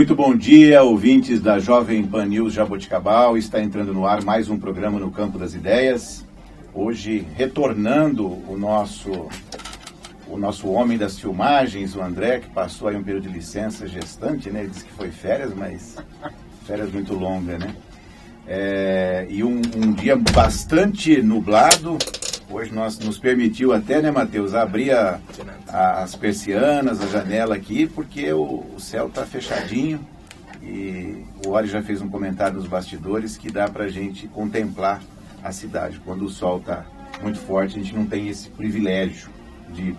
Muito bom dia, ouvintes da Jovem Pan News Jaboticabal. Está entrando no ar mais um programa no Campo das Ideias. Hoje, retornando o nosso homem das filmagens, o André, que passou aí um período de licença gestante, né? Ele disse que foi férias, mas férias muito longas, né? E um dia bastante nublado. Hoje nos permitiu até, né, Matheus, abrir as persianas, a janela aqui, porque o céu está fechadinho e o Ori já fez um comentário nos bastidores que dá para a gente contemplar a cidade. Quando o sol está muito forte, a gente não tem esse privilégio de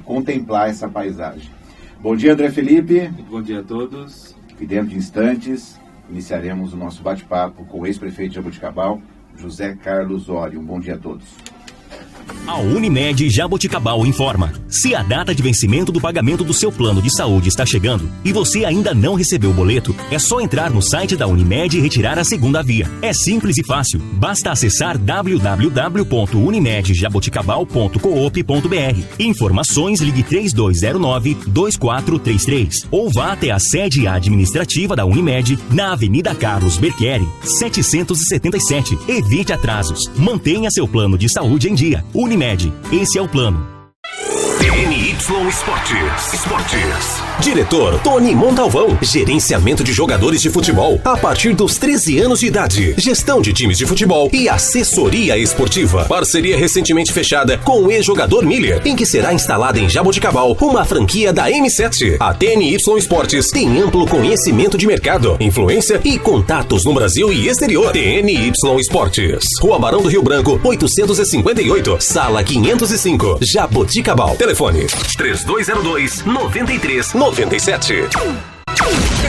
contemplar essa paisagem. Bom dia, André Felipe. Bom dia a todos. E dentro de instantes, iniciaremos o nosso bate-papo com o ex-prefeito de Jaboticabal, José Carlos Ori. Um bom dia a todos. A Unimed Jaboticabal informa: se a data de vencimento do pagamento do seu plano de saúde está chegando e você ainda não recebeu o boleto, é só entrar no site da Unimed e retirar a segunda via. É simples e fácil. Basta acessar www.unimedjaboticabal.coop.br. Informações, ligue 3209-2433 ou vá até a sede administrativa da Unimed na Avenida Carlos Berchieri, 777. Evite atrasos. Mantenha seu plano de saúde em dia. Unimed, esse é o plano. TNY Esportes. Diretor Tony Montalvão. Gerenciamento de jogadores de futebol a partir dos 13 anos de idade. Gestão de times de futebol e assessoria esportiva. Parceria recentemente fechada com o ex-jogador Miller, em que será instalada em Jaboticabal uma franquia da M7. A TNY Esportes tem amplo conhecimento de mercado, influência e contatos no Brasil e exterior. TNY Esportes. Rua Barão do Rio Branco, 858, Sala 505, Jaboticabal. Telefone 3202-9397.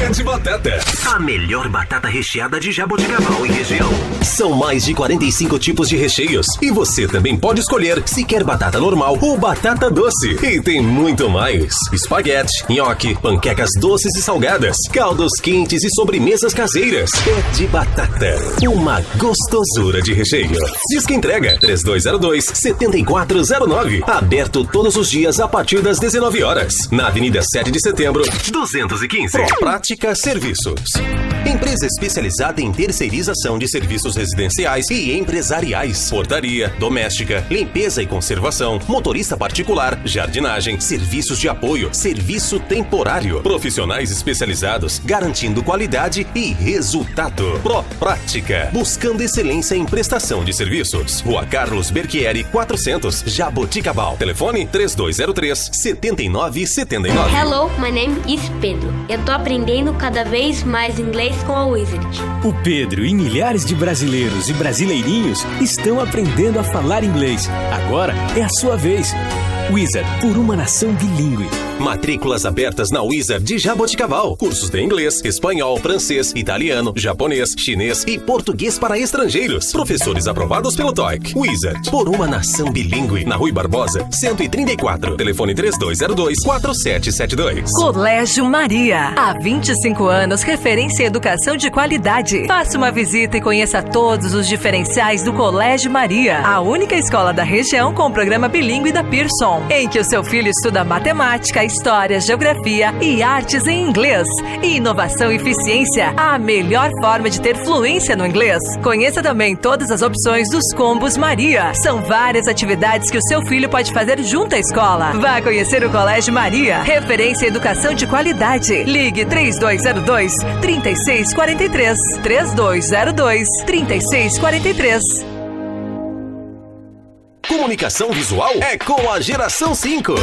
É de batata. A melhor batata recheada de Jaboticabal e região. São mais de 45 tipos de recheios. E você também pode escolher se quer batata normal ou batata doce. E tem muito mais. Espaguete, nhoque, panquecas doces e salgadas, caldos quentes e sobremesas caseiras. É de batata. Uma gostosura de recheio. Disque entrega 3202-7409. Aberto todos os dias a partir das 19 horas. Na Avenida 7 de Setembro, 215. Prática Serviços. Empresa especializada em terceirização de serviços residenciais e empresariais, portaria, doméstica, limpeza e conservação, motorista particular, jardinagem, serviços de apoio, serviço temporário. Profissionais especializados, garantindo qualidade e resultado. Prática, buscando excelência em prestação de serviços. Rua Carlos Berchieri, 400, Jaboticabal. Telefone 3203-7979. Hello, my name is Pedro. Eu tô aprendendo cada vez mais inglês com a Wizard. O Pedro e milhares de brasileiros e brasileirinhos estão aprendendo a falar inglês. Agora é a sua vez. Wizard, por uma nação bilíngue. Matrículas abertas na Wizard de Jaboticabal. Cursos de inglês, espanhol, francês, italiano, japonês, chinês e português para estrangeiros. Professores aprovados pelo TOEIC. Wizard, por uma nação bilíngue. Na Rui Barbosa, 134. Telefone 3202-4772. Colégio Maria. Há 25 anos, referência em educação de qualidade. Faça uma visita e conheça todos os diferenciais do Colégio Maria. A única escola da região com o programa bilíngue da Pearson, em que o seu filho estuda matemática, história, geografia e artes em inglês. Inovação e eficiência, a melhor forma de ter fluência no inglês. Conheça também todas as opções dos combos Maria. São várias atividades que o seu filho pode fazer junto à escola. Vá conhecer o Colégio Maria, referência em educação de qualidade. Ligue 3202-3643. 3202-3643. Comunicação visual é com a Geração 5.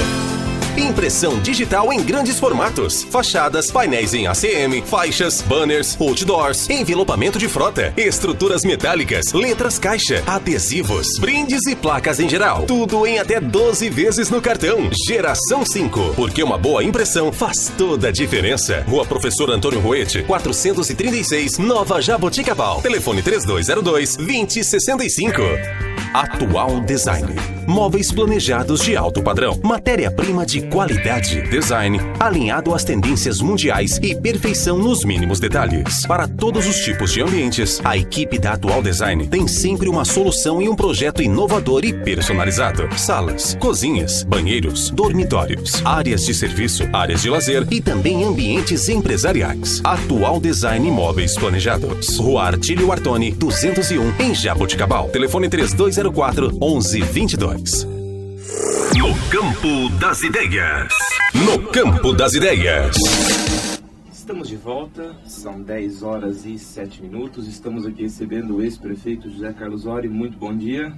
Impressão digital em grandes formatos, fachadas, painéis em ACM, faixas, banners, outdoors, envelopamento de frota, estruturas metálicas, letras caixa, adesivos, brindes e placas em geral. Tudo em até 12 vezes no cartão. Geração 5, porque uma boa impressão faz toda a diferença. Rua Professor Antônio Roete, 436, Nova Jaboticabal. Telefone 3202-2065. Atual Design. Móveis planejados de alto padrão. Matéria-prima de qualidade. Design alinhado às tendências mundiais e perfeição nos mínimos detalhes. Para todos os tipos de ambientes, a equipe da Atual Design tem sempre uma solução e um projeto inovador e personalizado. Salas, cozinhas, banheiros, dormitórios, áreas de serviço, áreas de lazer e também ambientes empresariais. Atual Design Móveis Planejados. Rua Artílio Artoni, 201, em Jaboticabal. Telefone 3204-1122. No Campo das Ideias. No Campo das Ideias. Estamos de volta, são 10 horas e 7 minutos. Estamos aqui recebendo o ex-prefeito José Carlos Ori. Muito bom dia.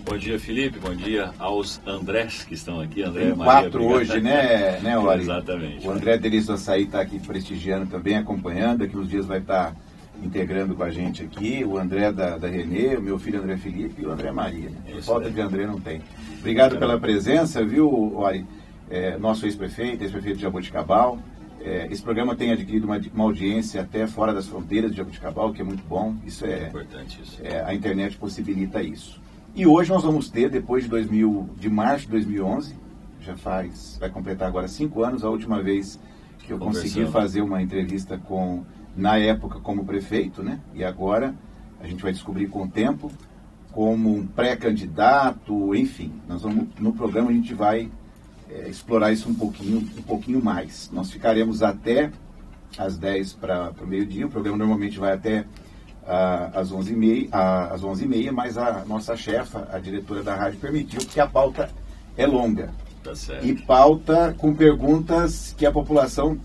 Bom dia, Felipe. Bom dia aos Andrés que estão aqui. André, Tem Maria, 4 hoje, né, Ori? Exatamente. O André Delício Açaí está aqui prestigiando também, acompanhando. Daqui uns dias vai estar integrando com a gente aqui. O André da Renê, o meu filho André Felipe e o André Maria. Falta de André não tem. Obrigado pela presença, viu, Ori? Nosso ex-prefeito de Jaboticabal. Esse programa tem adquirido uma audiência até fora das fronteiras de Jaboticabal, que é muito bom. Isso é importante. Isso. A internet possibilita isso. E hoje nós vamos ter, depois de março de 2011, vai completar agora 5 anos, a última vez que eu consegui fazer uma entrevista na época como prefeito, né? E agora a gente vai descobrir com o tempo, como um pré-candidato, enfim. No programa a gente vai explorar isso um pouquinho mais. Nós ficaremos até às 10 para o meio-dia. O programa normalmente vai até às 11h30, mas a nossa chefa, a diretora da rádio, permitiu, porque a pauta é longa. Tá certo. E pauta com perguntas que a população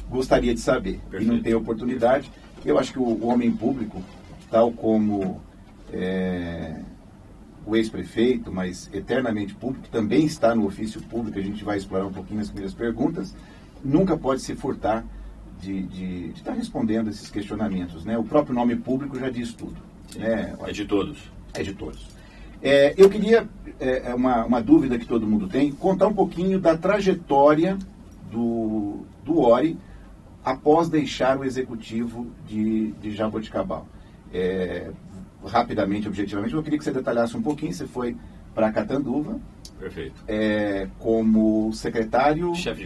gostaria de saber. Perfeito. E não tem oportunidade. Eu acho que o homem público, tal como o ex-prefeito, mas eternamente público, também está no ofício público, a gente vai explorar um pouquinho as primeiras perguntas, nunca pode se furtar de estar respondendo esses questionamentos, né? O próprio nome público já diz tudo. Né? É de todos. É de todos. Eu queria, uma dúvida que todo mundo tem, contar um pouquinho da trajetória do Ori após deixar o executivo de Jaboticabal. Rapidamente, objetivamente, eu queria que você detalhasse um pouquinho. Você foi para Catanduva. Perfeito. Como secretário... Chefe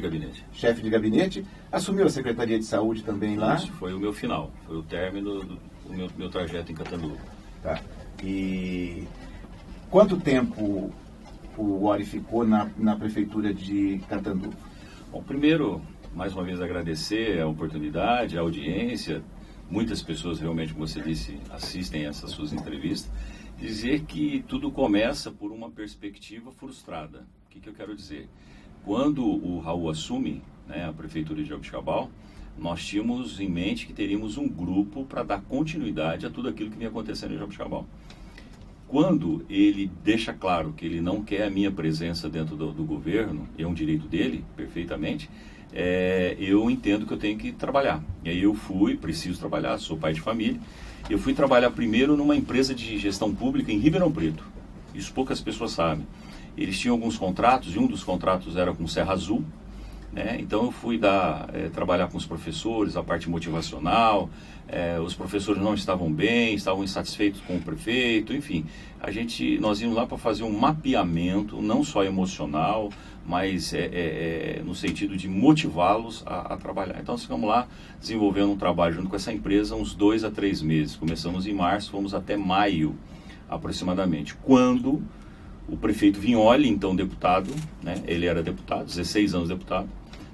de gabinete. Assumiu a Secretaria de Saúde também lá? Isso, foi o meu final. Foi o término do meu trajeto em Catanduva. Tá. E quanto tempo o Ori ficou na prefeitura de Catanduva? Bom, primeiro, mais uma vez agradecer a oportunidade, a audiência. Muitas pessoas realmente, como você disse, assistem a essas suas entrevistas. Dizer que tudo começa por uma perspectiva frustrada. O que eu quero dizer? Quando o Raul assume, né, a prefeitura de Jaboticabal, nós tínhamos em mente que teríamos um grupo para dar continuidade a tudo aquilo que vinha acontecendo em Jaboticabal. Quando ele deixa claro que ele não quer a minha presença dentro do governo, é um direito dele, perfeitamente, eu entendo que eu tenho que trabalhar. E aí eu preciso trabalhar, sou pai de família. Eu fui trabalhar primeiro numa empresa de gestão pública em Ribeirão Preto. Isso poucas pessoas sabem. Eles tinham alguns contratos, e um dos contratos era com Serra Azul, né? Então eu fui trabalhar com os professores, a parte motivacional. Os professores não estavam bem, estavam insatisfeitos com o prefeito, enfim. Nós íamos lá para fazer um mapeamento, não só emocional, mas no sentido de motivá-los a trabalhar. Então nós ficamos lá desenvolvendo um trabalho junto com essa empresa uns 2 a 3 meses. Começamos em março, fomos até maio aproximadamente, quando o prefeito Vignoli, então deputado, né, ele era deputado, 16 anos deputado,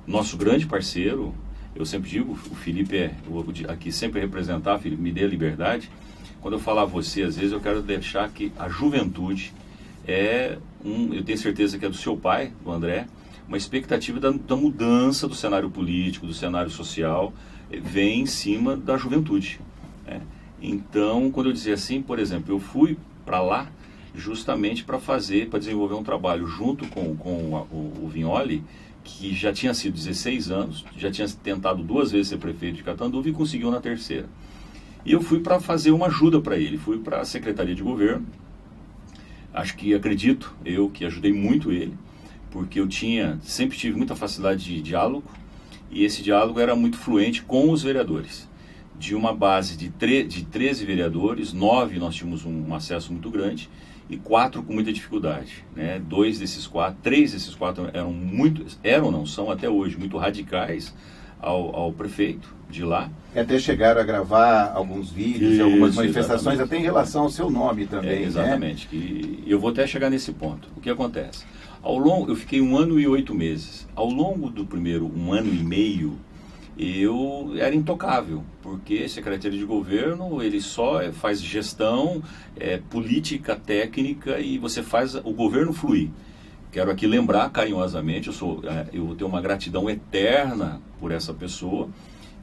nosso grande parceiro. Eu sempre digo, o Felipe vou aqui sempre representar, Felipe, me dê a liberdade. Quando eu falar a você, às vezes eu quero deixar que a juventude eu tenho certeza que é do seu pai, do André, uma expectativa da mudança do cenário político, do cenário social, vem em cima da juventude. Né? Então, quando eu dizia assim, por exemplo, eu fui para lá justamente para desenvolver um trabalho junto com o Vignoli, que já tinha sido 16 anos, já tinha tentado 2 vezes ser prefeito de Catanduva e conseguiu na 3ª. E eu fui para fazer uma ajuda para ele, fui para a Secretaria de Governo. Acredito eu que ajudei muito ele, porque eu sempre tive muita facilidade de diálogo, e esse diálogo era muito fluente com os vereadores. De uma base de 13 vereadores, 9 nós tínhamos um acesso muito grande, e 4 com muita dificuldade, né? 3 desses 4 não são até hoje muito radicais ao prefeito de lá. Até chegaram a gravar alguns vídeos, algumas manifestações, exatamente. até em relação ao seu nome também, exatamente, né? E eu vou até chegar nesse ponto. O que acontece? Eu fiquei 1 ano e 8 meses. Ao longo do primeiro 1 ano e meio, eu era intocável, porque secretaria de governo, ele só faz gestão, política, técnica, e você faz o governo fluir. Quero aqui lembrar carinhosamente, eu vou ter uma gratidão eterna por essa pessoa,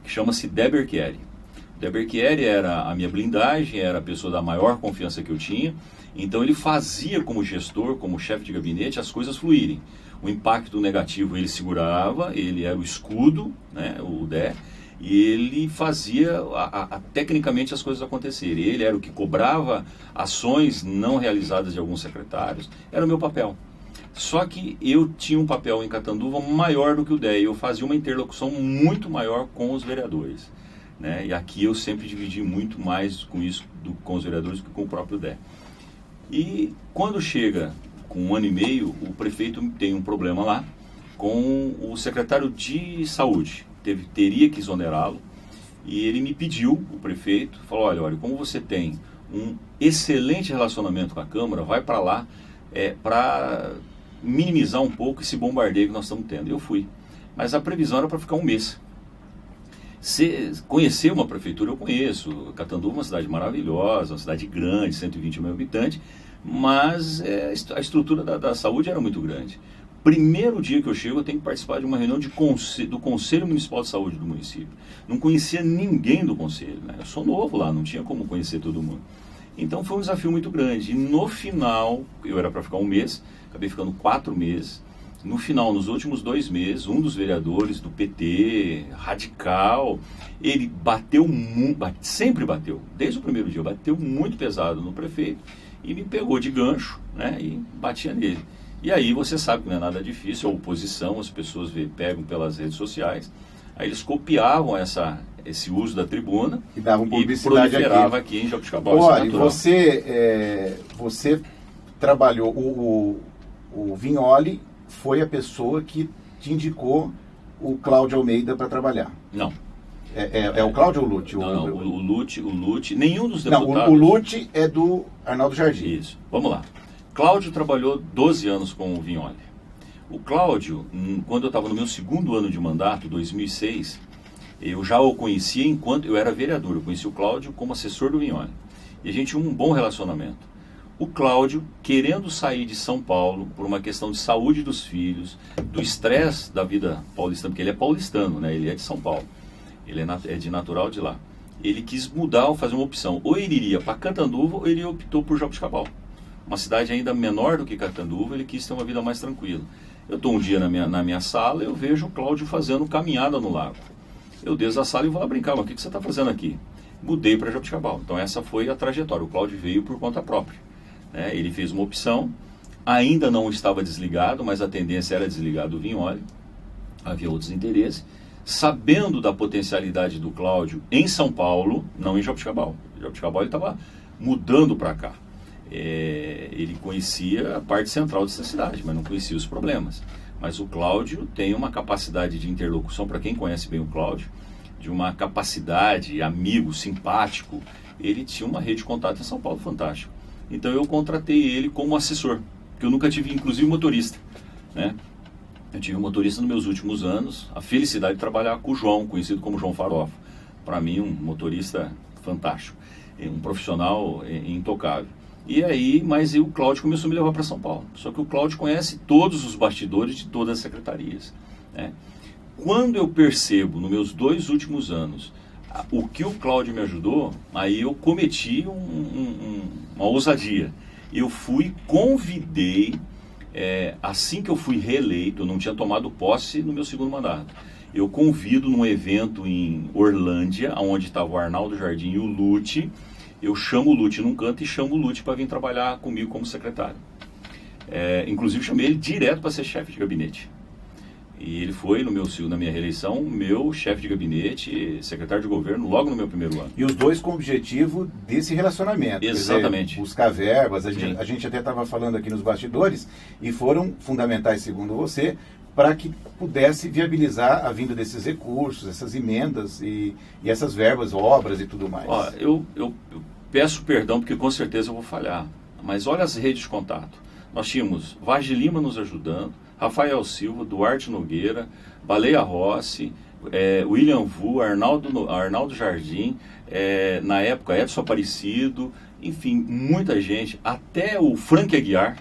que chama-se Deber Chieri. Deber Chieri era a minha blindagem, era a pessoa da maior confiança que eu tinha, então ele fazia como gestor, como chefe de gabinete, as coisas fluírem. O impacto negativo ele segurava, ele era o escudo, né, o DE, e ele fazia tecnicamente as coisas acontecerem. Ele era o que cobrava ações não realizadas de alguns secretários, era o meu papel. Só que eu tinha um papel em Catanduva maior do que o DE, eu fazia uma interlocução muito maior com os vereadores, né? E aqui eu sempre dividi muito mais com isso com os vereadores do que com o próprio DE. E quando chega com 1 ano e meio, o prefeito tem um problema lá com o secretário de saúde, teria que exonerá-lo, e ele me pediu, o prefeito, falou, olha, como você tem um excelente relacionamento com a Câmara, vai para lá para minimizar um pouco esse bombardeio que nós estamos tendo. Eu fui, mas a previsão era para ficar 1 mês. Conhecer uma prefeitura eu conheço, Catanduva é uma cidade maravilhosa, uma cidade grande, 120 mil habitantes, mas a estrutura da saúde era muito grande. Primeiro dia que eu chego, eu tenho que participar de uma reunião do Conselho Municipal de Saúde do município. Não conhecia ninguém do conselho, né? Eu sou novo lá, não tinha como conhecer todo mundo. Então foi um desafio muito grande. E no final, eu era para ficar 1 mês, acabei ficando 4 meses. No final, nos últimos 2 meses, um dos vereadores do PT, radical, ele sempre bateu, desde o primeiro dia, bateu muito pesado no prefeito e me pegou de gancho, né, e batia nele. E aí você sabe que não é nada difícil, a oposição, as pessoas pegam pelas redes sociais, aí eles copiavam esse uso da tribuna e davam publicidade, e proliferava aqui em Jaboticabal. Olha, você trabalhou, o Vignoli foi a pessoa que te indicou o Cláudio Almeida para trabalhar. Não. É o Cláudio ou o Lute? Não, o Lute, nenhum dos deputados... Não, o Lute é do Arnaldo Jardim. Isso, vamos lá. Cláudio trabalhou 12 anos com o Vignoli. O Cláudio, quando eu estava no meu 2º ano de mandato, 2006, eu já o conhecia enquanto eu era vereador. Eu conheci o Cláudio como assessor do Vignoli. E a gente tinha um bom relacionamento. O Cláudio, querendo sair de São Paulo por uma questão de saúde dos filhos, do estresse da vida paulistana, porque ele é paulistano, né? Ele é de São Paulo, ele é de natural de lá. Ele quis mudar ou fazer uma opção. Ou ele iria para Catanduva ou ele optou por Jaboticabal. Uma cidade ainda menor do que Catanduva, ele quis ter uma vida mais tranquila. Eu estou um dia na minha sala, eu vejo o Cláudio fazendo caminhada no lago. Eu desço da sala e vou lá brincar, mas o que você está fazendo aqui? Mudei para Jaboticabal. Então essa foi a trajetória. O Cláudio veio por conta própria. Ele fez uma opção, ainda não estava desligado, mas a tendência era desligar do Vignoli, havia outros interesses, sabendo da potencialidade do Cláudio em São Paulo, não em Jaboticabal. Jaboticabal ele estava mudando para cá. Ele conhecia a parte central dessa cidade, mas não conhecia os problemas. Mas o Cláudio tem uma capacidade de interlocução, para quem conhece bem o Cláudio, de uma capacidade, amigo, simpático. Ele tinha uma rede de contato em São Paulo fantástico. Então eu contratei ele como assessor, porque eu nunca tive, inclusive, motorista, né? Eu tive um motorista nos meus últimos anos, a felicidade de trabalhar com o João, conhecido como João Farofa. Para mim, um motorista fantástico, um profissional intocável. E aí, mas o Cláudio começou a me levar para São Paulo. Só que o Cláudio conhece todos os bastidores de todas as secretarias, né? Quando eu percebo, nos meus 2 últimos anos, o que o Cláudio me ajudou, aí eu cometi uma ousadia. Eu convidei, assim que eu fui reeleito, eu não tinha tomado posse no meu 2º mandato. Eu convido num evento em Orlândia, onde estava o Arnaldo Jardim e o Lute. Eu chamo o Lute num canto e chamo o Lute para vir trabalhar comigo como secretário. Inclusive chamei ele direto para ser chefe de gabinete. E ele foi, na minha reeleição, meu chefe de gabinete, secretário de governo, logo no meu primeiro ano. E os dois com o objetivo desse relacionamento. Exatamente. Quer dizer, buscar verbas. A gente até estava falando aqui nos bastidores, e foram fundamentais, segundo você, para que pudesse viabilizar a vinda desses recursos, essas emendas e essas verbas, obras e tudo mais. Ó, eu peço perdão, porque com certeza eu vou falhar. Mas olha as redes de contato. Nós tínhamos Vaz de Lima nos ajudando, Rafael Silva, Duarte Nogueira, Baleia Rossi, William Vu, Arnaldo Jardim, na época Edson Aparecido, enfim, muita gente, até o Frank Aguiar,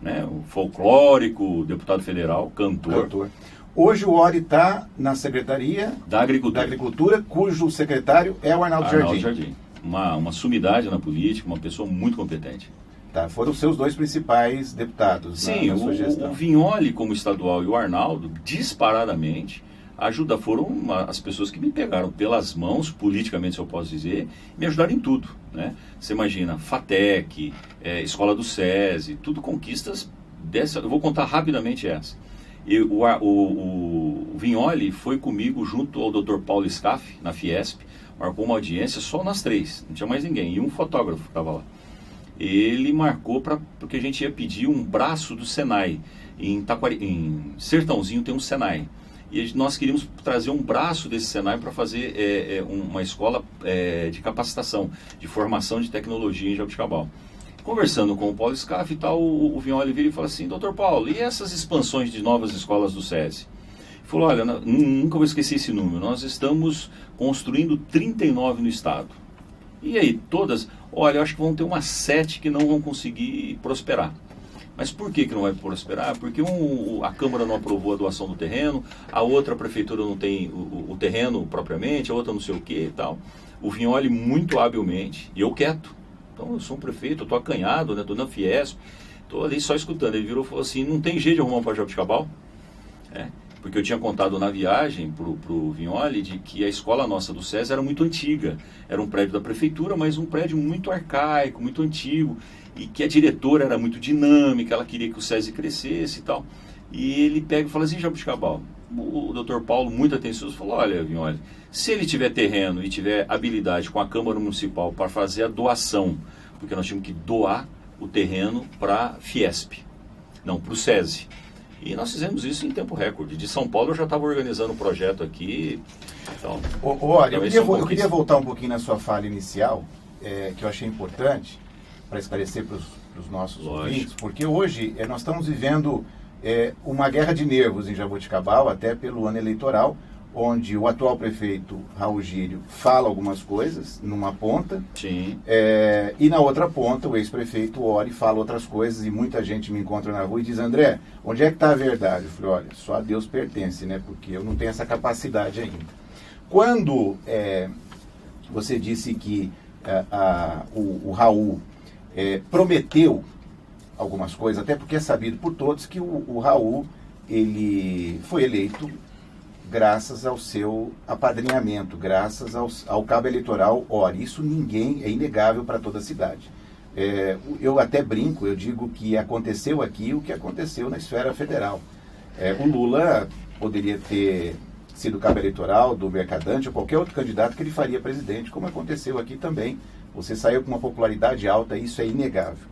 né, o folclórico, deputado federal, cantor. Hoje o Ori está na Secretaria da Agricultura, cujo secretário é o Arnaldo Jardim. Uma sumidade na política, uma pessoa muito competente. Tá, foram os seus dois principais deputados na sua gestão. O Vignoli como estadual e o Arnaldo, disparadamente, foram as pessoas que me pegaram pelas mãos, politicamente, se eu posso dizer, me ajudaram em tudo. Né? Você imagina, FATEC, Escola do SESI, tudo conquistas dessa. Eu vou contar rapidamente essa. O Vignoli foi comigo junto ao Dr. Paulo Scaff, na Fiesp, marcou uma audiência só nós três, não tinha mais ninguém, e um fotógrafo estava lá. Ele marcou porque a gente ia pedir um braço do Senai. Em Sertãozinho tem um Senai. E nós queríamos trazer um braço desse Senai para fazer uma escola de capacitação, de formação de tecnologia em Jaboticabal. Conversando com o Paulo Scaff e tal, o Vignoli vira e fala assim: Dr. Paulo, e essas expansões de novas escolas do SESI? Ele falou: olha, nunca vou esquecer esse número, nós estamos construindo 39 no estado. E aí, todas, olha, eu acho que vão ter umas 7 que não vão conseguir prosperar. Mas por que não vai prosperar? Porque a Câmara não aprovou a doação do terreno, a outra prefeitura não tem o terreno propriamente, a outra não sei o que e tal. O Vignoli muito habilmente, e eu quieto. Então eu sou um prefeito, eu estou acanhado, né? Estou na Fiesp, estou ali só escutando. Ele virou e falou assim: não tem jeito de arrumar um projeto de Jaboticabal? Porque eu tinha contado na viagem pro Vignoli de que a escola nossa do SESI era muito antiga. Era um prédio da prefeitura, mas um prédio muito arcaico, muito antigo. E que a diretora era muito dinâmica, ela queria que o SESI crescesse e tal. E ele pega e fala assim: Jaboticabal. O Dr. Paulo, muito atencioso, falou: olha, Vignoli, se ele tiver terreno e tiver habilidade com a Câmara Municipal para fazer a doação, porque nós tínhamos que doar o terreno para a Fiesp, não, para o SESI. E nós fizemos isso em tempo recorde. De São Paulo eu já estava organizando um projeto aqui. Então, olha, eu queria voltar um pouquinho na sua fala inicial, que eu achei importante, para esclarecer para os nossos ouvintes, porque hoje nós estamos vivendo uma guerra de nervos em Jaboticabal, até pelo ano eleitoral, onde o atual prefeito Raul Gírio fala algumas coisas numa ponta. Sim. E na outra ponta o ex-prefeito Ori fala outras coisas, e muita gente me encontra na rua e diz: André, onde é que está a verdade? Eu falei: olha, só a Deus pertence, né? Porque eu não tenho essa capacidade ainda. Quando você disse que o Raul prometeu algumas coisas, até porque é sabido por todos que o Raul ele foi eleito graças ao seu apadrinhamento, graças ao cabo eleitoral Ori. Isso é inegável para toda a cidade. Eu até brinco, eu digo que aconteceu aqui o que aconteceu na esfera federal. O Lula poderia ter sido cabo eleitoral do Mercadante ou qualquer outro candidato que ele faria presidente, como aconteceu aqui também. Você saiu com uma popularidade alta, isso é inegável.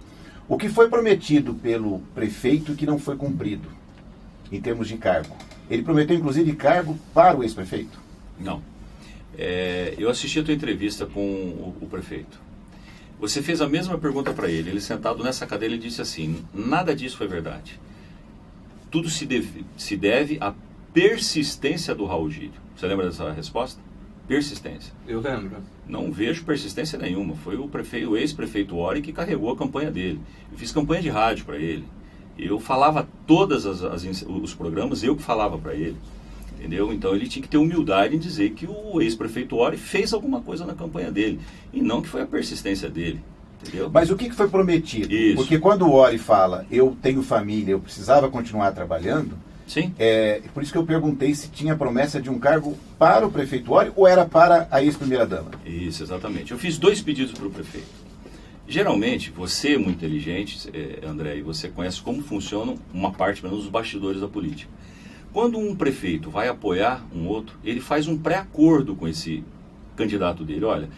O que foi prometido pelo prefeito e que não foi cumprido, em termos de cargo? Ele prometeu, inclusive, cargo para o ex-prefeito? Não. Eu assisti a tua entrevista com o prefeito. Você fez a mesma pergunta para ele. Ele, sentado nessa cadeira, ele disse assim: nada disso foi verdade. Tudo se deve à persistência do Raul Gírio. Você lembra dessa resposta? Persistência. Eu lembro. Não vejo persistência nenhuma. Foi o ex-prefeito Ori que carregou a campanha dele. Eu fiz campanha de rádio para ele. Eu falava todos os programas, eu que falava para ele. Entendeu? Então ele tinha que ter humildade em dizer que o ex-prefeito Ori fez alguma coisa na campanha dele. E não que foi a persistência dele. Entendeu? Mas o que foi prometido? Isso. Porque quando o Ori fala: eu tenho família, eu precisava continuar trabalhando. Sim. Por isso que eu perguntei se tinha promessa de um cargo para o prefeito Ori ou era para a ex-primeira-dama. Isso, exatamente. Eu fiz 2 pedidos para o prefeito. Geralmente, você é muito inteligente, André, e você conhece como funcionam uma parte, pelo menos, dos bastidores da política. Quando um prefeito vai apoiar um outro, ele faz um pré-acordo com esse candidato dele. Olha,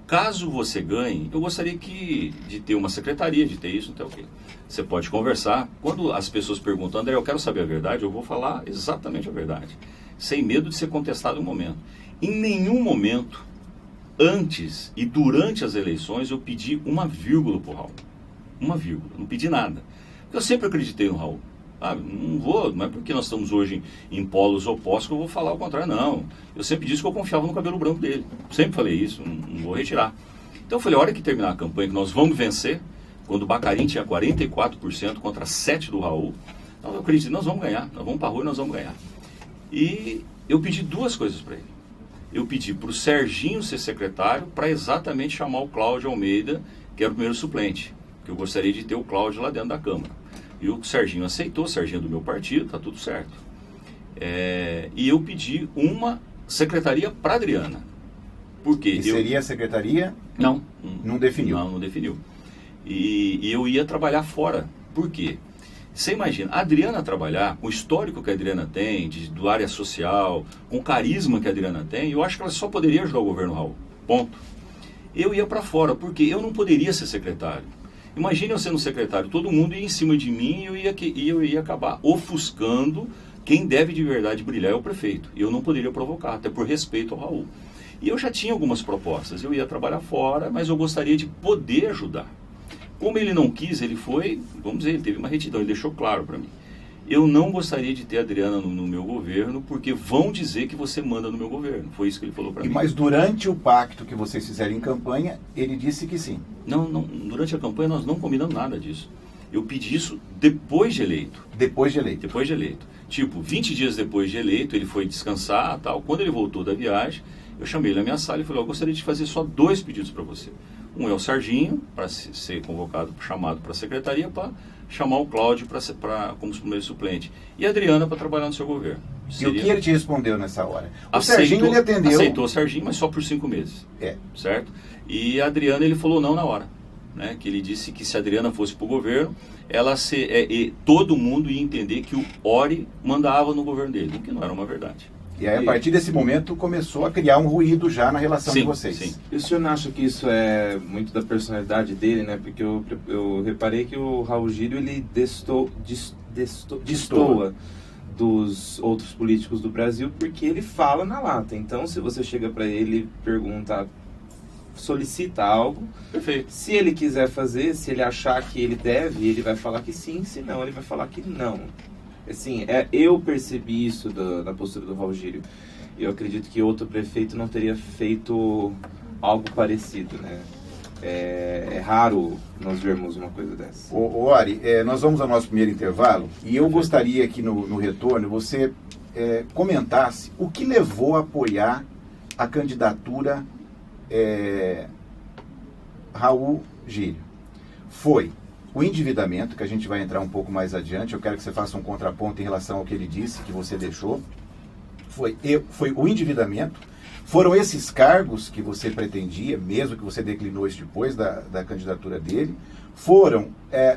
caso você ganhe, eu gostaria de ter uma secretaria, de ter isso, então o quê? Você pode conversar. Quando as pessoas perguntam, André, eu quero saber a verdade, eu vou falar exatamente a verdade, sem medo de ser contestado no momento. Em nenhum momento, antes e durante as eleições, eu pedi uma vírgula para o Raul. Uma vírgula, não pedi nada. Eu sempre acreditei no Raul. Não é porque nós estamos hoje em polos opostos que eu vou falar o contrário, não. Eu sempre disse que eu confiava no cabelo branco dele. Sempre falei isso, não vou retirar. Então eu falei, a hora que terminar a campanha, que nós vamos vencer, quando o Bacarin tinha 44% contra 7% do Raul, então eu acredito, nós vamos ganhar, nós vamos para a rua e nós vamos ganhar. E eu pedi duas coisas para ele. Eu pedi para o Serginho ser secretário para exatamente chamar o Cláudio Almeida, que era o primeiro suplente, que eu gostaria de ter o Cláudio lá dentro da Câmara. E o Serginho aceitou, o Serginho é do meu partido, tá tudo certo. E eu pedi uma secretaria para Adriana. Por quê? E seria a secretaria? Não. Não definiu? Não definiu. E eu ia trabalhar fora. Por quê? Você imagina, a Adriana trabalhar, com o histórico que a Adriana tem, do área social, com o carisma que a Adriana tem, eu acho que ela só poderia ajudar o governo Raul. Ponto. Eu ia para fora, porque eu não poderia ser secretário. Imagine eu sendo secretário, todo mundo ia em cima de mim e eu ia acabar ofuscando. Quem deve de verdade brilhar é o prefeito. E eu não poderia provocar, até por respeito ao Raul. E eu já tinha algumas propostas. Eu ia trabalhar fora, mas eu gostaria de poder ajudar. Como ele não quis, ele foi, vamos dizer, ele teve uma retidão, ele deixou claro para mim. Eu não gostaria de ter a Adriana no meu governo, porque vão dizer que você manda no meu governo. Foi isso que ele falou para mim. Mas durante o pacto que vocês fizeram em campanha, ele disse que sim. Não, durante a campanha nós não combinamos nada disso. Eu pedi isso depois de eleito. Depois de eleito? Depois de eleito. Tipo, 20 dias depois de eleito, ele foi descansar, tal. Quando ele voltou da viagem, eu chamei ele na minha sala e falei, eu gostaria de fazer só 2 pedidos para você. Um é o Serginho, para ser convocado, chamado para a secretaria, para chamar o Cláudio como primeiro suplente. E a Adriana para trabalhar no seu governo. E o que ele te respondeu nessa hora? O Serginho, ele atendeu... Aceitou o Serginho, mas só por 5 meses. Certo? E a Adriana, ele falou não na hora. Né? Que ele disse que se a Adriana fosse para o governo, todo mundo ia entender que o Ori mandava no governo dele, o que não era uma verdade. E aí, a partir desse momento, começou a criar um ruído já na relação de vocês. Sim. E o senhor não acha que isso é muito da personalidade dele, né? Porque eu reparei que o Raul Gírio, ele destoa dos outros políticos do Brasil, porque ele fala na lata. Então, se você chega para ele e pergunta, solicita algo, perfeito. Se ele quiser fazer, se ele achar que ele deve, ele vai falar que sim, se não, ele vai falar que não. Assim, eu percebi isso da postura do Raul Gírio. Eu acredito que outro prefeito não teria feito algo parecido, né? É raro nós vermos uma coisa dessa. Ori, nós vamos ao nosso primeiro intervalo e eu gostaria que no retorno você comentasse o que levou a apoiar a candidatura Raul Gírio. Foi o endividamento, que a gente vai entrar um pouco mais adiante, eu quero que você faça um contraponto em relação ao que ele disse, que você deixou. Foi o endividamento, foram esses cargos que você pretendia, mesmo que você declinou isso depois da candidatura dele, foram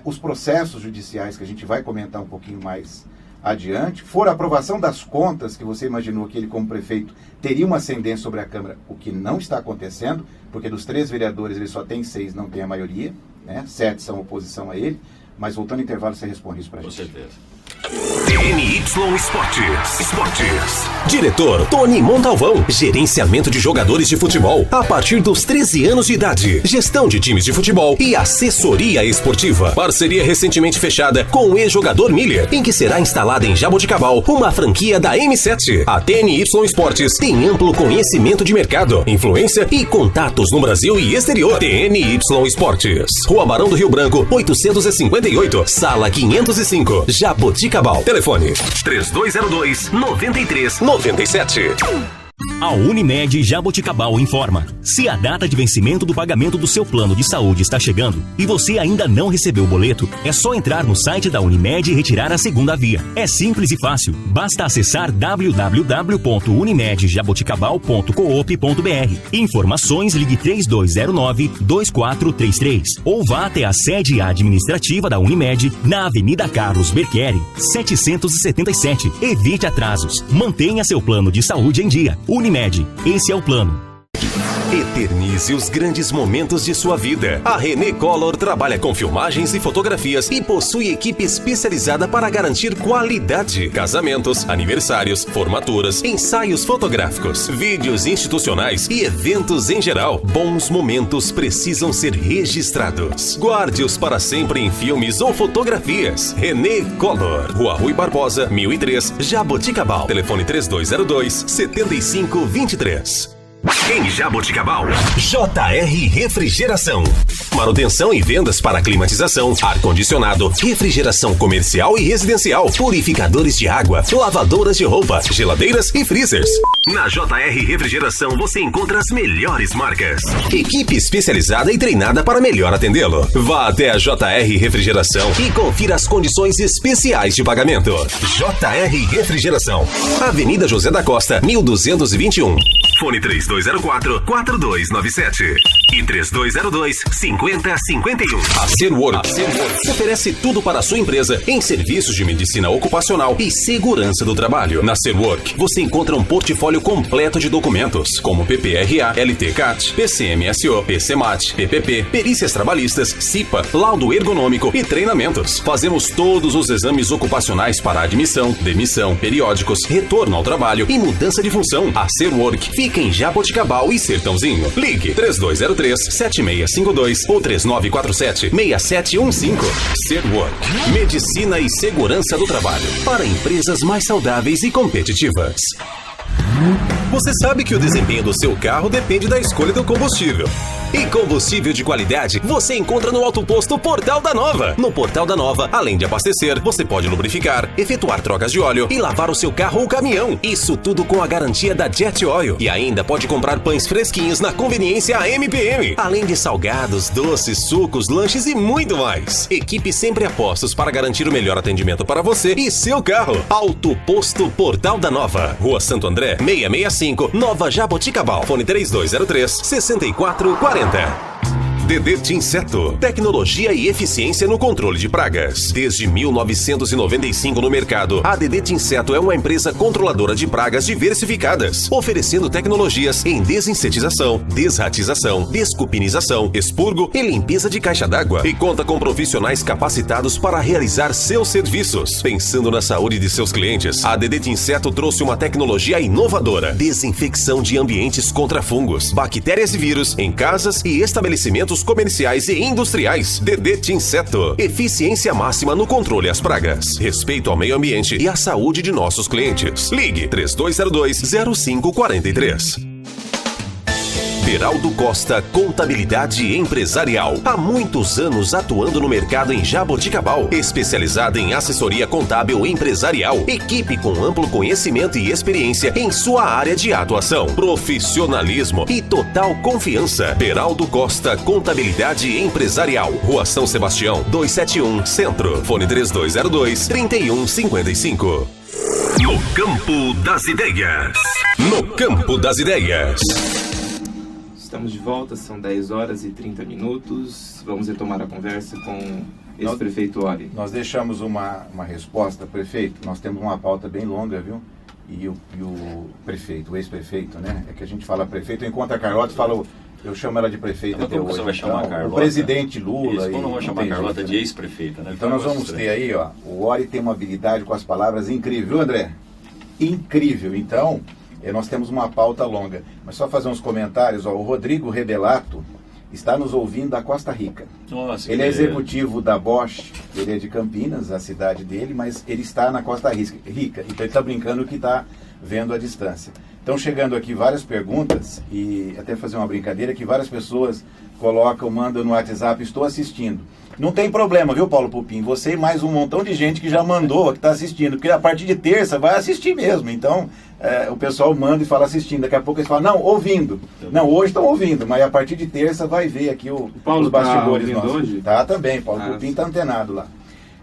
os processos judiciais, que a gente vai comentar um pouquinho mais adiante, foram a aprovação das contas, que você imaginou que ele, como prefeito, teria uma ascendência sobre a Câmara, o que não está acontecendo, porque dos 3 vereadores ele só tem 6, não tem a maioria, né? 7 são oposição a ele, mas voltando ao intervalo você responde isso pra gente. Com certeza. TNY Esportes. Diretor Tony Montalvão. Gerenciamento de jogadores de futebol a partir dos 13 anos de idade. Gestão de times de futebol e assessoria esportiva. Parceria recentemente fechada com o ex-jogador Miller, em que será instalada em Jaboticabal uma franquia da M7. A TNY Esportes tem amplo conhecimento de mercado, influência e contatos no Brasil e exterior. TNY Esportes. Rua Barão do Rio Branco, 858, Sala 505, Jaboticabal. Telefone 3202-9397. A Unimed Jaboticabal informa. Se a data de vencimento do pagamento do seu plano de saúde está chegando e você ainda não recebeu o boleto, é só entrar no site da Unimed e retirar a segunda via. É simples e fácil. Basta acessar www.unimedjaboticabal.coop.br. Informações, ligue 3209-2433 ou vá até a sede administrativa da Unimed na Avenida Carlos Berchieri, 777. Evite atrasos. Mantenha seu plano de saúde em dia. Unimed, esse é o plano. Eternize os grandes momentos de sua vida. A René Color trabalha com filmagens e fotografias e possui equipe especializada para garantir qualidade. Casamentos, aniversários, formaturas, ensaios fotográficos, vídeos institucionais e eventos em geral. Bons momentos precisam ser registrados. Guarde-os para sempre em filmes ou fotografias. René Color, Rua Rui Barbosa, 1003, Jaboticabal. Telefone 3202-7523. Em Jaboticabal, JR Refrigeração. Manutenção e vendas para climatização, ar-condicionado, refrigeração comercial e residencial, purificadores de água, lavadoras de roupa, geladeiras e freezers. Na JR Refrigeração você encontra as melhores marcas. Equipe especializada e treinada para melhor atendê-lo. Vá até a JR Refrigeração e confira as condições especiais de pagamento. JR Refrigeração. Avenida José da Costa, 1221. Fone 3204-4297 e 3202-5051. A Serwork oferece tudo para a sua empresa em serviços de medicina ocupacional e segurança do trabalho. Na Serwork, você encontra um portfólio completo de documentos, como PPRA, LT-CAT, PCMSO, PCMAT, PPP, perícias trabalhistas, CIPA, laudo ergonômico e treinamentos. Fazemos todos os exames ocupacionais para admissão, demissão, periódicos, retorno ao trabalho e mudança de função. A Serwork fica em Jaboticabal e Sertãozinho. Ligue 3203-7652 ou 3947-6715. Serwork, medicina e segurança do trabalho para empresas mais saudáveis e competitivas. Você sabe que o desempenho do seu carro depende da escolha do combustível. E combustível de qualidade você encontra no Autoposto Portal da Nova. No Portal da Nova, além de abastecer, você pode lubrificar, efetuar trocas de óleo e lavar o seu carro ou caminhão. Isso tudo com a garantia da Jet Oil. E ainda pode comprar pães fresquinhos na conveniência AMPM. Além de salgados, doces, sucos, lanches e muito mais. Equipe sempre a postos para garantir o melhor atendimento para você e seu carro. Autoposto Portal da Nova. Rua Santo André, 665, Nova Jaboticabal. Fone 3203-6440. DDT Inseto, tecnologia e eficiência no controle de pragas. Desde 1995 no mercado, a DDT Inseto é uma empresa controladora de pragas diversificadas, oferecendo tecnologias em desinsetização, desratização, descupinização, expurgo e limpeza de caixa d'água. E conta com profissionais capacitados para realizar seus serviços. Pensando na saúde de seus clientes, a DDT Inseto trouxe uma tecnologia inovadora: desinfecção de ambientes contra fungos, bactérias e vírus em casas e estabelecimentos comerciais e industriais. DDT Inseto, eficiência máxima no controle às pragas, respeito ao meio ambiente e à saúde de nossos clientes. Ligue 3202-0543. Beraldo Costa Contabilidade Empresarial. Há muitos anos atuando no mercado em Jaboticabal, especializada em assessoria contábil empresarial. Equipe com amplo conhecimento e experiência em sua área de atuação. Profissionalismo e total confiança. Beraldo Costa Contabilidade Empresarial. Rua São Sebastião, 271, Centro. Fone 3202-3155. No Campo das Ideias. No Campo das Ideias. Estamos de volta, são 10 horas e 30 minutos. Vamos retomar a conversa com ex-prefeito Ori. Nós deixamos uma resposta, prefeito. Nós temos uma pauta bem longa, viu? E o prefeito, o ex-prefeito, né? É que a gente fala prefeito, enquanto a Carlota fala, eu chamo ela de prefeita até hoje. Você vai chamar a Carlota? O presidente Lula. Isso, como não vou chamar a Carlota de ex-prefeita, né? Então nós vamos ter aí, ó, o Ori tem uma habilidade com as palavras incrível, viu, André? Incrível. Então, nós temos uma pauta longa, mas só fazer uns comentários. Ó, o Rodrigo Rebelato está nos ouvindo da Costa Rica. Nossa, ele é executivo da Bosch, ele é de Campinas, a cidade dele, mas ele está na Costa Rica. Então ele está brincando que está vendo à distância. Estão chegando aqui várias perguntas, e até fazer uma brincadeira, que várias pessoas mandam no WhatsApp, estou assistindo. Não tem problema, viu, Paulo Pupim? Você e mais um montão de gente que já mandou, que está assistindo, porque a partir de terça vai assistir mesmo. Então, o pessoal manda e fala assistindo. Daqui a pouco eles falam, não, ouvindo. Não, hoje estão ouvindo, mas a partir de terça vai ver aqui os bastidores nossos. Hoje? Tá também, Paulo Pupim está antenado lá.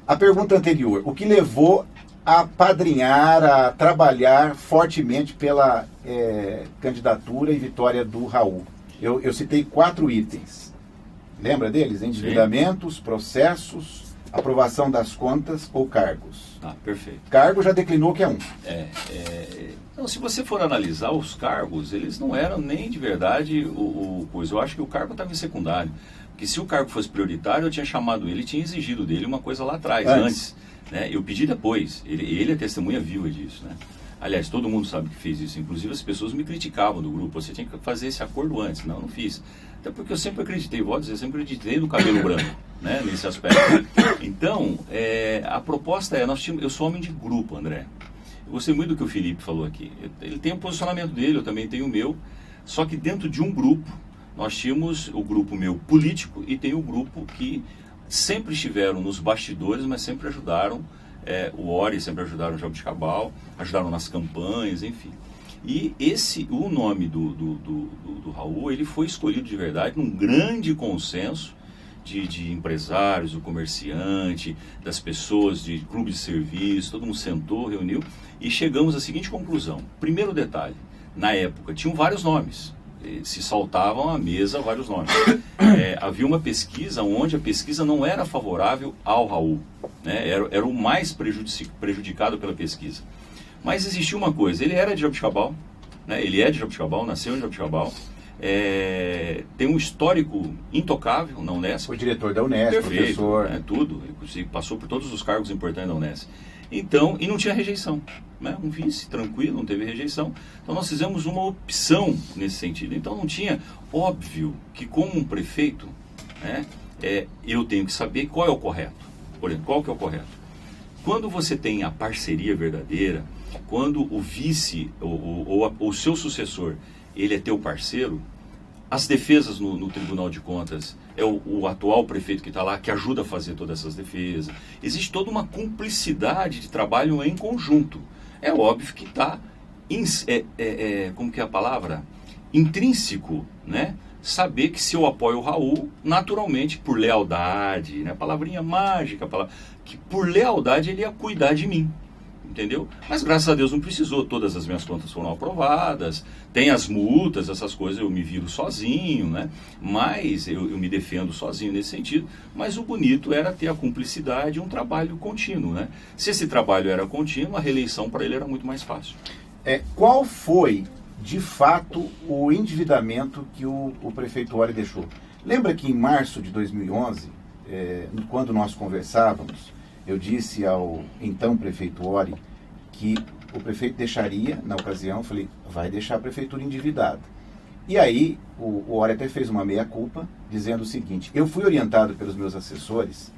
A pergunta anterior, o que levou a padrinhar, a trabalhar fortemente pela candidatura e vitória do Raul? Eu citei 4 itens. Lembra deles? Endividamentos, processos, aprovação das contas ou cargos. Perfeito. Cargo já declinou que é um. Então, se você for analisar os cargos, eles não eram nem de verdade coisa. Eu acho que o cargo estava em secundário. Porque se o cargo fosse prioritário, eu tinha chamado ele e tinha exigido dele uma coisa lá atrás, antes. Né? Eu pedi depois. Ele é testemunha viva disso, né? Aliás, todo mundo sabe que fez isso. Inclusive, as pessoas me criticavam do grupo. Você tinha que fazer esse acordo antes. Não fiz. Até porque eu sempre acreditei, eu sempre acreditei no cabelo branco, né? Nesse aspecto. Então, a proposta eu sou homem de grupo, André. Eu gostei muito do que o Felipe falou aqui. Ele tem o posicionamento dele, eu também tenho o meu. Só que dentro de um grupo, nós tínhamos o grupo meu político e tem o grupo que sempre estiveram nos bastidores, mas sempre ajudaram o Ori, sempre ajudaram o Jaboticabal, ajudaram nas campanhas, enfim. E o nome do Raul, ele foi escolhido de verdade num grande consenso de empresários, do comerciante, das pessoas de clube de serviço, todo mundo sentou, reuniu e chegamos à seguinte conclusão. Primeiro detalhe, na época tinham vários nomes, se saltavam à mesa vários nomes. Havia uma pesquisa onde a pesquisa não era favorável ao Raul, né? Era o mais prejudicado pela pesquisa. Mas existia uma coisa, ele era de Jaboticabal, né? Ele é de Jaboticabal, nasceu em Jaboticabal, tem um histórico intocável na Unesp. Foi diretor da Unesp, perfeito, professor. Tudo, passou por todos os cargos importantes da Unesp. Então, e não tinha rejeição, né? Um vice tranquilo, não teve rejeição. Então nós fizemos uma opção nesse sentido. Então não tinha, óbvio, que como um prefeito, né, eu tenho que saber qual é o correto. Por exemplo, qual que é o correto? Quando você tem a parceria verdadeira, quando o vice ou o seu sucessor, ele é teu parceiro, as defesas no Tribunal de Contas, é o atual prefeito que está lá, que ajuda a fazer todas essas defesas. Existe toda uma cumplicidade de trabalho em conjunto. É óbvio que está, como que é a palavra? Intrínseco, né? Saber que se eu apoio o Raul, naturalmente, por lealdade, né? Palavrinha mágica, que por lealdade ele ia cuidar de mim. Entendeu? Mas graças a Deus não precisou, todas as minhas contas foram aprovadas, tem as multas, essas coisas, eu me viro sozinho, né? Mas eu me defendo sozinho nesse sentido, mas o bonito era ter a cumplicidade e um trabalho contínuo, né? Se esse trabalho era contínuo, a reeleição para ele era muito mais fácil. Qual foi, de fato, o endividamento que o prefeito Ori deixou? Lembra que em março de 2011, quando nós conversávamos, eu disse ao então prefeito Ori que o prefeito deixaria, na ocasião, falei, vai deixar a prefeitura endividada. E aí, o Ori até fez uma meia-culpa, dizendo o seguinte, eu fui orientado pelos meus assessores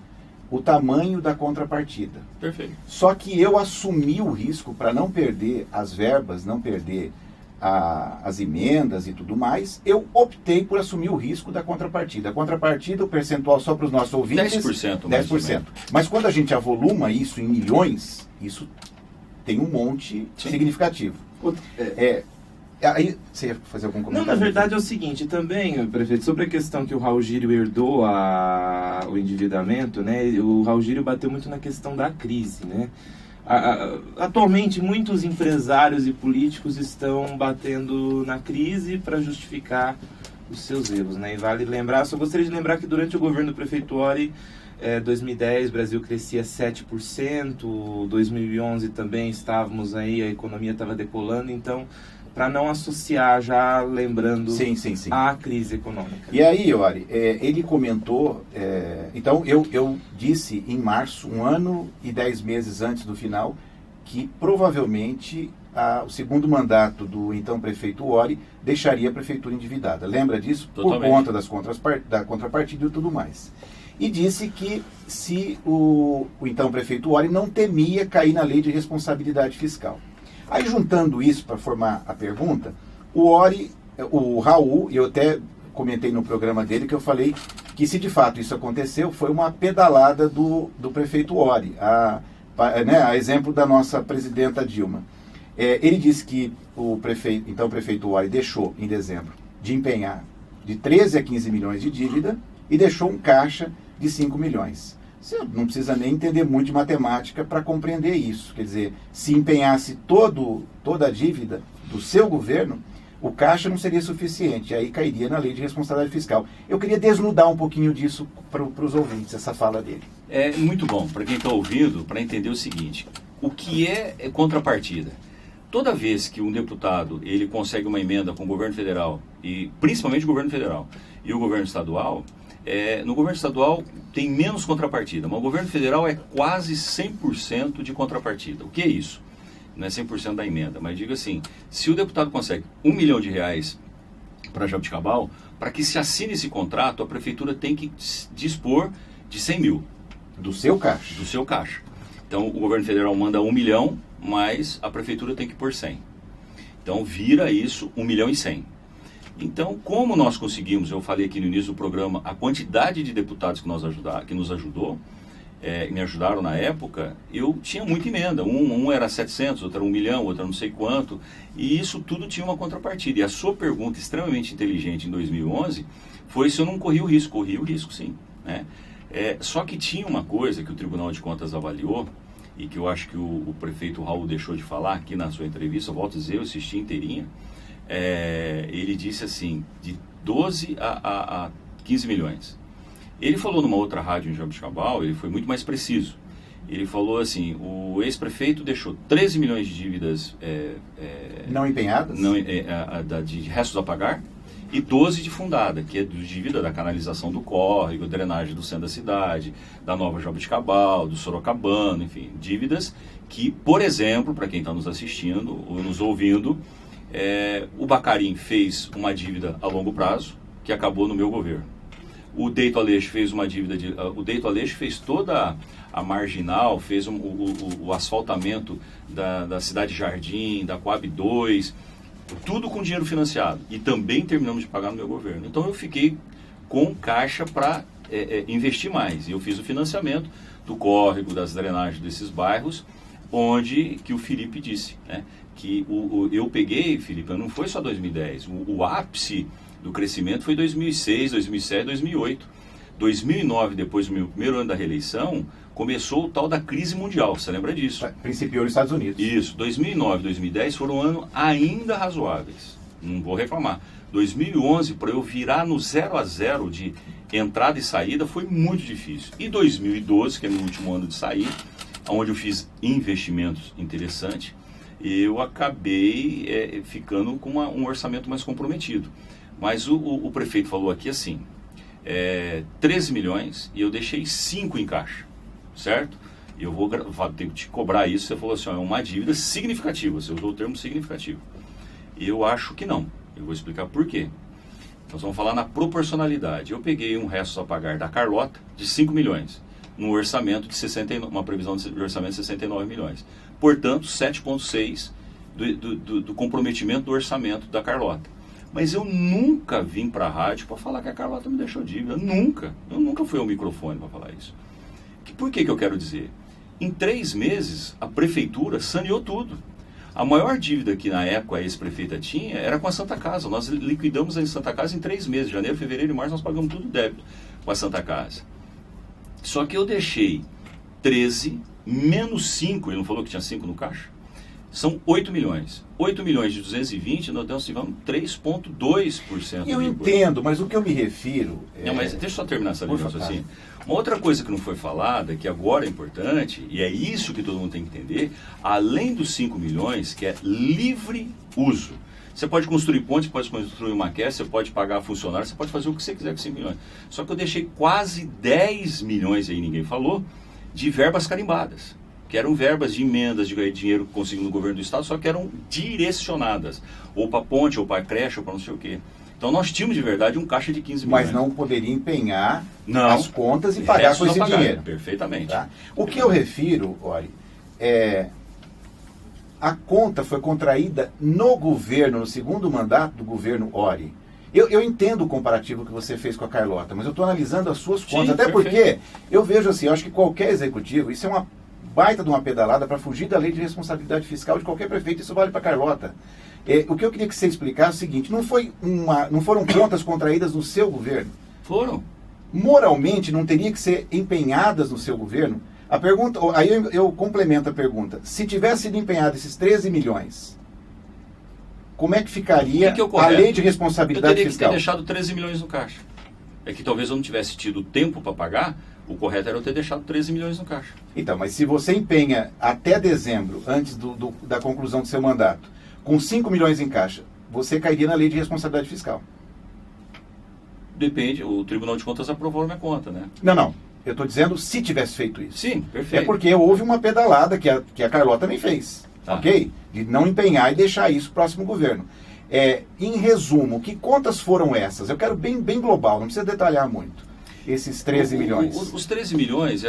o tamanho da contrapartida. Perfeito. Só que eu assumi o risco para não perder as verbas, não perder as emendas e tudo mais, eu optei por assumir o risco da contrapartida. A contrapartida, o percentual só para os nossos ouvintes... 10%. 10%. Mas quando a gente avoluma isso em milhões, isso tem um monte significativo. Aí, você ia fazer algum comentário? Não, na verdade é o seguinte, também, prefeito, sobre a questão que o Raul Gírio herdou o endividamento, né? O Raul Gírio bateu muito na questão da crise, né? Atualmente, muitos empresários e políticos estão batendo na crise para justificar os seus erros, né? E vale lembrar, só gostaria de lembrar que durante o governo do prefeito Ori, 2010, o Brasil crescia 7%, 2011 também estávamos aí, a economia estava decolando, então, para não associar já lembrando a crise econômica. E aí, Ori, ele comentou, então eu disse em março, 1 ano e 10 meses antes do final, que provavelmente o segundo mandato do então prefeito Ori deixaria a prefeitura endividada. Lembra disso? Totalmente. Por conta da contrapartida e tudo mais. E disse que se o então prefeito Ori não temia cair na lei de responsabilidade fiscal. Aí, juntando isso para formar a pergunta, o Raul, eu até comentei no programa dele que eu falei que se de fato isso aconteceu, foi uma pedalada do prefeito Ori, a exemplo da nossa presidenta Dilma. Ele disse que o prefeito Ori deixou, em dezembro, de empenhar de 13 a 15 milhões de dívida e deixou um caixa de 5 milhões. Você não precisa nem entender muito de matemática para compreender isso. Quer dizer, se empenhasse toda a dívida do seu governo, o caixa não seria suficiente, aí cairia na lei de responsabilidade fiscal. Eu queria desnudar um pouquinho disso para os ouvintes, essa fala dele. É muito bom, para quem está ouvindo, para entender o seguinte, o que é contrapartida? Toda vez que um deputado ele consegue uma emenda com o governo federal, e principalmente o governo federal e o governo estadual, no governo estadual tem menos contrapartida, mas o governo federal é quase 100% de contrapartida. O que é isso? Não é 100% da emenda, mas diga assim, se o deputado consegue R$1 milhão para Jaboticabal, para que se assine esse contrato, a prefeitura tem que dispor de 100 mil. Do seu caixa? Do seu caixa. Então, o governo federal manda 1 milhão, mas a prefeitura tem que pôr 100. Então, vira isso 1 milhão e 100. Então, como nós conseguimos, eu falei aqui no início do programa, a quantidade de deputados que nos ajudou, me ajudaram na época, eu tinha muita emenda. Um era 700, outro era 1 milhão, outro era não sei quanto. E isso tudo tinha uma contrapartida. E a sua pergunta extremamente inteligente em 2011 foi se eu não corri o risco. Corri o risco, sim. Né? Só que tinha uma coisa que o Tribunal de Contas avaliou e que eu acho que o prefeito Raul deixou de falar aqui na sua entrevista, eu volto a dizer, eu assisti inteirinha. Ele disse assim, de 12 a 15 milhões. Ele falou numa outra rádio em Jaboticabal, ele foi muito mais preciso. Ele falou assim, o ex-prefeito deixou 13 milhões de dívidas... não empenhadas? De restos a pagar, e 12 de fundada, que é de dívida da canalização do córrego, drenagem do centro da cidade, da Nova Jaboticabal, do Sorocabano, enfim, dívidas que, por exemplo, para quem está nos assistindo ou nos ouvindo, o Bacarim fez uma dívida a longo prazo, que acabou no meu governo. O Deito Aleixo fez uma dívida o Deito Aleixo fez toda a marginal, fez o asfaltamento da Cidade Jardim, da Coab 2, tudo com dinheiro financiado. E também terminamos de pagar no meu governo. Então eu fiquei com caixa para investir mais. E eu fiz o financiamento do córrego, das drenagens desses bairros, onde que o Felipe disse, né, que eu peguei, Felipe, não foi só 2010, o ápice do crescimento foi 2006, 2007, 2008. 2009, depois do meu primeiro ano da reeleição, começou o tal da crise mundial. Você lembra disso? Principiou nos Estados Unidos. Isso. 2009, 2010 foram um ano ainda razoáveis. Não vou reclamar. 2011, para eu virar no 0 a 0 de entrada e saída, foi muito difícil. E 2012, que é meu último ano de sair, onde eu fiz investimentos interessantes, eu acabei ficando com um orçamento mais comprometido. Mas o prefeito falou aqui assim, 13 milhões e eu deixei 5 em caixa, certo? E eu vou ter que te cobrar isso. Você falou assim, é uma dívida significativa, você usou o termo significativo. E eu acho que não. Eu vou explicar por quê. Nós vamos falar na proporcionalidade. Eu peguei um resto a pagar da Carlota de 5 milhões, num orçamento de 69, uma previsão de orçamento de 69 milhões. Portanto, 7,6 do comprometimento do orçamento da Carlota. Mas eu nunca vim para a rádio para falar que a Carlota me deixou dívida. Eu nunca fui ao microfone para falar isso. Por que eu quero dizer? Em 3 meses, a prefeitura saneou tudo. A maior dívida que na época a ex-prefeita tinha era com a Santa Casa. Nós liquidamos a Santa Casa em 3 meses. Janeiro, fevereiro e março nós pagamos tudo débito com a Santa Casa. Só que eu deixei 13 menos 5, ele não falou que tinha 5 no caixa? São 8 milhões. 8 milhões de 220, nós tivemos 3,2%. Eu entendo, mas o que eu me refiro... Não, mas deixa eu só terminar essa linha assim. Uma outra coisa que não foi falada, que agora é importante, e é isso que todo mundo tem que entender, além dos 5 milhões, que é livre uso. Você pode construir ponte, pode construir uma quer, você pode pagar funcionário, você pode fazer o que você quiser com 5 milhões. Só que eu deixei quase 10 milhões, aí ninguém falou, de verbas carimbadas. Que eram verbas de emendas, de dinheiro que conseguiu no governo do estado, só que eram direcionadas, ou para ponte, ou para creche, ou para não sei o quê. Então nós tínhamos de verdade um caixa de 15 milhões. Mas não poderia empenhar as contas e pagar com esse dinheiro. Perfeitamente. Tá? O que eu refiro, Ori, a conta foi contraída no governo, no segundo mandato do governo Ori. Eu entendo o comparativo que você fez com a Carlota, mas eu estou analisando as suas contas, Sim, até perfeito. porque eu vejo assim, eu acho que qualquer executivo, isso é uma baita de uma pedalada para fugir da lei de responsabilidade fiscal de qualquer prefeito, isso vale para a Carlota. O que eu queria que você explicasse é o seguinte, não foram contas contraídas no seu governo? Foram. Moralmente não teria que ser empenhadas no seu governo? A pergunta, aí eu complemento a pergunta, se tivesse sido empenhado esses 13 milhões, como é que ficaria a lei de responsabilidade fiscal? Eu teria que fiscal? ter deixado 13 milhões no caixa. É que talvez eu não tivesse tido tempo para pagar, o correto era eu ter deixado 13 milhões no caixa. Então, mas se você empenha até dezembro, antes da conclusão do seu mandato, com 5 milhões em caixa, você cairia na lei de responsabilidade fiscal. Depende, o Tribunal de Contas aprovou a minha conta, né? Não. Eu estou dizendo se tivesse feito isso. Sim, perfeito. É porque houve uma pedalada que a Carlota também fez, ok? De não empenhar e deixar isso para o próximo governo. Em resumo, que contas foram essas? Eu quero bem global, não precisa detalhar muito. Esses 13 milhões. Os 13 milhões,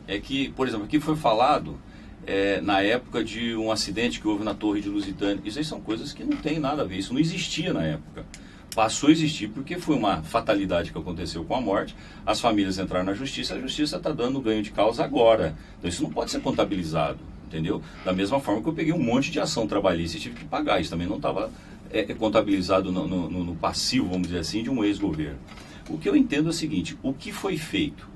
é que, por exemplo, aqui foi falado na época de um acidente que houve na Torre de Lusitânia. Isso aí são coisas que não tem nada a ver, isso não existia na época. Passou a existir porque foi uma fatalidade que aconteceu com a morte, as famílias entraram na justiça, a justiça está dando ganho de causa agora. Então isso não pode ser contabilizado, entendeu? Da mesma forma que eu peguei um monte de ação trabalhista e tive que pagar, isso também não estava contabilizado no passivo, vamos dizer assim, de um ex-governo. O que eu entendo é o seguinte, o que foi feito?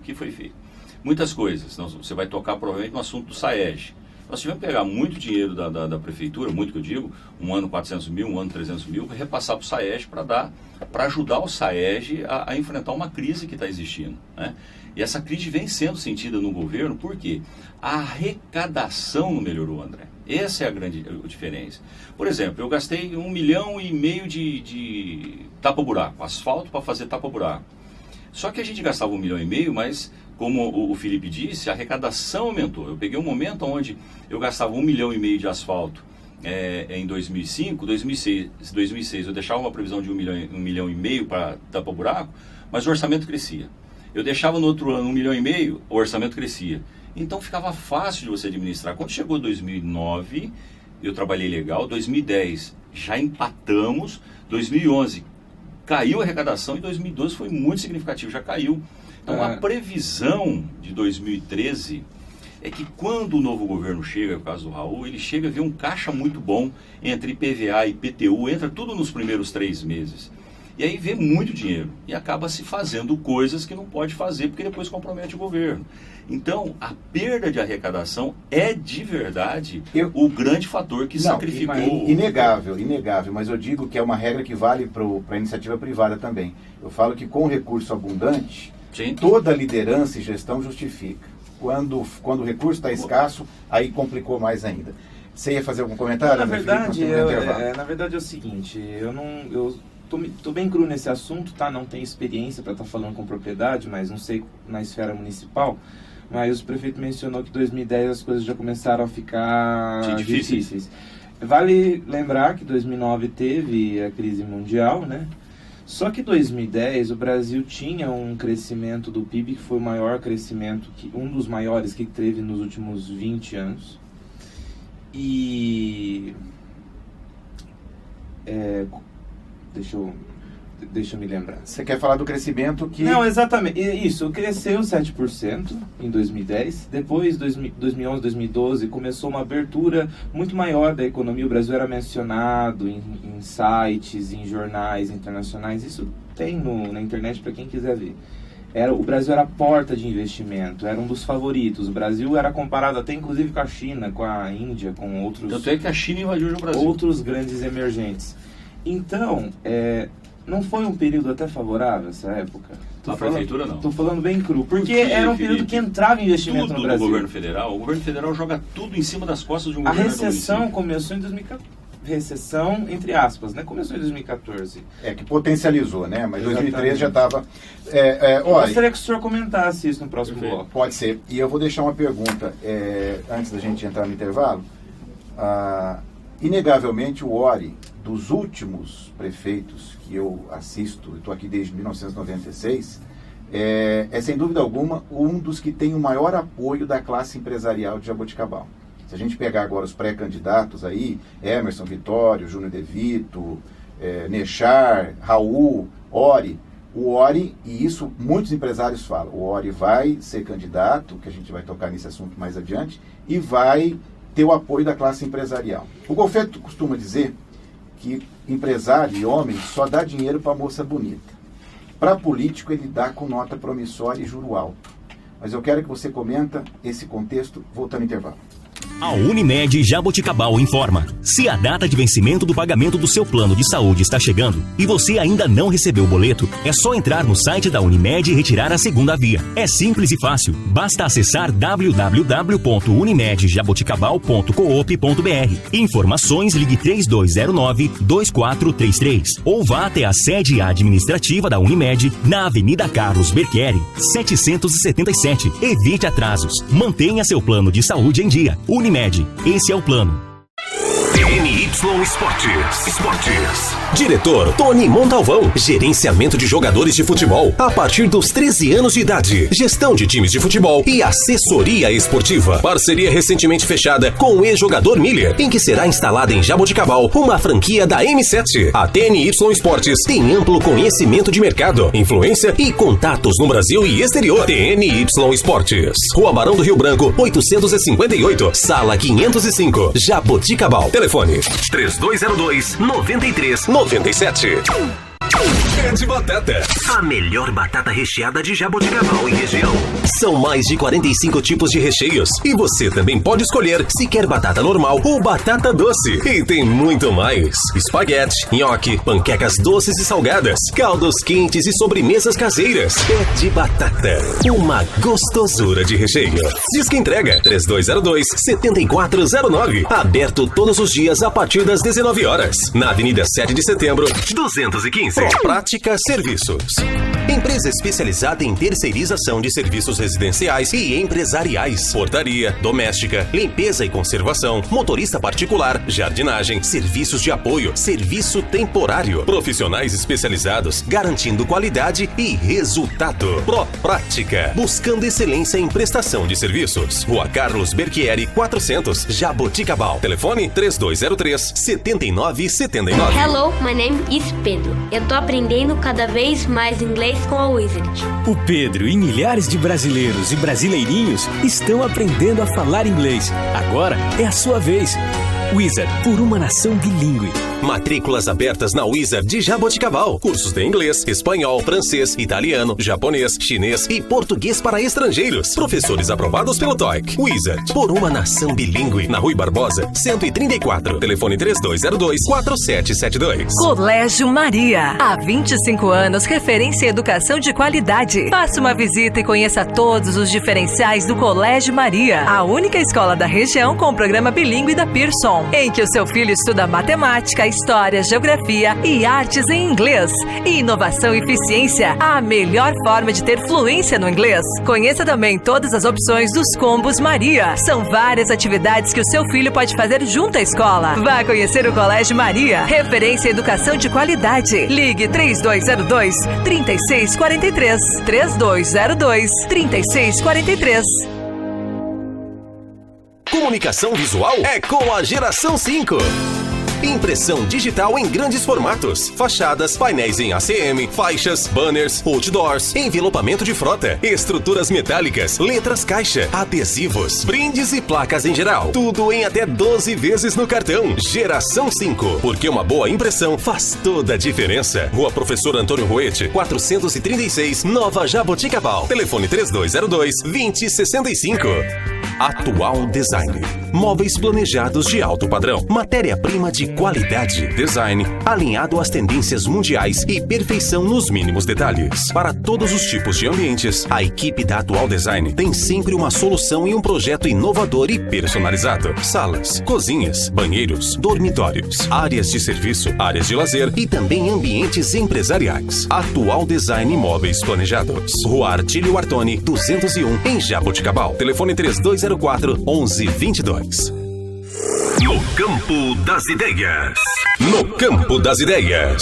Muitas coisas, você vai tocar provavelmente no assunto do SAEG. Nós tivemos que pegar muito dinheiro da prefeitura, muito que eu digo, um ano 400 mil, um ano 300 mil, repassar para o SAEG para ajudar o SAEG a enfrentar uma crise que está existindo, né? E essa crise vem sendo sentida no governo, por quê? A arrecadação não melhorou, André. Essa é a grande diferença. Por exemplo, eu gastei 1,5 milhão de tapa-buraco, asfalto para fazer tapa-buraco. Só que a gente gastava 1,5 milhão, mas, como o Felipe disse, a arrecadação aumentou. Eu peguei um momento onde eu gastava 1,5 milhão de asfalto em 2005, 2006 eu deixava uma previsão de 1,5 milhão para tapa-buraco, mas o orçamento crescia. Eu deixava no outro ano 1,5 milhão, o orçamento crescia. Então ficava fácil de você administrar. Quando chegou 2009, eu trabalhei legal, 2010 já empatamos, 2011 caiu a arrecadação e 2012 foi muito significativo, já caiu. Então a previsão de 2013 é que quando o novo governo chega, no caso do Raul, ele chega a ver um caixa muito bom entre IPVA e IPTU, entra tudo nos primeiros 3 meses. E aí vê muito dinheiro e acaba se fazendo coisas que não pode fazer porque depois compromete o governo. Então, a perda de arrecadação é de verdade o grande fator que sacrificou... Inegável, mas eu digo que é uma regra que vale para a iniciativa privada também. Eu falo que com recurso abundante, sim, toda liderança e gestão justifica. Quando o recurso está escasso, aí complicou mais ainda. Você ia fazer algum comentário? Na verdade é o seguinte, eu tô bem cru nesse assunto, tá? Não tenho experiência para estar falando com propriedade, mas não sei na esfera municipal. Mas o prefeito mencionou que em 2010 as coisas já começaram a ficar difíceis. Vale lembrar que 2009 teve a crise mundial, né? Só que em 2010 o Brasil tinha um crescimento do PIB que foi o maior crescimento, um dos maiores que teve nos últimos 20 anos. E... Deixa eu me lembrar. Você quer falar do crescimento que... Não, exatamente. Isso, cresceu 7% em 2010. Depois, 2011, 2012, começou uma abertura muito maior da economia. O Brasil era mencionado em sites, em jornais internacionais. Isso tem na internet para quem quiser ver. O Brasil era a porta de investimento, era um dos favoritos. O Brasil era comparado até inclusive com a China, com a Índia, com outros... Tanto é que a China invadiu o Brasil. Outros grandes emergentes. Então, não foi um período até favorável essa época? Prefeitura não. Estou falando bem cru. Porque era um período que entrava investimento no Brasil. O governo federal joga tudo em cima das costas de um governo. A recessão começou em 2014. Recessão, entre aspas, né? Começou em 2014. Que potencializou, né? Mas 2013 já estava... Gostaria que o senhor comentasse isso no próximo bloco. Pode ser. E eu vou deixar uma pergunta, antes da gente entrar no intervalo. Inegavelmente, o Ori, dos últimos prefeitos que eu assisto, eu estou aqui desde 1996, sem dúvida alguma um dos que tem o maior apoio da classe empresarial de Jaboticabal. Se a gente pegar agora os pré-candidatos aí, Emerson Vitório, Júnior De Vito, Nechar, Raul, Ori, o Ori, e isso muitos empresários falam, o Ori vai ser candidato, que a gente vai tocar nesse assunto mais adiante, e vai ter o apoio da classe empresarial. O Golfetto costuma dizer que empresário e homem só dá dinheiro para moça bonita. Para político ele dá com nota promissória e juro alto. Mas eu quero que você comenta esse contexto voltando ao intervalo. A Unimed Jaboticabal informa. Se a data de vencimento do pagamento do seu plano de saúde está chegando e você ainda não recebeu o boleto, é só entrar no site da Unimed e retirar a segunda via. É simples e fácil. Basta acessar www.unimedjaboticabal.coop.br. Informações, ligue 3209-2433 ou vá até a sede administrativa da Unimed na Avenida Carlos Berchieri, 777. Evite atrasos. Mantenha seu plano de saúde em dia. Unimed, esse é o plano. NY Esportes. Diretor Tony Montalvão. Gerenciamento de jogadores de futebol a partir dos 13 anos de idade. Gestão de times de futebol e assessoria esportiva. Parceria recentemente fechada com o ex-jogador Miller, em que será instalada em Jaboticabal uma franquia da M7. A TNY Esportes tem amplo conhecimento de mercado, influência e contatos no Brasil e exterior. TNY Esportes. Rua Barão do Rio Branco, 858, Sala 505, Jaboticabal. Telefone 3202-9397. É de batata. A melhor batata recheada de Jaboticabal e região. São mais de 45 tipos de recheios. E você também pode escolher se quer batata normal ou batata doce. E tem muito mais. Espaguete, nhoque, panquecas doces e salgadas, caldos quentes e sobremesas caseiras. É de batata. Uma gostosura de recheio. Diz que entrega 3202-7409. Aberto todos os dias a partir das 19 horas. Na Avenida 7 de Setembro, 215. Prática Serviços. Empresa especializada em terceirização de serviços residenciais e empresariais. Portaria, doméstica, limpeza e conservação, motorista particular, jardinagem, serviços de apoio, serviço temporário. Profissionais especializados, garantindo qualidade e resultado. Prática, buscando excelência em prestação de serviços. Rua Carlos Berchieri, 400, Jaboticabal. Telefone 3203-7979. Hello, my name is Pedro. Eu tô aprendendo cada vez mais inglês com a Wizard. O Pedro e milhares de brasileiros e brasileirinhos estão aprendendo a falar inglês. Agora é a sua vez. Wizard, por uma nação bilíngue. Matrículas abertas na Wizard de Jaboticabal. Cursos de inglês, espanhol, francês, italiano, japonês, chinês e português para estrangeiros. Professores aprovados pelo TOEIC. Wizard, por uma nação bilíngue. Na Rui Barbosa, 134. Telefone 3202-4772. Colégio Maria. Há 25 anos, referência em educação de qualidade. Faça uma visita e conheça todos os diferenciais do Colégio Maria. A única escola da região com o programa bilíngue da Pearson, em que o seu filho estuda matemática, história, geografia e artes em inglês. Inovação e eficiência, a melhor forma de ter fluência no inglês. Conheça também todas as opções dos combos Maria. São várias atividades que o seu filho pode fazer junto à escola. Vá conhecer o Colégio Maria, referência em educação de qualidade. Ligue 3202-3643. 3202-3643. Comunicação visual é com a Geração 5. Impressão digital em grandes formatos, fachadas, painéis em ACM, faixas, banners, outdoors, envelopamento de frota, estruturas metálicas, letras caixa, adesivos, brindes e placas em geral. Tudo em até 12 vezes no cartão. Geração 5, porque uma boa impressão faz toda a diferença. Rua Professor Antônio Roete, 436, Nova Jaboticabal. Telefone 3202-2065. Atual Design. Móveis planejados de alto padrão. Matéria-prima de qualidade. Design alinhado às tendências mundiais e perfeição nos mínimos detalhes. Para todos os tipos de ambientes, a equipe da Atual Design tem sempre uma solução e um projeto inovador e personalizado. Salas, cozinhas, banheiros, dormitórios, áreas de serviço, áreas de lazer e também ambientes empresariais. Atual Design Móveis Planejados. Rua Artílio Artoni, 201, em Jaboticabal. Telefone 3204-1122. No Campo das Ideias. No Campo das Ideias.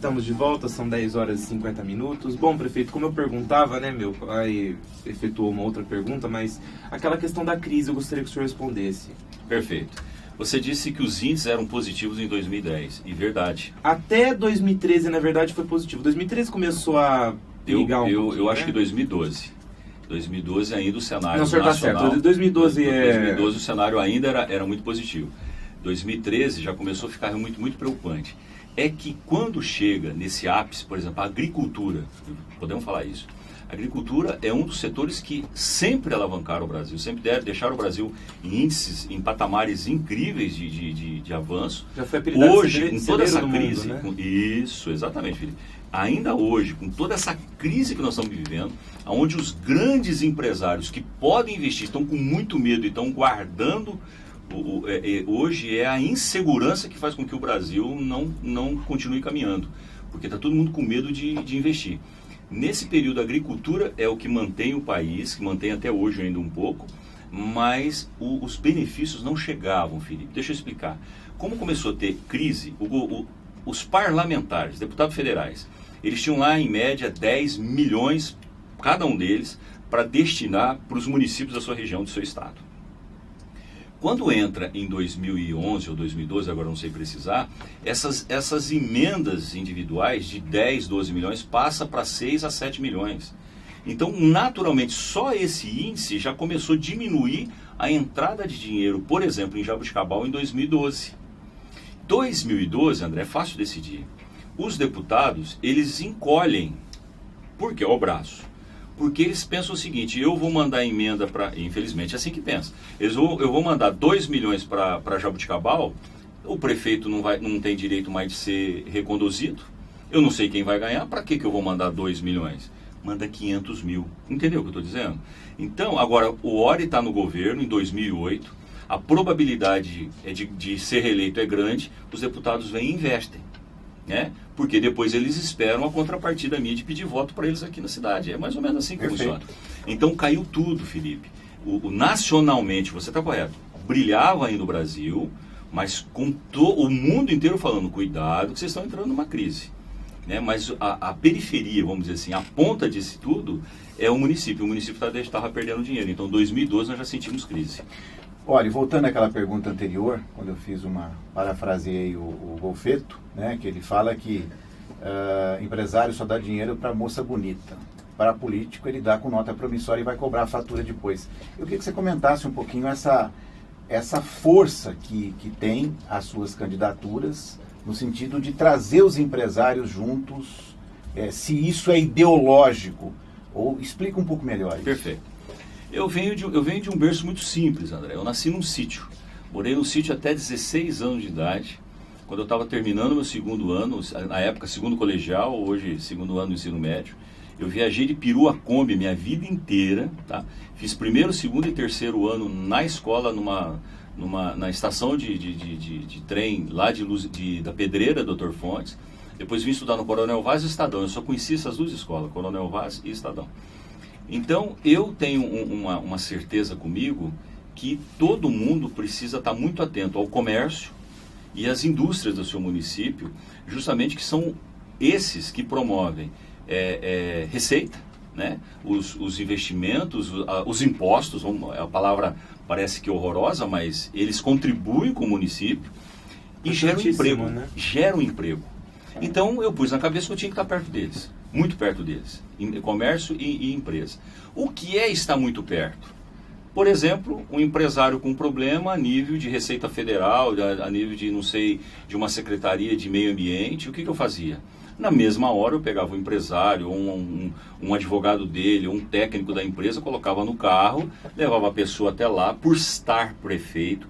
Estamos de volta, são 10 horas e 50 minutos. Bom, prefeito, como eu perguntava, né, meu pai efetuou uma outra pergunta, mas aquela questão da crise eu gostaria que o senhor respondesse. Perfeito. Você disse que os índices eram positivos em 2010, e verdade. Até 2013, na verdade, foi positivo. 2013 começou a ligar eu acho que 2012. 2012 ainda o cenário não, senhor, nacional... Tá certo. 2012 o cenário ainda era muito positivo. 2013 já começou a ficar muito, muito preocupante. É que quando chega nesse ápice, por exemplo, a agricultura, podemos falar isso, a agricultura é um dos setores que sempre alavancaram o Brasil, sempre deixaram o Brasil em índices, em patamares incríveis de avanço. Já foi apelidado hoje, com toda essa crise... mundo, né? Isso, exatamente, Felipe. Ainda hoje, com toda essa crise que nós estamos vivendo, onde os grandes empresários que podem investir estão com muito medo e estão guardando... Hoje é a insegurança que faz com que o Brasil não continue caminhando, porque está todo mundo com medo de investir. Nesse período, a agricultura é o que mantém o país, que mantém até hoje ainda um pouco, mas os benefícios não chegavam, Felipe. Deixa eu explicar. Como começou a ter crise, os parlamentares, deputados federais, eles tinham lá em média 10 milhões, cada um deles, para destinar para os municípios da sua região, do seu estado. Quando entra em 2011 ou 2012, agora não sei precisar, essas emendas individuais de 10, 12 milhões passa para 6 a 7 milhões. Então, naturalmente, só esse índice já começou a diminuir a entrada de dinheiro, por exemplo, em Jaboticabal em 2012. 2012, André, é fácil decidir. Os deputados, eles encolhem. Por quê? O braço. Porque eles pensam o seguinte, eu vou mandar emenda para... Infelizmente é assim que pensa. Eu vou mandar 2 milhões para Jaboticabal, o prefeito não tem direito mais de ser reconduzido, eu não sei quem vai ganhar, para que eu vou mandar 2 milhões? Manda 500 mil. Entendeu o que eu estou dizendo? Então, agora, o Ori está no governo em 2008, a probabilidade de ser reeleito é grande, os deputados vêm e investem. Né? Porque depois eles esperam a contrapartida minha de pedir voto para eles aqui na cidade. É mais ou menos assim que funciona. Então caiu tudo, Felipe. Nacionalmente, você está correto, brilhava ainda o Brasil, mas com o mundo inteiro falando, cuidado que vocês estão entrando numa crise. Né? Mas a periferia, vamos dizer assim, a ponta disso tudo é o município. O município estava perdendo dinheiro. Então, em 2012 nós já sentimos crise. Olha, voltando àquela pergunta anterior, quando eu fiz parafraseei o Golfetto, né, que ele fala que empresário só dá dinheiro para moça bonita. Para político ele dá com nota promissória e vai cobrar a fatura depois. Eu queria que você comentasse um pouquinho essa força que tem as suas candidaturas, no sentido de trazer os empresários juntos, se isso é ideológico, ou explica um pouco melhor isso. Perfeito. Eu venho de um berço muito simples, André. Eu nasci num sítio. Morei num sítio até 16 anos de idade. Quando eu estava terminando meu segundo ano, na época segundo colegial, hoje segundo ano do ensino médio, eu viajei de peru a Kombi minha vida inteira. Tá? Fiz primeiro, segundo e terceiro ano na escola, na estação de trem lá da Pedreira, Dr. Fontes. Depois vim estudar no Coronel Vaz e Estadão. Eu só conheci essas duas escolas, Coronel Vaz e Estadão. Então, eu tenho uma certeza comigo que todo mundo precisa estar muito atento ao comércio e às indústrias do seu município, justamente que são esses que promovem receita, né? Os investimentos, os impostos, a palavra parece que horrorosa, mas eles contribuem com o município e geram emprego, né? Geram emprego. Então, eu pus na cabeça que eu tinha que estar perto deles. Muito perto deles, em comércio e empresa. O que é estar muito perto? Por exemplo, um empresário com problema a nível de Receita Federal, a nível de uma secretaria de meio ambiente, o que eu fazia? Na mesma hora eu pegava um empresário, um advogado dele, um técnico da empresa, colocava no carro, levava a pessoa até lá, por estar prefeito,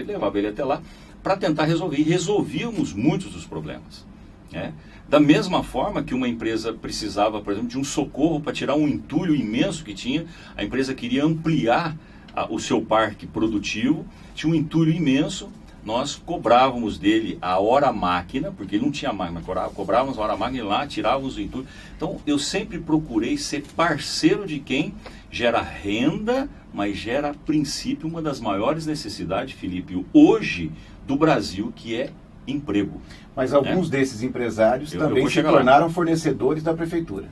levava ele até lá, para tentar resolver. E resolvíamos muitos dos problemas. Né? Da mesma forma que uma empresa precisava, por exemplo, de um socorro para tirar um entulho imenso que tinha, a empresa queria ampliar o seu parque produtivo, tinha um entulho imenso, nós cobrávamos dele a hora-máquina, porque ele não tinha máquina, cobrávamos a hora-máquina lá, tirávamos o entulho. Então, eu sempre procurei ser parceiro de quem gera renda, mas gera, a princípio, uma das maiores necessidades, Felipe, hoje, do Brasil, que é emprego. Mas alguns desses empresários Eu também vou se chegar lá. tornaram fornecedores da prefeitura.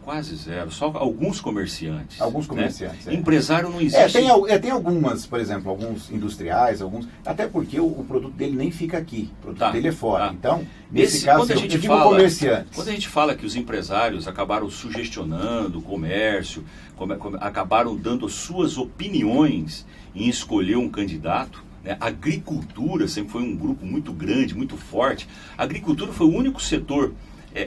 Quase zero, só alguns comerciantes. Alguns né? comerciantes. Empresário não existe. Tem algumas, por exemplo, alguns industriais, até porque o produto dele nem fica aqui, o produto dele é fora. Então, nesse caso, quando a gente digo fala, comerciantes. Quando a gente fala que os empresários acabaram sugestionando o comércio, acabaram dando suas opiniões em escolher um candidato, né? A agricultura sempre foi um grupo muito grande, muito forte. A agricultura foi o único setor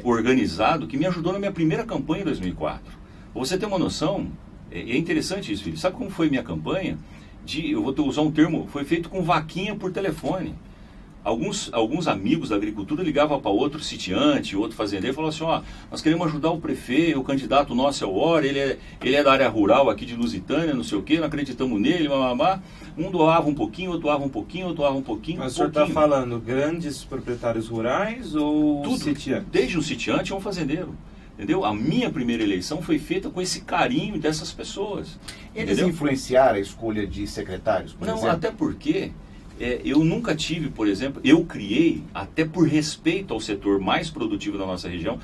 organizado que me ajudou na minha primeira campanha em 2004. Pra você ter uma noção, é interessante isso, filho. Sabe como foi minha campanha? Eu vou usar um termo, foi feito com vaquinha por telefone. Alguns amigos da agricultura ligavam para outro sitiante, outro fazendeiro, e falavam assim, nós queremos ajudar o prefeito, o candidato nosso é o Hora, ele é da área rural aqui de Lusitânia, não sei o quê, não acreditamos nele, um doava um pouquinho, outro doava um pouquinho, outro doava um pouquinho. Mas o senhor está falando grandes proprietários rurais ou tudo, sitiantes? Desde um sitiante a um fazendeiro. Entendeu? A minha primeira eleição foi feita com esse carinho dessas pessoas. Eles influenciaram a escolha de secretários, por exemplo? Não, até porque eu nunca tive, por exemplo, eu criei, até por respeito ao setor mais produtivo da nossa região,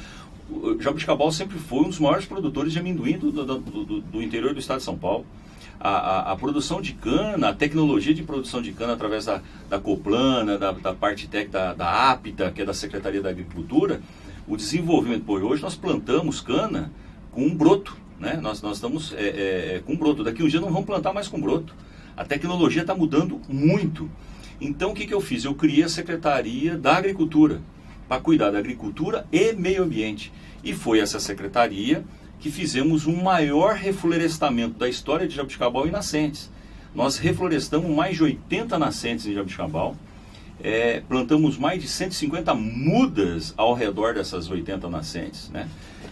o Jaboticabal sempre foi um dos maiores produtores de amendoim do interior do estado de São Paulo. A produção de cana, a tecnologia de produção de cana através da Coplana, da parte técnica da APTA, que é da Secretaria da Agricultura, o desenvolvimento, por hoje nós plantamos cana com um broto, né? Nós estamos com um broto, daqui um dia não vamos plantar mais com broto. A tecnologia está mudando muito. Então o que eu fiz? Eu criei a Secretaria da Agricultura, para cuidar da agricultura e meio ambiente. E foi essa secretaria que fizemos o maior reflorestamento da história de Jaboticabal e nascentes. Nós reflorestamos mais de 80 nascentes em Jaboticabal, plantamos mais de 150 mudas ao redor dessas 80 nascentes, né?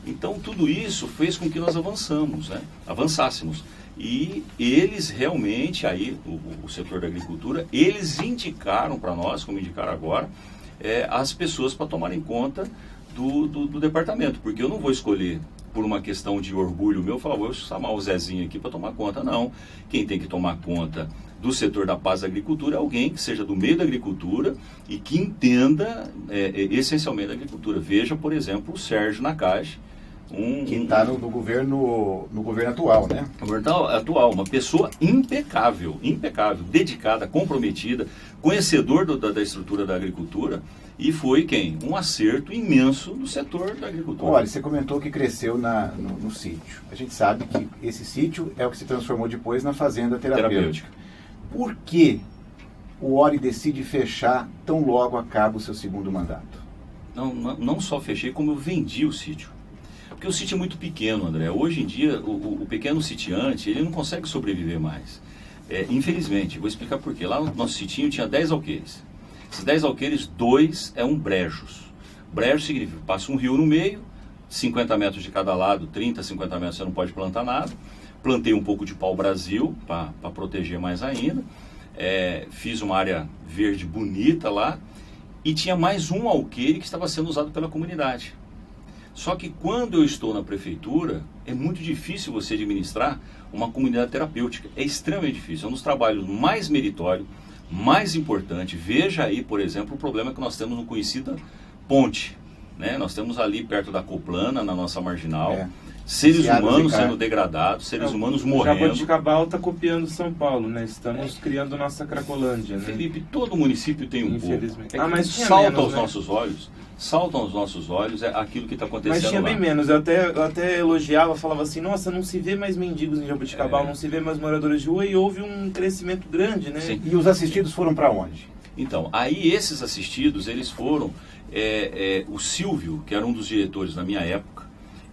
Então tudo isso fez com que nós avançássemos. E eles realmente, aí o setor da agricultura, eles indicaram para nós, como indicaram agora, as pessoas para tomarem conta do departamento, porque eu não vou escolher por uma questão de orgulho meu, falar, vou chamar o Zezinho aqui para tomar conta, não. Quem tem que tomar conta do setor da paz da agricultura é alguém que seja do meio da agricultura e que entenda essencialmente a agricultura. Veja, por exemplo, o Sérgio Nakaji, que está no governo atual, né? No governo atual, uma pessoa impecável, dedicada, comprometida, conhecedor da estrutura da agricultura, e foi um acerto imenso do setor da agricultura. Olha, você comentou que cresceu no sítio. A gente sabe que esse sítio é o que se transformou depois na fazenda terapêutica. Por que o Ori decide fechar tão logo acaba o seu segundo mandato? Não só fechei, como eu vendi o sítio. Porque o sítio é muito pequeno, André. Hoje em dia, o pequeno sitiante, ele não consegue sobreviver mais. Infelizmente, vou explicar por quê. Lá no nosso sitinho tinha 10 alqueires. Esses 10 alqueires, 2 brejos. Brejo significa, passa um rio no meio, 50 metros de cada lado, 30, 50 metros você não pode plantar nada. Plantei um pouco de pau-brasil para proteger mais ainda. Fiz uma área verde bonita lá. E tinha mais um alqueire que estava sendo usado pela comunidade. Só que quando eu estou na prefeitura, é muito difícil você administrar uma comunidade terapêutica. É extremamente difícil. É um dos trabalhos mais meritórios, mais importante. Veja aí, por exemplo, o problema que nós temos no conhecida ponte. Né? Nós temos ali perto da Coplana, na nossa marginal, seres humanos sendo degradados, seres humanos morrendo. Jaboticabal está copiando São Paulo, né? Estamos criando nossa Cracolândia, né? Felipe, todo município tem um pouco. Mas salta aos nossos olhos. Saltam aos nossos olhos aquilo que está acontecendo lá. Mas tinha bem menos. Eu até elogiava, falava assim, nossa, não se vê mais mendigos em Jaboticabal, não se vê mais moradores de rua, e houve um crescimento grande, né? Sim. E os assistidos foram para onde? Então, aí esses assistidos, eles foram... o Silvio, que era um dos diretores na minha época,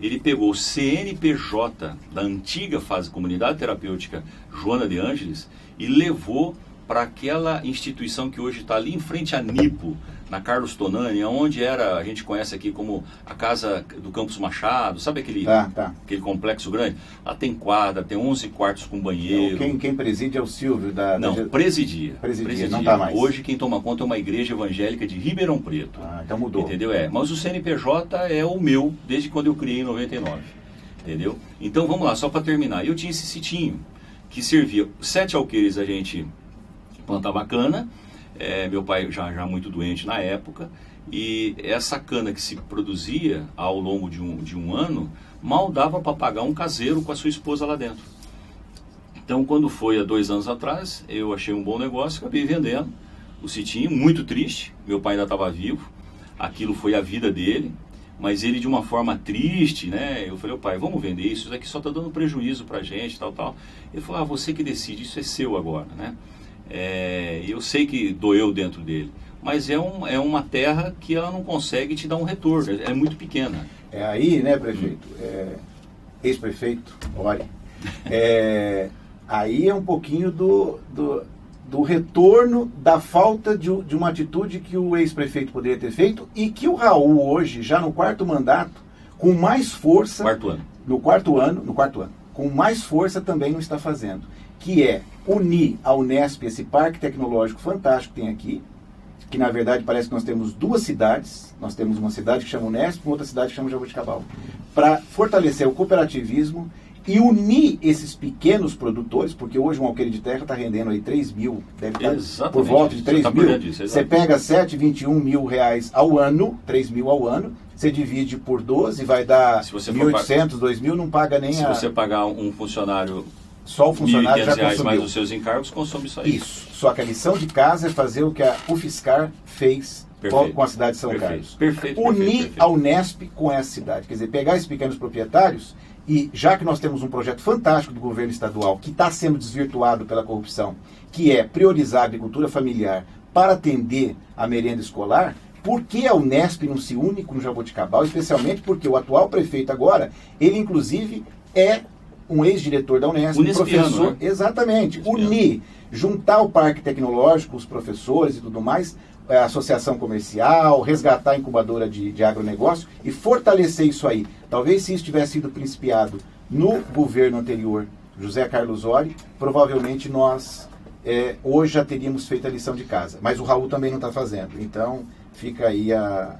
ele pegou o CNPJ da antiga fase Comunidade Terapêutica Joana de Ângeles e levou para aquela instituição que hoje está ali em frente à Nipo, na Carlos Tonani, onde a gente conhece aqui como a casa do Campos Machado, sabe aquele complexo grande? Lá tem quadra, tem 11 quartos com banheiro. Quem preside é o Silvio presidia. Não está mais. Hoje quem toma conta é uma igreja evangélica de Ribeirão Preto. Então mudou. Entendeu? Mas o CNPJ é o meu, desde quando eu criei em 99. Entendeu? Então vamos lá, só para terminar. Eu tinha esse sitinho que servia 7 alqueires, a gente plantava cana, Meu pai já muito doente na época, e essa cana que se produzia ao longo de um ano, mal dava para pagar um caseiro com a sua esposa lá dentro. Então, quando foi há 2 anos atrás, eu achei um bom negócio, acabei vendendo o sitinho, muito triste. Meu pai ainda estava vivo, aquilo foi a vida dele, mas ele de uma forma triste, né? Eu falei, pai, vamos vender isso aqui só está dando prejuízo para a gente, tal. Ele falou, você que decide, isso é seu agora, né? Eu sei que doeu dentro dele, mas é uma terra que ela não consegue te dar um retorno, é muito pequena. Aí, né, prefeito, ex-prefeito, olha, aí é um pouquinho do retorno da falta de uma atitude que o ex-prefeito poderia ter feito e que o Raul hoje, já no 4º mandato, com mais força... No quarto ano, com mais força também não está fazendo, que é unir a Unesp, esse parque tecnológico fantástico que tem aqui, que na verdade parece que nós temos 2 cidades, nós temos uma cidade que chama Unesp e outra cidade que chama Jaboticabal, para fortalecer o cooperativismo e unir esses pequenos produtores, porque hoje um alqueire de terra está rendendo aí 3 mil, deve estar por volta de 3 mil. Você pega 21 mil reais ao ano, 3 mil ao ano, você divide por 12, vai dar 1.800, 2.000, não paga nem Se você pagar um funcionário... Só o funcionário já consumiu. Mais os seus encargos, consome isso aí. Isso. Só que a lição de casa é fazer o que a UFSCar fez com a cidade de São Carlos. Unir a Unesp com essa cidade. Quer dizer, pegar esses pequenos proprietários e, já que nós temos um projeto fantástico do governo estadual que está sendo desvirtuado pela corrupção, que é priorizar a agricultura familiar para atender a merenda escolar, por que a Unesp não se une com o Jaboticabal? Especialmente porque o atual prefeito agora, ele inclusive é um ex-diretor da Unesp, um professor, né? Exatamente, unir, juntar o parque tecnológico, os professores e tudo mais, a associação comercial, resgatar a incubadora de agronegócio e fortalecer isso aí. Talvez se isso tivesse sido principiado no governo anterior, José Carlos Ory, provavelmente nós hoje já teríamos feito a lição de casa. Mas o Raul também não está fazendo, então fica aí a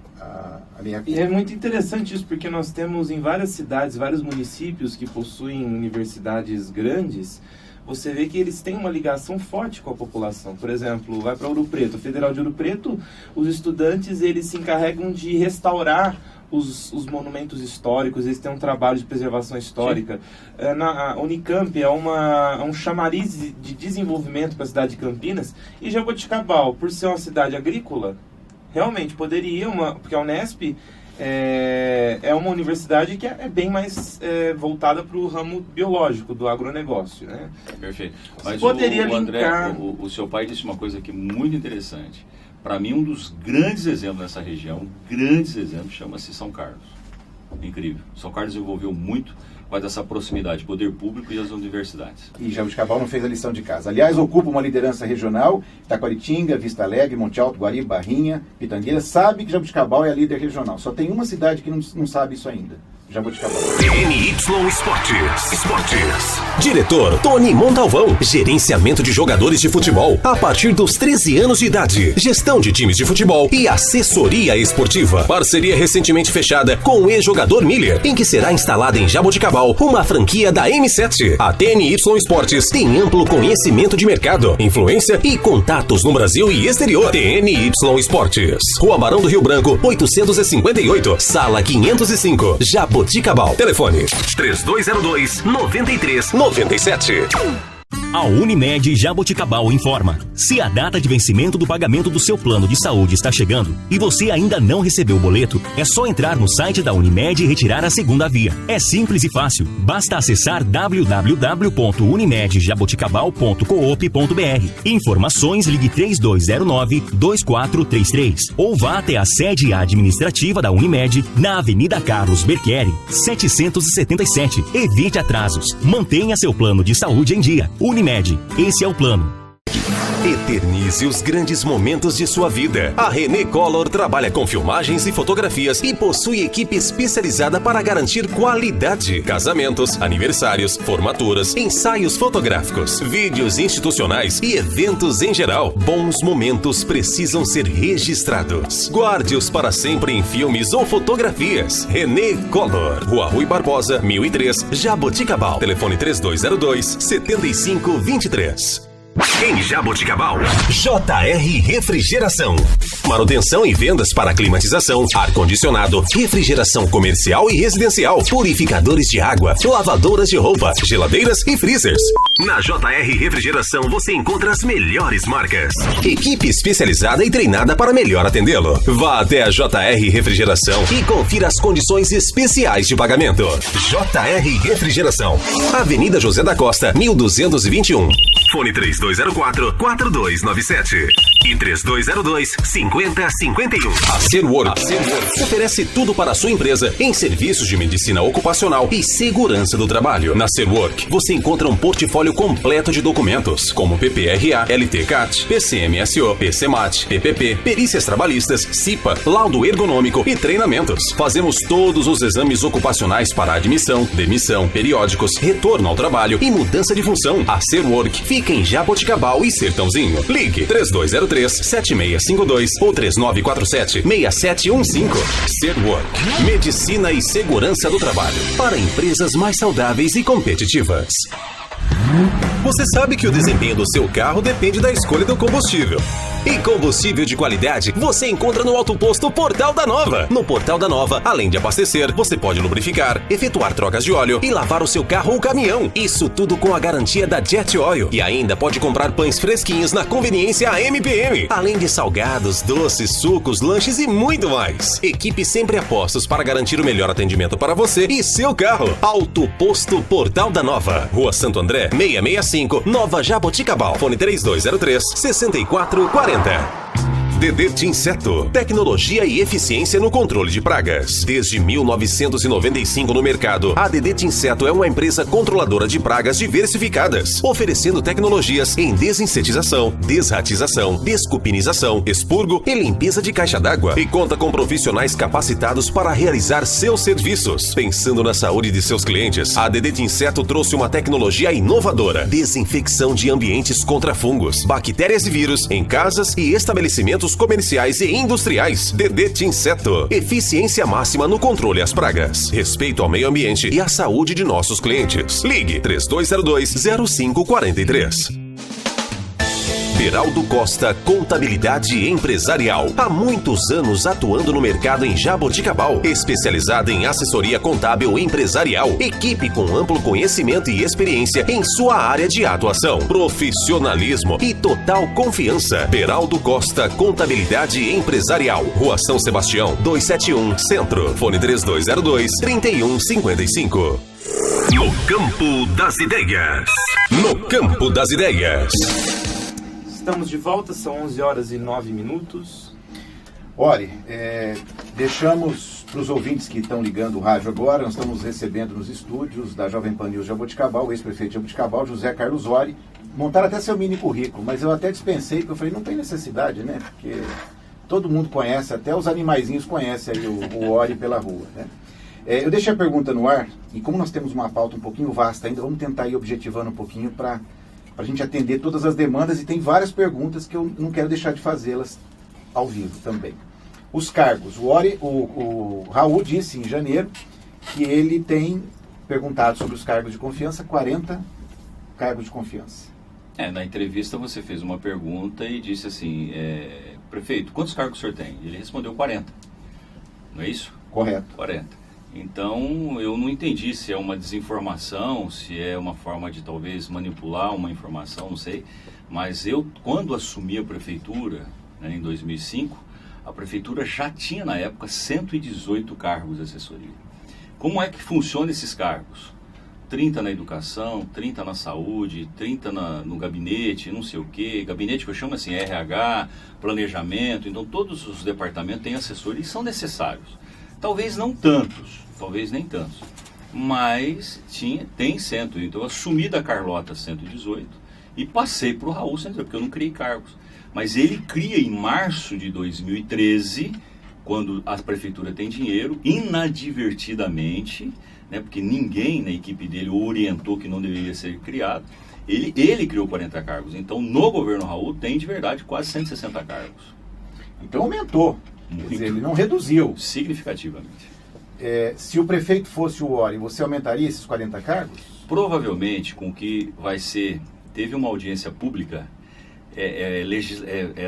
minha... E é muito interessante isso, porque nós temos em várias cidades, vários municípios que possuem universidades grandes, você vê que eles têm uma ligação forte com a população. Por exemplo, vai para Ouro Preto, Federal de Ouro Preto, os estudantes eles se encarregam de restaurar os monumentos históricos, eles têm um trabalho de preservação histórica. Na Unicamp é um chamariz de desenvolvimento para a cidade de Campinas, e Jaboticabal, por ser uma cidade agrícola, realmente poderia, porque a Unesp é uma universidade que é bem mais voltada para o ramo biológico, do agronegócio, né? Perfeito. Mas poderia André, o seu pai disse uma coisa aqui muito interessante. Para mim, um dos grandes exemplos nessa região, chama-se São Carlos. Incrível. São Carlos desenvolveu muito com essa proximidade, poder público e as universidades. E Jaboticabal não fez a lição de casa. Aliás, ocupa uma liderança regional, Taquaritinga, Vista Alegre, Monte Alto, Guariba, Barrinha, Pitangueira, sabe que Jaboticabal é a líder regional. Só tem uma cidade que não sabe isso ainda. Jaboticabal. TNY Esportes. Diretor Tony Montalvão. Gerenciamento de jogadores de futebol a partir dos 13 anos de idade. Gestão de times de futebol e assessoria esportiva. Parceria recentemente fechada com o ex-jogador Miller, em que será instalada em Jaboticabal uma franquia da M7. A TNY Esportes tem amplo conhecimento de mercado, influência e contatos no Brasil e exterior. TNY Esportes. Rua Barão do Rio Branco, 858, sala 505, Jaboticabal. Telefone 3202-9397. A Unimed Jaboticabal informa: se a data de vencimento do pagamento do seu plano de saúde está chegando e você ainda não recebeu o boleto, é só entrar no site da Unimed e retirar a segunda via. É simples e fácil. Basta acessar www.unimedjaboticabal.coop.br. Informações, ligue 3209-2433 ou vá até a sede administrativa da Unimed na Avenida Carlos Berchieri, 777. Evite atrasos. Mantenha seu plano de saúde em dia. Unimed, esse é o plano. Eternize os grandes momentos de sua vida. A René Color trabalha com filmagens e fotografias e possui equipe especializada para garantir qualidade. Casamentos, aniversários, formaturas, ensaios fotográficos, vídeos institucionais e eventos em geral. Bons momentos precisam ser registrados. Guarde-os para sempre em filmes ou fotografias. René Color. Rua Rui Barbosa, 1003, Jaboticabal. Telefone 3202-7523. Em Jaboticabal, JR Refrigeração. Manutenção e vendas para climatização, ar-condicionado, refrigeração comercial e residencial, purificadores de água, lavadoras de roupa, geladeiras e freezers. Na JR Refrigeração você encontra as melhores marcas. Equipe especializada e treinada para melhor atendê-lo. Vá até a JR Refrigeração e confira as condições especiais de pagamento. JR Refrigeração. Avenida José da Costa, 1221. Fone 3204-4297 e 3202-5051. A Serwork oferece tudo para a sua empresa em serviços de medicina ocupacional e segurança do trabalho. Na Serwork, você encontra um portfólio completo de documentos, como PPRA, LTCAT, PCMSO, PCMAT, PPP, perícias trabalhistas, CIPA, laudo ergonômico e treinamentos. Fazemos todos os exames ocupacionais para admissão, demissão, periódicos, retorno ao trabalho e mudança de função. A Serwork fica em Jaboticabal e Sertãozinho. Ligue 3203-7652 ou 3947-6715. Serwork, medicina e segurança do trabalho para empresas mais saudáveis e competitivas. Você sabe que o desempenho do seu carro depende da escolha do combustível. E combustível de qualidade você encontra no Autoposto Portal da Nova. No Portal da Nova, além de abastecer, você pode lubrificar, efetuar trocas de óleo e lavar o seu carro ou caminhão. Isso tudo com a garantia da Jet Oil. E ainda pode comprar pães fresquinhos na conveniência AMPM. Além de salgados, doces, sucos, lanches e muito mais. Equipe sempre a postos para garantir o melhor atendimento para você e seu carro. Autoposto Portal da Nova. Rua Santo André, 665, Nova Jaboticabal. Fone 3203-6440. DDT Inseto, tecnologia e eficiência no controle de pragas. Desde 1995 no mercado, a DDT Inseto é uma empresa controladora de pragas diversificadas, oferecendo tecnologias em desinsetização, desratização, descupinização, expurgo e limpeza de caixa d'água. E conta com profissionais capacitados para realizar seus serviços. Pensando na saúde de seus clientes, a DDT Inseto trouxe uma tecnologia inovadora: desinfecção de ambientes contra fungos, bactérias e vírus em casas e estabelecimentos comerciais e industriais. DDT Inseto, eficiência máxima no controle às pragas, respeito ao meio ambiente e à saúde de nossos clientes. Ligue 3202-0543. Beraldo Costa Contabilidade Empresarial. Há muitos anos atuando no mercado em Jaboticabal, especializada em assessoria contábil empresarial. Equipe com amplo conhecimento e experiência em sua área de atuação. Profissionalismo e total confiança. Beraldo Costa Contabilidade Empresarial. Rua São Sebastião, 271, Centro. Fone 3202-3155. No Campo das Ideias. No Campo das Ideias. Estamos de volta, são 11 horas e 9 minutos. Olha, deixamos para os ouvintes que estão ligando o rádio agora, nós estamos recebendo nos estúdios da Jovem Pan News Jaboticabal, o ex-prefeito de Jaboticabal, José Carlos Ori. Montaram até seu mini currículo, mas eu até dispensei, porque eu falei, não tem necessidade, né? Porque todo mundo conhece, até os animaizinhos conhecem aí o Ori pela rua, né? Eu deixei a pergunta no ar, e como nós temos uma pauta um pouquinho vasta ainda, vamos tentar ir objetivando um pouquinho para a gente atender todas as demandas, e tem várias perguntas que eu não quero deixar de fazê-las ao vivo também. Os cargos. O Raul disse em janeiro que ele tem perguntado sobre os cargos de confiança, 40 cargos de confiança. Na entrevista você fez uma pergunta e disse assim, prefeito, quantos cargos o senhor tem? Ele respondeu 40, não é isso? Correto. 40. Então, eu não entendi se é uma desinformação, se é uma forma de talvez manipular uma informação, não sei. Mas eu, quando assumi a prefeitura, em 2005, a prefeitura já tinha na época 118 cargos de assessoria. Como é que funcionam esses cargos? 30 na educação, 30 na saúde, 30 no gabinete, não sei o quê. Gabinete que eu chamo assim, RH, planejamento. Então, todos os departamentos têm assessores e são necessários. Talvez não tantos, talvez nem tantos, mas tem 100. Então eu assumi da Carlota 118 e passei para o Raul 118, porque eu não criei cargos. Mas ele cria em março de 2013, quando a prefeitura tem dinheiro, inadvertidamente, né, porque ninguém na equipe dele orientou que não deveria ser criado, ele criou 40 cargos. Então no governo Raul tem de verdade quase 160 cargos. Então aumentou. Quer dizer, ele não reduziu. Significativamente. Se o prefeito fosse o Ori, você aumentaria esses 40 cargos? Provavelmente, com o que vai ser teve uma audiência pública,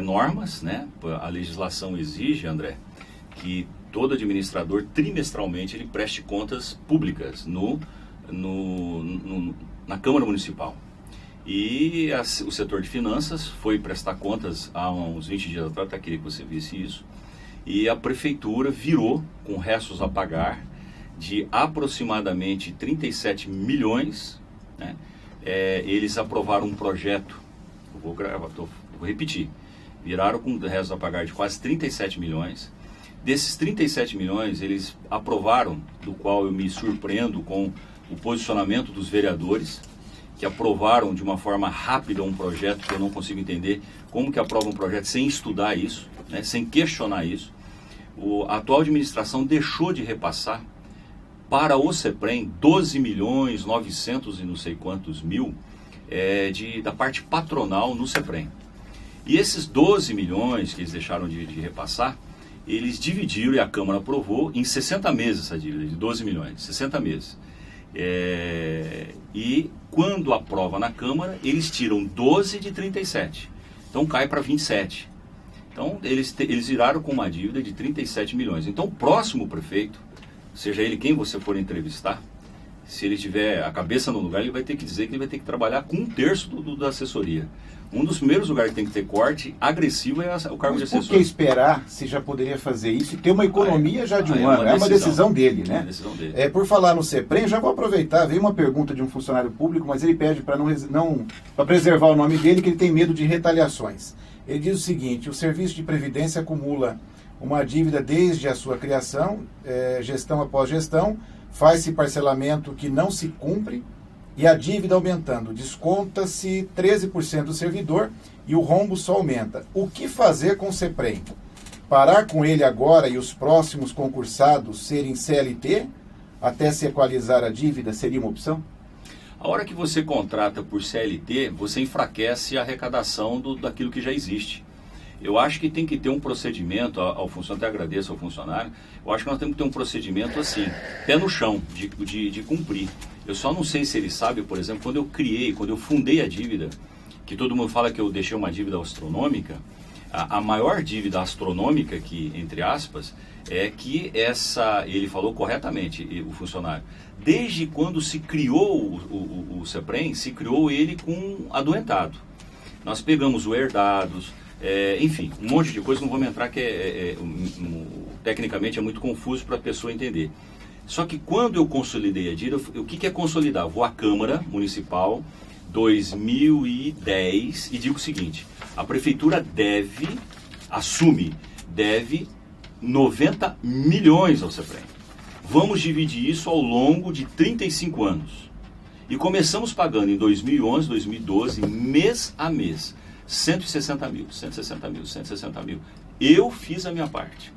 normas, né? A legislação exige, André, que todo administrador trimestralmente ele preste contas públicas na Câmara Municipal. E o setor de finanças foi prestar contas há uns 20 dias atrás, até queria que você visse isso, e a prefeitura virou com restos a pagar de aproximadamente 37 milhões, né? Eles aprovaram um projeto, vou repetir, viraram com restos a pagar de quase 37 milhões. Desses 37 milhões, eles aprovaram, do qual eu me surpreendo com o posicionamento dos vereadores, que aprovaram de uma forma rápida um projeto que eu não consigo entender como que aprova um projeto sem estudar isso, né, sem questionar isso. A atual administração deixou de repassar para o CEPREM 12 milhões 900 e não sei quantos mil da parte patronal no CEPREM. E esses 12 milhões que eles deixaram de repassar, eles dividiram e a Câmara aprovou em 60 meses essa dívida de 12 milhões, 60 meses. E quando aprova na Câmara, eles tiram 12 de 37. Então cai para 27. Então eles viraram com uma dívida de 37 milhões. Então o próximo prefeito, seja ele quem você for entrevistar, se ele tiver a cabeça no lugar, ele vai ter que dizer que ele vai ter que trabalhar com 1/3 da assessoria. Um dos primeiros lugares que tem que ter corte agressivo é o cargo de assessor. Mas por que esperar se já poderia fazer isso e ter uma economia já de um ano? É uma decisão dele, né? Uma decisão dele. Por falar no CEPREM, já vou aproveitar, veio uma pergunta de um funcionário público, mas ele pede para para preservar o nome dele, que ele tem medo de retaliações. Ele diz o seguinte: o Serviço de Previdência acumula uma dívida desde a sua criação, gestão após gestão, faz-se parcelamento que não se cumpre, e a dívida aumentando, desconta-se 13% do servidor e o rombo só aumenta. O que fazer com o CEPREM? Parar com ele agora e os próximos concursados serem CLT até se equalizar a dívida seria uma opção? A hora que você contrata por CLT, você enfraquece a arrecadação daquilo que já existe. Eu acho que tem que ter um procedimento, ao funcionário, até agradeço ao funcionário, eu acho que nós temos que ter um procedimento assim, pé no chão, de cumprir. Eu só não sei se ele sabe, por exemplo, quando eu fundei a dívida, que todo mundo fala que eu deixei uma dívida astronômica, a maior dívida astronômica, que, entre aspas, é que ele falou corretamente, o funcionário, desde quando se criou o CEPREM, se criou ele com adoentado. Nós pegamos o herdados, enfim, um monte de coisa, não vou me entrar, que tecnicamente é muito confuso para a pessoa entender. Só que quando eu consolidei a dívida, o que é consolidar? Vou à Câmara Municipal 2010 e digo o seguinte: a Prefeitura assume 90 milhões ao CEPREM. Vamos dividir isso ao longo de 35 anos. E começamos pagando em 2011, 2012, mês a mês, 160 mil, 160 mil, 160 mil. Eu fiz a minha parte.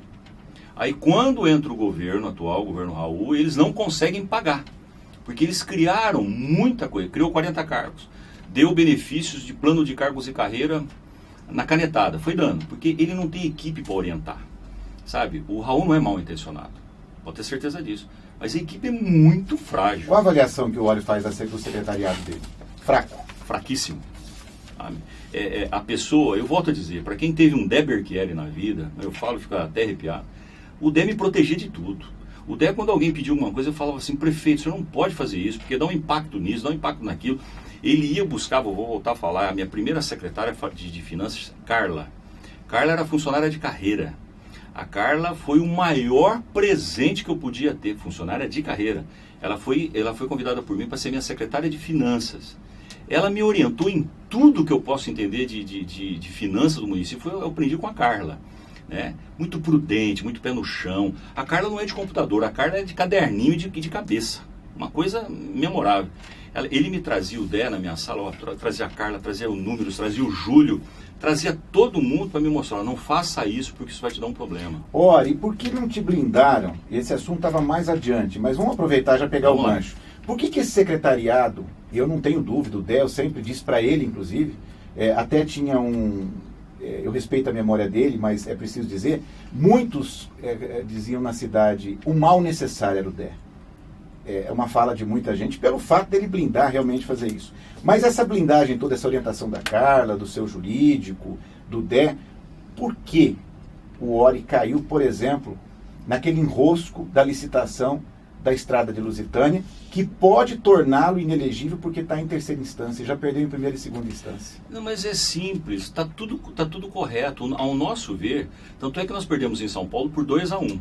Aí quando entra o governo atual, o governo Raul, eles não conseguem pagar. Porque eles criaram muita coisa, criou 40 cargos. Deu benefícios de plano de cargos e carreira na canetada, foi dando. Porque ele não tem equipe para orientar. Sabe, o Raul não é mal intencionado, pode ter certeza disso. Mas a equipe é muito frágil. Qual a avaliação que o Óleo faz do secretariado dele? Fraco. Fraquíssimo. A pessoa, eu volto a dizer, para quem teve um Dé Berchieri na vida, eu falo, fica até arrepiado, o Dé me protegia de tudo. O Dé, quando alguém pediu alguma coisa, eu falava assim: prefeito, o senhor não pode fazer isso, porque dá um impacto nisso, dá um impacto naquilo. Ele ia buscar, vou voltar a falar, a minha primeira secretária de finanças, Carla. Carla era funcionária de carreira. A Carla foi o maior presente que eu podia ter, funcionária de carreira. Ela foi convidada por mim para ser minha secretária de finanças. Ela me orientou em tudo que eu posso entender de finanças do município. Eu aprendi com a Carla, né? Muito prudente, muito pé no chão. A Carla não é de computador, a Carla é de caderninho e de cabeça. Uma coisa memorável. Ele me trazia o Dé na minha sala, trazia a Carla, trazia os números, trazia o Júlio, trazia todo mundo para me mostrar: não faça isso porque isso vai te dar um problema. Ora, e por que não te blindaram? Esse assunto estava mais adiante, mas vamos aproveitar e já pegar o gancho. Por que esse secretariado, eu não tenho dúvida, o Dé, eu sempre disse para ele, inclusive, até tinha eu respeito a memória dele, mas é preciso dizer, muitos diziam na cidade, o mal necessário era o Dé. é uma fala de muita gente pelo fato dele blindar, realmente fazer isso. Mas essa blindagem, toda essa orientação da Carla, do seu jurídico, do Dé, por que o Ori caiu, por exemplo, naquele enrosco da licitação da estrada de Lusitânia, que pode torná-lo inelegível porque está em terceira instância, já perdeu em primeira e segunda instância? Não, mas é simples, está tudo correto. Ao nosso ver, tanto é que nós perdemos em São Paulo por 2-1.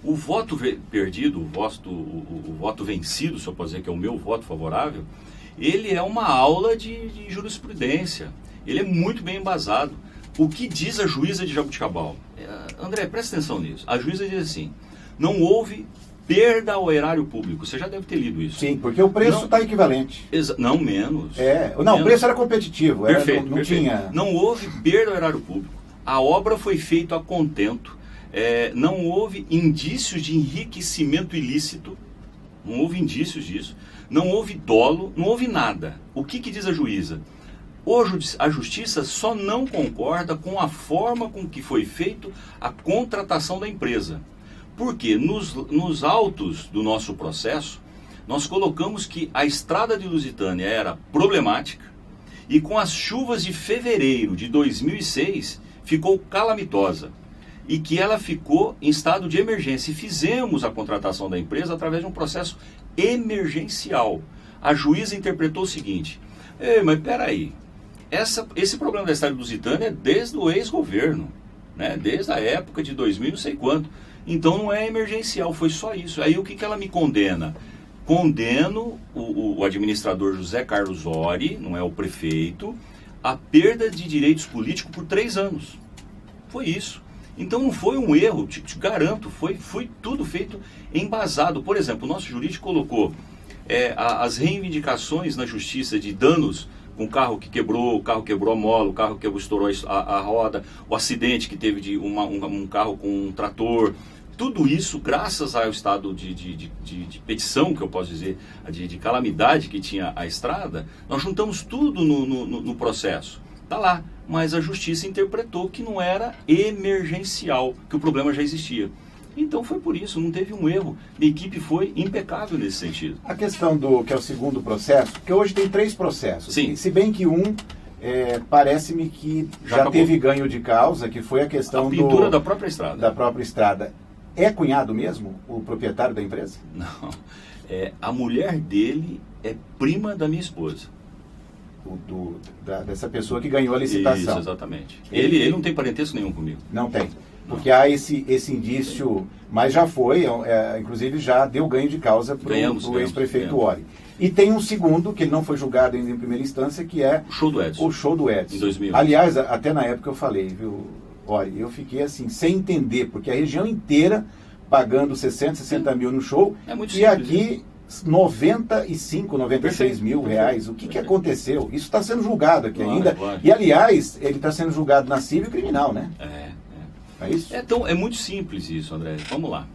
O voto perdido, o voto vencido, se eu posso dizer que é o meu voto favorável, ele é uma aula de jurisprudência. Ele é muito bem embasado. O que diz a juíza de Jaboticabal? André, presta atenção nisso. A juíza diz assim, não houve perda ao erário público. Você já deve ter lido isso. Sim, porque o preço está equivalente. Não, menos. Não, o preço era competitivo. Perfeito, não tinha... Não houve perda ao erário público. A obra foi feita a contento. Não houve indícios de enriquecimento ilícito. Não houve indícios disso. Não houve dolo. Não houve nada. O que diz a juíza? A justiça só não concorda com a forma com que foi feita a contratação da empresa. Porque nos autos do nosso processo, nós colocamos que a estrada de Lusitânia era problemática e com as chuvas de fevereiro de 2006 ficou calamitosa e que ela ficou em estado de emergência. E fizemos a contratação da empresa através de um processo emergencial. A juíza interpretou o seguinte, mas peraí, esse problema da estrada de Lusitânia é desde o ex-governo, né? Desde a época de 2000 não sei quanto. Então não é emergencial, foi só isso. Aí o que ela me condena? Condeno o administrador José Carlos Ori, não é o prefeito, a perda de direitos políticos por 3 anos. Foi isso. Então não foi um erro, te garanto, foi tudo feito embasado. Por exemplo, o nosso jurídico colocou as reivindicações na justiça de danos com o carro que quebrou, o carro quebrou a mola, o carro que estourou a roda, o acidente que teve de um carro com um trator. Tudo isso, graças ao estado de petição, que eu posso dizer, de calamidade que tinha a estrada, nós juntamos tudo no processo. Está lá, mas a justiça interpretou que não era emergencial, que o problema já existia. Então foi por isso, não teve um erro. A equipe foi impecável nesse sentido. A questão que é o segundo processo, porque hoje tem 3 processos. Sim. Se bem que parece-me que já teve ganho de causa, que foi a questão a pintura da própria estrada. Da própria estrada. É cunhado mesmo, o proprietário da empresa? Não. A mulher dele é prima da minha esposa. Dessa pessoa que ganhou a licitação. Isso, exatamente. Ele não tem parentesco nenhum comigo. Não tem. Porque há esse indício, mas já foi, inclusive já deu ganho de causa para o ex-prefeito Ori. E tem um segundo, que ele não foi julgado ainda em primeira instância, que é o show do Edson. Em 2000. Aliás, até na época eu falei, viu, Ori, eu fiquei assim, sem entender, porque a região inteira pagando 60 mil no show, é muito e simples, aqui 96 mil reais. O que aconteceu? Isso está sendo julgado aqui ainda. Claro. E, aliás, ele está sendo julgado na civil criminal, né? É isso? Então, é muito simples isso, André. Vamos lá.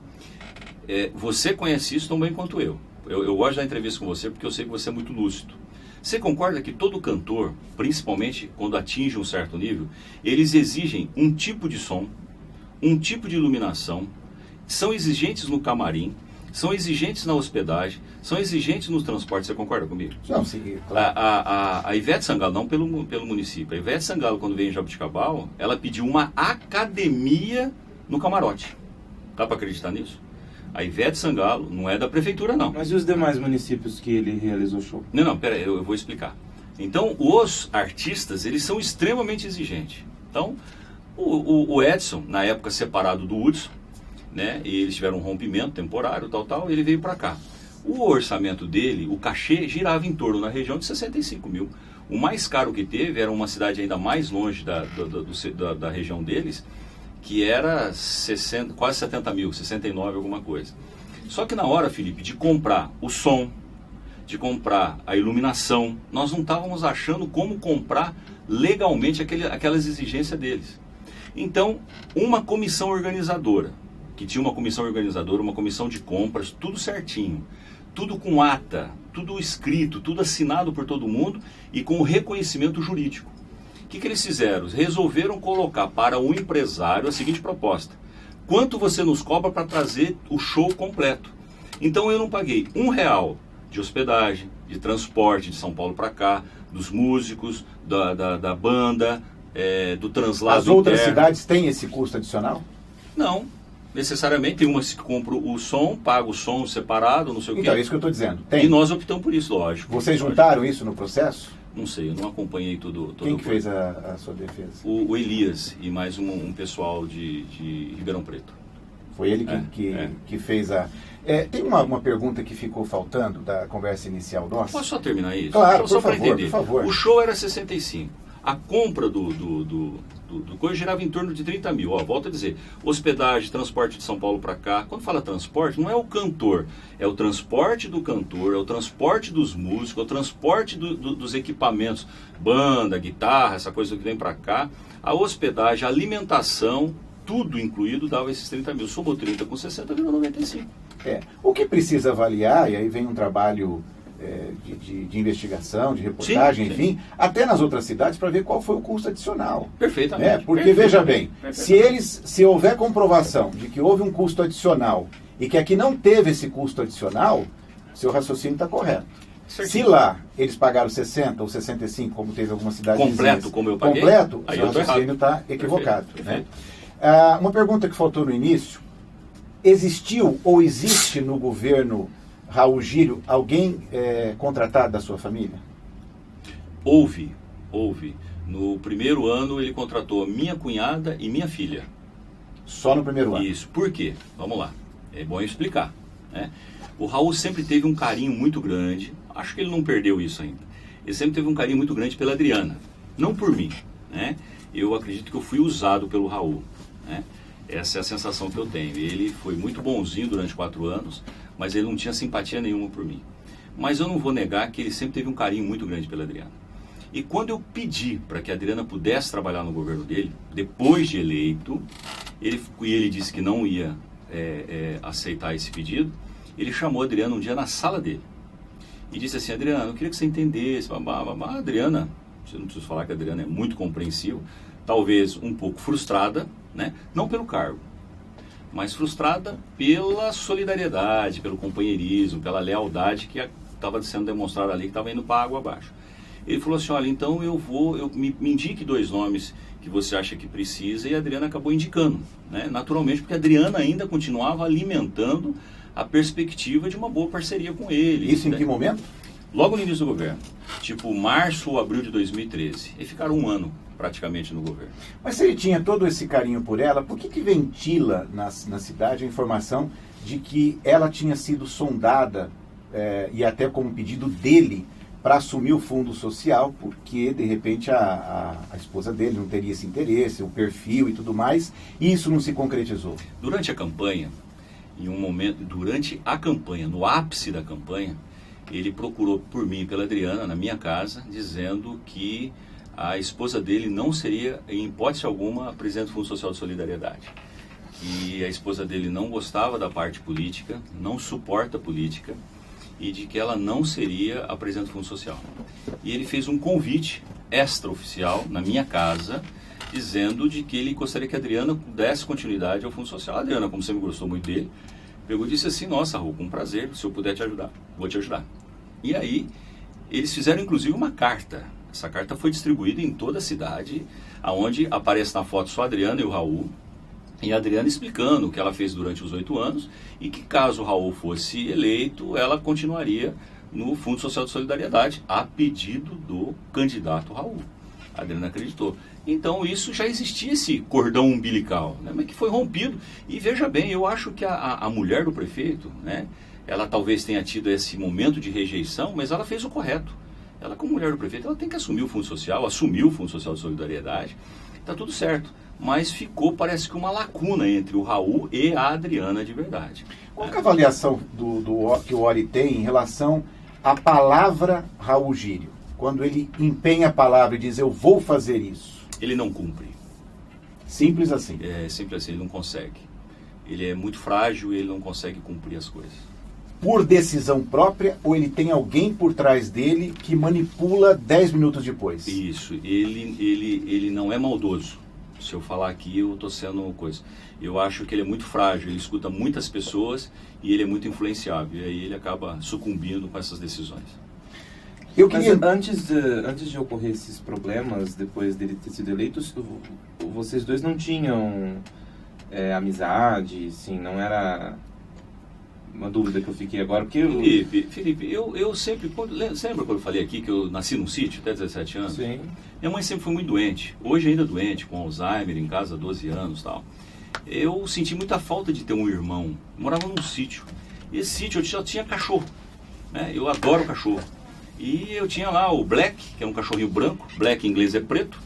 Você conhece isso tão bem quanto eu. Eu gosto da entrevista com você porque eu sei que você é muito lúcido. Você concorda que todo cantor, principalmente quando atinge um certo nível, eles exigem um tipo de som, um tipo de iluminação, são exigentes no camarim, são exigentes na hospedagem, são exigentes no transporte. Você concorda comigo? Não, sim, claro. A Ivete Sangalo, não pelo município, a Ivete Sangalo, quando veio em Jaboticabal, ela pediu uma academia no camarote. Dá para acreditar nisso? A Ivete Sangalo não é da prefeitura, não. Mas e os demais municípios que ele realizou show? Não, pera aí, eu vou explicar. Então, os artistas, eles são extremamente exigentes. Então, o Edson, na época separado do Hudson, né, e eles tiveram um rompimento temporário, tal, ele veio para cá. O orçamento dele, o cachê, girava em torno na região de 65 mil. O mais caro que teve era uma cidade ainda mais longe da região deles, que era quase 70 mil, 69 alguma coisa. Só que na hora, Felipe, de comprar o som, de comprar a iluminação, nós não estávamos achando como comprar legalmente aquelas exigências deles. Então, uma comissão organizadora, que tinha uma comissão organizadora, uma comissão de compras, tudo certinho, tudo com ata, tudo escrito, tudo assinado por todo mundo e com o reconhecimento jurídico. O que eles fizeram? Resolveram colocar para o empresário a seguinte proposta: quanto você nos cobra para trazer o show completo? Então eu não paguei R$1 de hospedagem, de transporte de São Paulo para cá, dos músicos, da banda, do translado. As outras cidades têm esse custo adicional? Não, necessariamente. Tem umas que compram o som, pagam o som separado, não sei o quê. Então, é isso que eu estou dizendo. Tem. E nós optamos por isso, lógico. Vocês juntaram isso no processo? Não sei, eu não acompanhei todo Quem que fez a sua defesa? O Elias e mais um pessoal de Ribeirão Preto. Foi ele que fez a... tem uma pergunta que ficou faltando da conversa inicial nossa. Posso só terminar isso? Claro, só por entender. favor. O show era 65. A compra do coisa girava em torno de 30 mil. Ó, volto a dizer, hospedagem, transporte de São Paulo para cá. Quando fala transporte, não é o cantor, é o transporte do cantor, é o transporte dos músicos, é o transporte dos equipamentos, banda, guitarra, essa coisa que vem para cá. A hospedagem, a alimentação, tudo incluído, dava esses 30 mil. Somou 30 com 60, virou 95. O que precisa avaliar, e aí vem um trabalho de investigação, de reportagem, sim, enfim, até nas outras cidades, para ver qual foi o custo adicional. Perfeitamente. Porque, veja bem, se houver comprovação de que houve um custo adicional e que aqui não teve esse custo adicional, seu raciocínio está correto. Certinho. Se lá eles pagaram 60 ou 65, como teve algumas cidades completo, vizinhas, como eu paguei, completo, aí seu eu tô raciocínio errado. está equivocado. Perfeito. Né? Uma pergunta que faltou no início: existiu ou existe no governo Raul Gírio alguém contratado da sua família? Houve. No primeiro ano ele contratou minha cunhada e minha filha. Só no primeiro ano? Isso. Por quê? Vamos lá. É bom eu explicar. Né? O Raul sempre teve um carinho muito grande, acho que ele não perdeu isso ainda. Ele sempre teve um carinho muito grande pela Adriana, não por mim. Né? Eu acredito que eu fui usado pelo Raul. Né? Essa é a sensação que eu tenho. Ele foi muito bonzinho durante 4 anos, mas ele não tinha simpatia nenhuma por mim. Mas eu não vou negar que ele sempre teve um carinho muito grande pela Adriana. E quando eu pedi para que a Adriana pudesse trabalhar no governo dele, depois de eleito, ele disse que não ia aceitar esse pedido, ele chamou a Adriana um dia na sala dele. E disse assim: Adriana, eu queria que você entendesse, a Adriana, você não precisa falar que a Adriana é muito compreensiva, talvez um pouco frustrada, né? Não pelo cargo, mas frustrada pela solidariedade, pelo companheirismo, pela lealdade que estava sendo demonstrada ali, que estava indo para água abaixo. Ele falou assim: olha, então me indique 2 nomes que você acha que precisa, e a Adriana acabou indicando, né? Naturalmente, porque a Adriana ainda continuava alimentando a perspectiva de uma boa parceria com ele. Isso em que momento? Logo no início do governo, tipo março ou abril de 2013. E ficaram 1 ano praticamente no governo. Mas se ele tinha todo esse carinho por ela, por que ventila na cidade a informação de que ela tinha sido sondada, e até como pedido dele, para assumir o fundo social, porque de repente a esposa dele não teria esse interesse, o perfil e tudo mais, e isso não se concretizou? Durante a campanha, no ápice da campanha, ele procurou por mim e pela Adriana na minha casa, dizendo que a esposa dele não seria, em hipótese alguma, presidente do Fundo Social de Solidariedade. Que a esposa dele não gostava da parte política, não suporta política, e de que ela não seria a presidente do Fundo Social. E ele fez um convite extraoficial na minha casa, dizendo de que ele gostaria que a Adriana desse continuidade ao Fundo Social. A Adriana, como sempre gostou muito dele, pegou e disse assim: nossa, Raul, com prazer, se eu puder te ajudar, vou te ajudar. E aí, eles fizeram inclusive uma carta. Essa carta foi distribuída em toda a cidade, onde aparece na foto só a Adriana e o Raul, e a Adriana explicando o que ela fez durante os 8 anos, e que caso o Raul fosse eleito, ela continuaria no Fundo Social de Solidariedade, a pedido do candidato Raul. A Adriana acreditou. Então isso já existia, esse cordão umbilical, né, mas que foi rompido. E veja bem, eu acho que a mulher do prefeito, né, ela talvez tenha tido esse momento de rejeição, mas ela fez o correto. Ela, como mulher do prefeito, ela tem que assumir o Fundo Social, assumiu o Fundo Social de Solidariedade, está tudo certo. Mas ficou, parece que, uma lacuna entre o Raul e a Adriana de verdade. Qual é a avaliação que o Ori tem em relação à palavra Raul Gírio? Quando ele empenha a palavra e diz: eu vou fazer isso. Ele não cumpre. Simples assim. É simples assim, ele não consegue. Ele é muito frágil e ele não consegue cumprir as coisas. Por decisão própria, ou ele tem alguém por trás dele que manipula 10 minutos depois? Isso, ele não é maldoso. Se eu falar aqui, eu estou sendo coisa. Eu acho que ele é muito frágil, ele escuta muitas pessoas e ele é muito influenciável. E aí ele acaba sucumbindo com essas decisões. Mas antes de ocorrer esses problemas, depois dele ter sido eleito, vocês dois não tinham amizade, assim, não era uma dúvida que eu fiquei agora, porque Felipe, eu sempre, lembra quando eu falei aqui que eu nasci num sítio até 17 anos? Sim. Minha mãe sempre foi muito doente, hoje ainda doente, com Alzheimer, em casa há 12 anos e tal. Eu senti muita falta de ter um irmão, eu morava num sítio, e esse sítio eu só tinha cachorro, né? Eu adoro cachorro. E eu tinha lá o Black, que é um cachorrinho branco, Black em inglês é preto,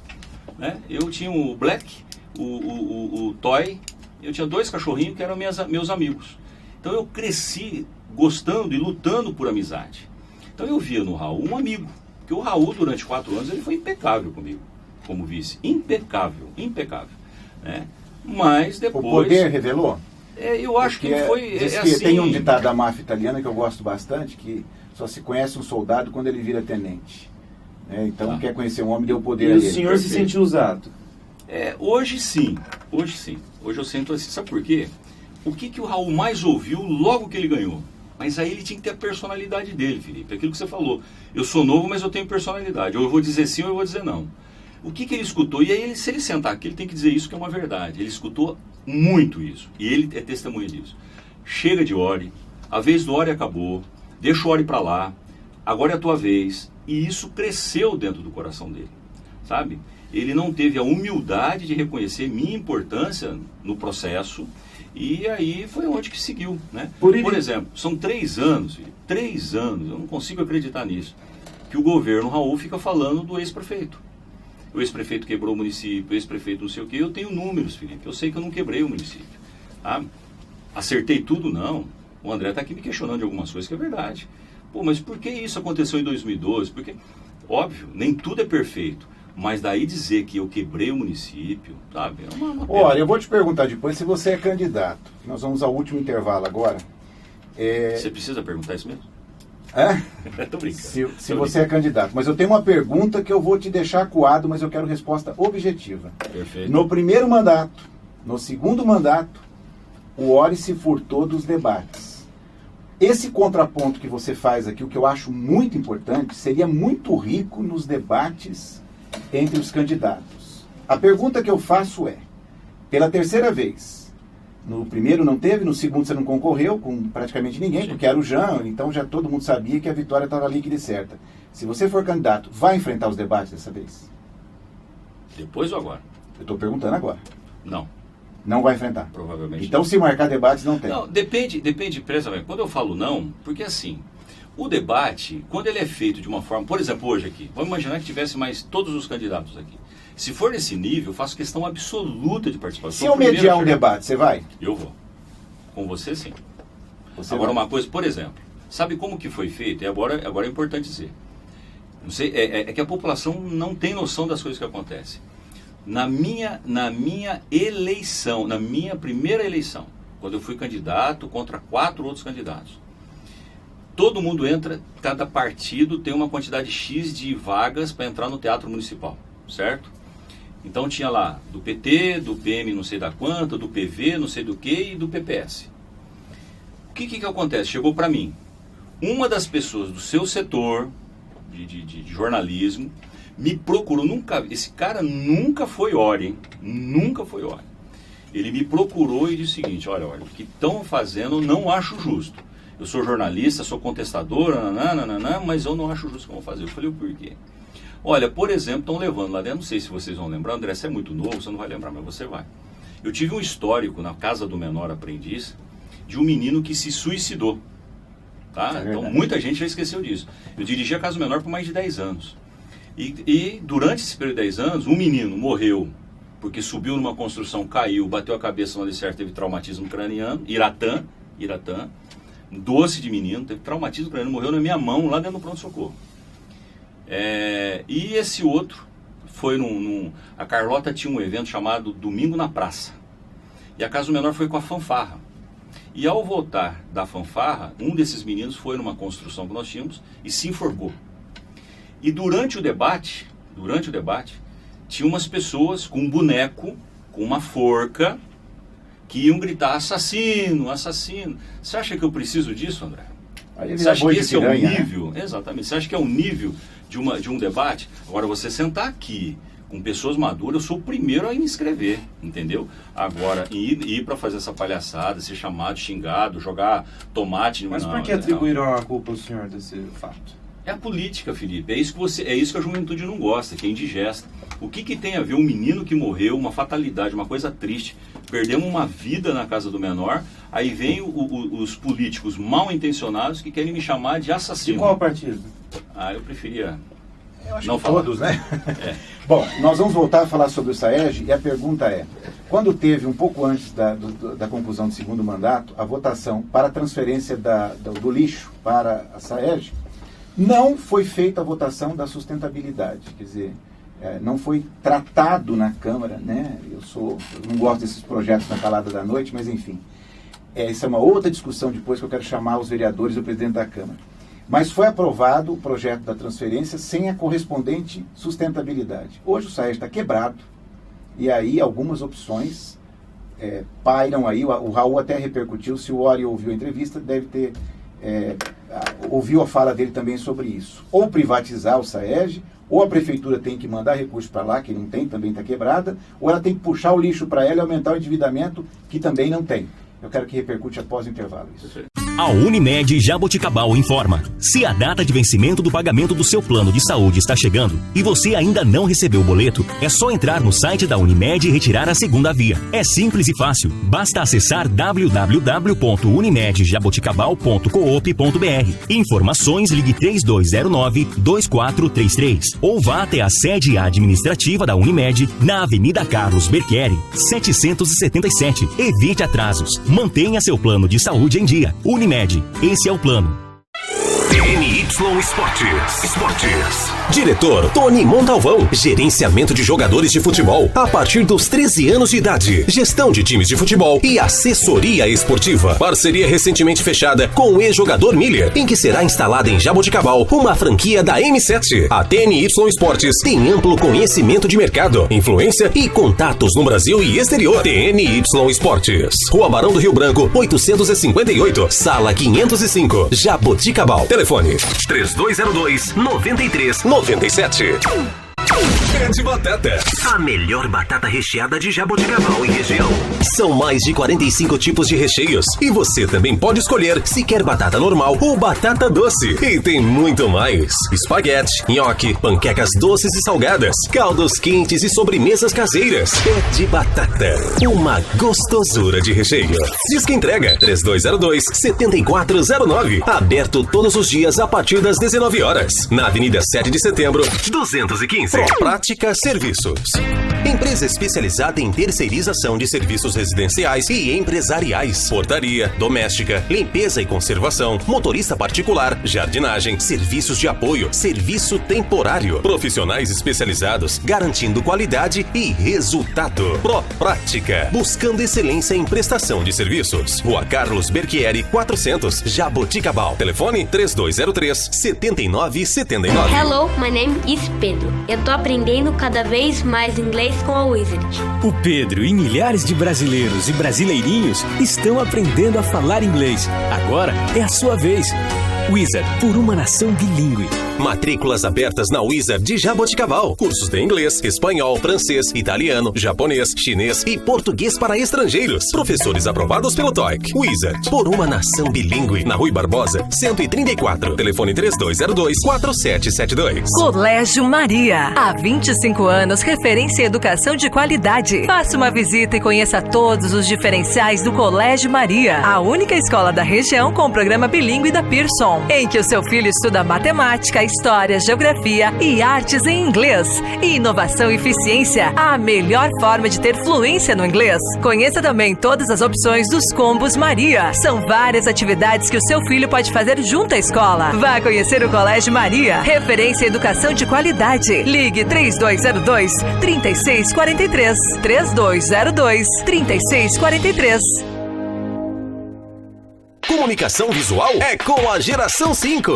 né? Eu tinha o Black, o Toy, eu tinha 2 cachorrinhos que eram meus amigos. Então eu cresci gostando e lutando por amizade. Então eu via no Raul um amigo, porque o Raul durante 4 anos ele foi impecável comigo, como vice, impecável, né? Mas depois... O poder revelou? Eu acho que foi... assim, tem um ditado da máfia italiana que eu gosto bastante, que só se conhece um soldado quando ele vira tenente. Então, quer conhecer um homem, deu poder a ele. E o senhor se sentiu usado? Hoje sim. Hoje eu sinto assim. Sabe por quê? O que o Raul mais ouviu logo que ele ganhou? Mas aí ele tinha que ter a personalidade dele, Felipe. Aquilo que você falou. Eu sou novo, mas eu tenho personalidade. Ou eu vou dizer sim ou eu vou dizer não. O que ele escutou? E aí, se ele sentar aqui, ele tem que dizer isso que é uma verdade. Ele escutou muito isso. E ele é testemunha disso. Chega de Ori. A vez do Ori acabou. Deixa o Ori pra lá. Agora é a tua vez. E isso cresceu dentro do coração dele. Sabe? Ele não teve a humildade de reconhecer minha importância no processo. E aí foi onde que seguiu, né? Por exemplo, são 3 anos, 3 anos, eu não consigo acreditar nisso, que o governo Raul fica falando do ex-prefeito. O ex-prefeito quebrou o município, o ex-prefeito não sei o quê. Eu tenho números, Felipe, eu sei que eu não quebrei o município. Ah, acertei tudo? Não. O André está aqui me questionando de algumas coisas que é verdade. Pô, mas por que isso aconteceu em 2012? Porque, óbvio, nem tudo é perfeito. Mas daí dizer que eu quebrei o município, sabe? É uma Olha, eu vou te perguntar depois se você é candidato. Nós vamos ao último intervalo agora. Você precisa perguntar isso mesmo? Tô brincando. Se você é candidato. Mas eu tenho uma pergunta que eu vou te deixar acuado, mas eu quero resposta objetiva. Perfeito. No primeiro mandato, no segundo mandato, o Ori se furtou dos debates. Esse contraponto que você faz aqui, o que eu acho muito importante, seria muito rico nos debates entre os candidatos. A pergunta que eu faço é, pela terceira vez, no primeiro não teve, no segundo você não concorreu com praticamente ninguém, porque era o Jean, então já todo mundo sabia que a vitória estava líquida e certa. Se você for candidato, vai enfrentar os debates dessa vez? Depois ou agora? Eu estou perguntando agora. Não. Não vai enfrentar? Provavelmente então, não. Se marcar debates, não tem. Não, depende, precisamente. Quando eu falo não, porque assim, o debate, quando ele é feito de uma forma, por exemplo, hoje aqui, vamos imaginar que tivesse mais todos os candidatos aqui. Se for nesse nível, eu faço questão absoluta de participação. Se eu mediar um debate, você vai? Eu vou. Com você, sim. Agora, uma coisa, por exemplo, sabe como que foi feito? E agora é importante dizer. Não sei, é que a população não tem noção das coisas que acontecem. Na minha eleição, na minha primeira eleição, quando eu fui candidato contra 4 outros candidatos, todo mundo entra, cada partido tem uma quantidade X de vagas para entrar no Teatro Municipal, certo? Então tinha lá do PT, do PM não sei da quanta, do PV não sei do que e do PPS. O que acontece? Chegou para mim, uma das pessoas do seu setor de jornalismo me procurou, esse cara nunca foi Ori, hein? Nunca foi Ori. Ele me procurou e disse o seguinte, olha, o que estão fazendo eu não acho justo. Eu sou jornalista, sou contestador, mas eu não acho justo como fazer. Eu falei, o porquê? Olha, por exemplo, estão levando lá dentro, não sei se vocês vão lembrar, André, você é muito novo, você não vai lembrar, mas você vai. Eu tive um histórico na casa do menor aprendiz de um menino que se suicidou. Tá? Então muita gente já esqueceu disso. Eu dirigi a casa do menor por mais de 10 anos. E durante esse período de 10 anos, um menino morreu porque subiu numa construção, caiu, bateu a cabeça no alicerce, teve traumatismo craniano, Iratã, doce de menino, teve traumatismo craniano, morreu na minha mão, lá dentro do pronto-socorro. E esse outro foi a Carlota tinha um evento chamado Domingo na Praça. E a casa do menor foi com a fanfarra. E ao voltar da fanfarra, um desses meninos foi numa construção que nós tínhamos e se enforcou. E durante o debate, tinha umas pessoas com um boneco, com uma forca, que iam gritar assassino, assassino. Você acha que eu preciso disso, André? Você acha que esse é o nível? Né? Exatamente. Você acha que é o nível de um debate? Agora, você sentar aqui com pessoas maduras, eu sou o primeiro a me inscrever, entendeu? Agora, ir para fazer essa palhaçada, ser chamado, xingado, jogar tomate... Mas por que atribuíram a culpa ao senhor desse fato? É a política, Felipe. É isso que a juventude não gosta, que é indigesta. O que tem a ver um menino que morreu, uma fatalidade, uma coisa triste, perdemos uma vida na casa do menor, aí vem os políticos mal intencionados que querem me chamar de assassino. De qual partido? Eu preferia... Eu acho não que falar. Todos, né? Bom, nós vamos voltar a falar sobre o SAERJ e a pergunta é, quando teve, um pouco antes da conclusão do segundo mandato, a votação para a transferência do lixo para a SAERJ, não foi feita a votação da sustentabilidade, quer dizer, não foi tratado na Câmara, né? Eu não gosto desses projetos na calada da noite, mas enfim, essa é uma outra discussão depois que eu quero chamar os vereadores e o presidente da Câmara. Mas foi aprovado o projeto da transferência sem a correspondente sustentabilidade. Hoje o SAERJ está quebrado e aí algumas opções pairam aí. O Raul até repercutiu, se o Ori ouviu a entrevista, deve ter ouviu a fala dele também sobre isso. Ou privatizar o SAERJ, ou a prefeitura tem que mandar recursos para lá, que não tem, também está quebrada, ou ela tem que puxar o lixo para ela e aumentar o endividamento, que também não tem. Eu quero que repercute após o intervalo isso. A Unimed Jaboticabal informa. Se a data de vencimento do pagamento do seu plano de saúde está chegando e você ainda não recebeu o boleto, é só entrar no site da Unimed e retirar a segunda via. É simples e fácil. Basta acessar www.unimedjaboticabal.coop.br. Informações, ligue 3209-2433 ou vá até a sede administrativa da Unimed na Avenida Carlos Berchieri, 777. Evite atrasos. Mantenha seu plano de saúde em dia. Unimed, esse é o plano. NY Esportes. Diretor Tony Montalvão. Gerenciamento de jogadores de futebol a partir dos 13 anos de idade. Gestão de times de futebol e assessoria esportiva. Parceria recentemente fechada com o ex-jogador Miller, em que será instalada em Jaboticabal uma franquia da M7. A TNY Esportes tem amplo conhecimento de mercado, influência e contatos no Brasil e exterior. TNY Esportes. Rua Barão do Rio Branco, 858, Sala 505, Jaboticabal. Telefone 3202-9397. Grande Batata. A melhor batata recheada de Jaboticabal e região. São mais de 45 tipos de recheios. E você também pode escolher se quer batata normal ou batata doce. E tem muito mais. Espaguete, nhoque, panquecas doces e salgadas, caldos quentes e sobremesas caseiras. É de batata. Uma gostosura de recheio. Diz que entrega 3202-7409. Aberto todos os dias a partir das 19 horas. Na Avenida 7 de Setembro, 215. Prática Serviços. Empresa especializada em terceirização de serviços residenciais e empresariais. Portaria, doméstica, limpeza e conservação, motorista particular, jardinagem, serviços de apoio, serviço temporário. Profissionais especializados, garantindo qualidade e resultado. Prática, buscando excelência em prestação de serviços. Rua Carlos Berchieri, 400, Jaboticabal. Telefone 3203-7979. Hello, my name is Pedro. Eu tô aprendendo cada vez mais inglês com a Wizard. O Pedro e milhares de brasileiros e brasileirinhos estão aprendendo a falar inglês. Agora é a sua vez. Wizard, por uma nação bilíngue. Matrículas abertas na Wizard de Jaboticabal. Cursos de inglês, espanhol, francês, italiano, japonês, chinês e português para estrangeiros. Professores aprovados pelo TOEIC. Wizard, por uma nação bilíngue. Na Rui Barbosa, 134. Telefone 3202-4772. Colégio Maria. Há 25 anos, referência em educação de qualidade. Faça uma visita e conheça todos os diferenciais do Colégio Maria. A única escola da região com o programa bilíngue da Pearson, em que o seu filho estuda matemática, história, geografia e artes em inglês. E inovação e eficiência, a melhor forma de ter fluência no inglês. Conheça também todas as opções dos combos Maria. São várias atividades que o seu filho pode fazer junto à escola. Vá conhecer o Colégio Maria, referência em educação de qualidade. Ligue 3202-3643. 3202-3643. Comunicação visual é com a Geração 5.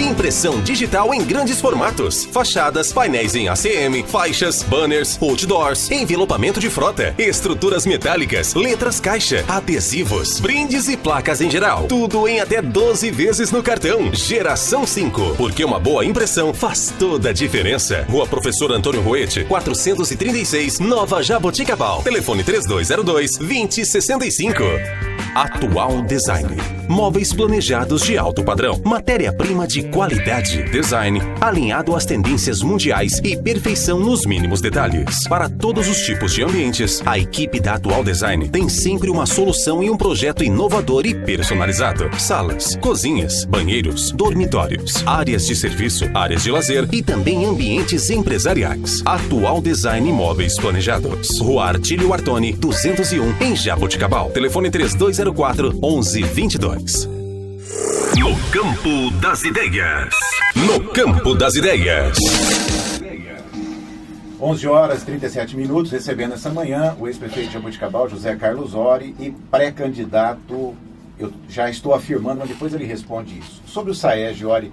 Impressão digital em grandes formatos. Fachadas, painéis em ACM, faixas, banners, outdoors, envelopamento de frota, estruturas metálicas, letras caixa, adesivos, brindes e placas em geral. Tudo em até 12 vezes no cartão. Geração 5. Porque uma boa impressão faz toda a diferença. Rua Professor Antônio Roete, 436, Nova Jaboticabal. Telefone 3202-2065. Atual Design. Móveis planejados de alto padrão. Matéria-prima de qualidade. Design alinhado às tendências mundiais e perfeição nos mínimos detalhes. Para todos os tipos de ambientes, a equipe da Atual Design tem sempre uma solução e um projeto inovador e personalizado. Salas, cozinhas, banheiros, dormitórios, áreas de serviço, áreas de lazer e também ambientes empresariais. Atual Design Móveis Planejados. Rua Artílio Artoni, 201, em Jaboticabal. Telefone 3204-1122. No Campo das Ideias. No Campo das Ideias. 11 horas e 37 minutos, recebendo essa manhã o ex-prefeito de Jaboticabal, José Carlos Ori, e pré-candidato, eu já estou afirmando, mas depois ele responde isso. Sobre o SAEG, Ori,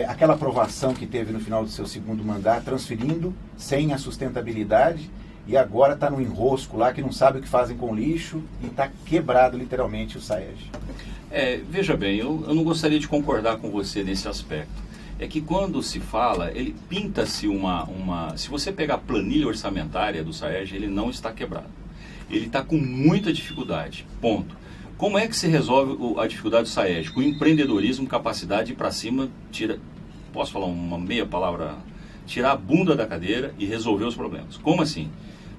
aquela aprovação que teve no final do seu segundo mandato, transferindo sem a sustentabilidade, e agora está no enrosco lá, que não sabe o que fazem com o lixo, e está quebrado literalmente o SAEG. Veja bem, eu não gostaria de concordar com você nesse aspecto. É que quando se fala, ele pinta-se se você pegar a planilha orçamentária do SAEG, ele não está quebrado. Ele está com muita dificuldade, ponto. Como é que se resolve a dificuldade do SAEG? Com empreendedorismo, capacidade de ir para cima, posso falar uma meia palavra? Tirar a bunda da cadeira e resolver os problemas. Como assim?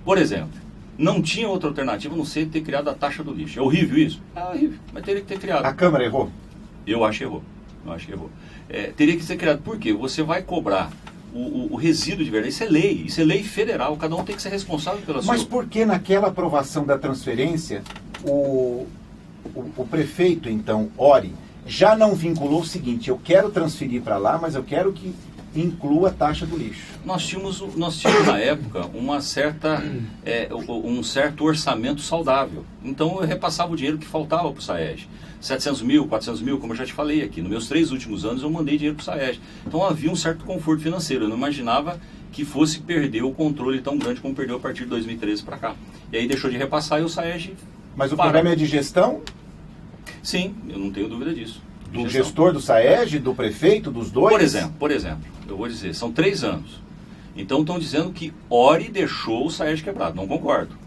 Por exemplo, não tinha outra alternativa a não ser ter criado a taxa do lixo. É horrível isso? É horrível, mas teria que ter criado. A Câmara errou? Eu acho que errou. Teria que ser criado. Por quê? Você vai cobrar o resíduo de verdade. Isso é lei federal. Cada um tem que ser responsável pela sua... Mas por que naquela aprovação da transferência, o prefeito, então, Ori, já não vinculou o seguinte: eu quero transferir para lá, mas eu quero que inclua a taxa do lixo? Nós tínhamos na época um certo orçamento saudável. Então eu repassava o dinheiro que faltava para o SAEG. 700 mil, 400 mil, como eu já te falei aqui. Nos meus 3 últimos anos eu mandei dinheiro para o SAEG. Então havia um certo conforto financeiro. Eu não imaginava que fosse perder o controle tão grande como perdeu a partir de 2013 para cá. E aí deixou de repassar e o SAEG... Mas o problema é de gestão? Sim, eu não tenho dúvida disso. Do gestor do SAEG, do prefeito, dos dois? Por exemplo, eu vou dizer, são 3 anos. Então estão dizendo que Ori deixou o SAEG quebrado. Não concordo.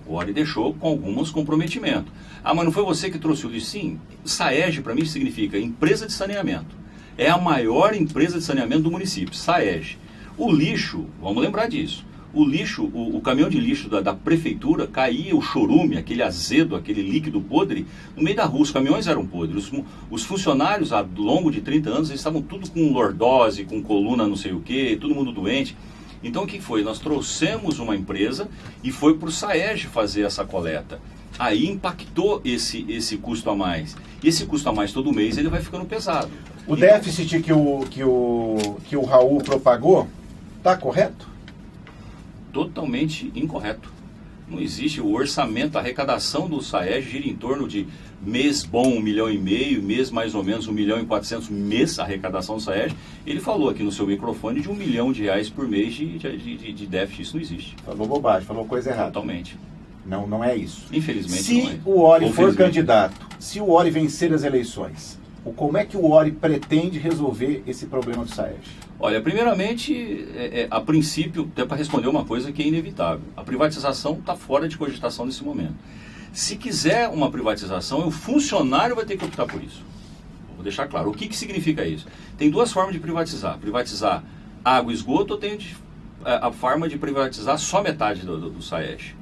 O Ori deixou com alguns comprometimentos. Ah, mas não foi você que trouxe o lixo? Sim, SAEG para mim significa empresa de saneamento. É a maior empresa de saneamento do município, SAEG. O lixo, vamos lembrar disso. O lixo, o caminhão de lixo da prefeitura, caía o chorume, aquele azedo, aquele líquido podre, no meio da rua. Os caminhões eram podres. Os funcionários, ao longo de 30 anos, eles estavam tudo com lordose, com coluna não sei o quê, todo mundo doente. Então o que foi? Nós trouxemos uma empresa e foi para o SAEG fazer essa coleta. Aí impactou esse custo a mais. E esse custo a mais todo mês ele vai ficando pesado. O déficit que o Raul propagou está correto? Totalmente incorreto. Não existe o orçamento, a arrecadação do SAEG gira em torno de mês bom 1,5 milhão, mês mais ou menos 1.400.000, mês a arrecadação do SAEG. Ele falou aqui no seu microfone de R$1 milhão por mês de déficit. Isso não existe. Falou bobagem, falou coisa errada. Totalmente. Não é isso. Infelizmente não é. Se o Ori for candidato, se o Ori vencer as eleições, como é que o Ori pretende resolver esse problema do SAEG? Olha, primeiramente, a princípio, até para responder uma coisa que é inevitável. A privatização está fora de cogitação nesse momento. Se quiser uma privatização, o funcionário vai ter que optar por isso. Vou deixar claro. O que significa isso? Tem 2 formas de privatizar. Privatizar água e esgoto, ou tem a forma de privatizar só metade do SAEG.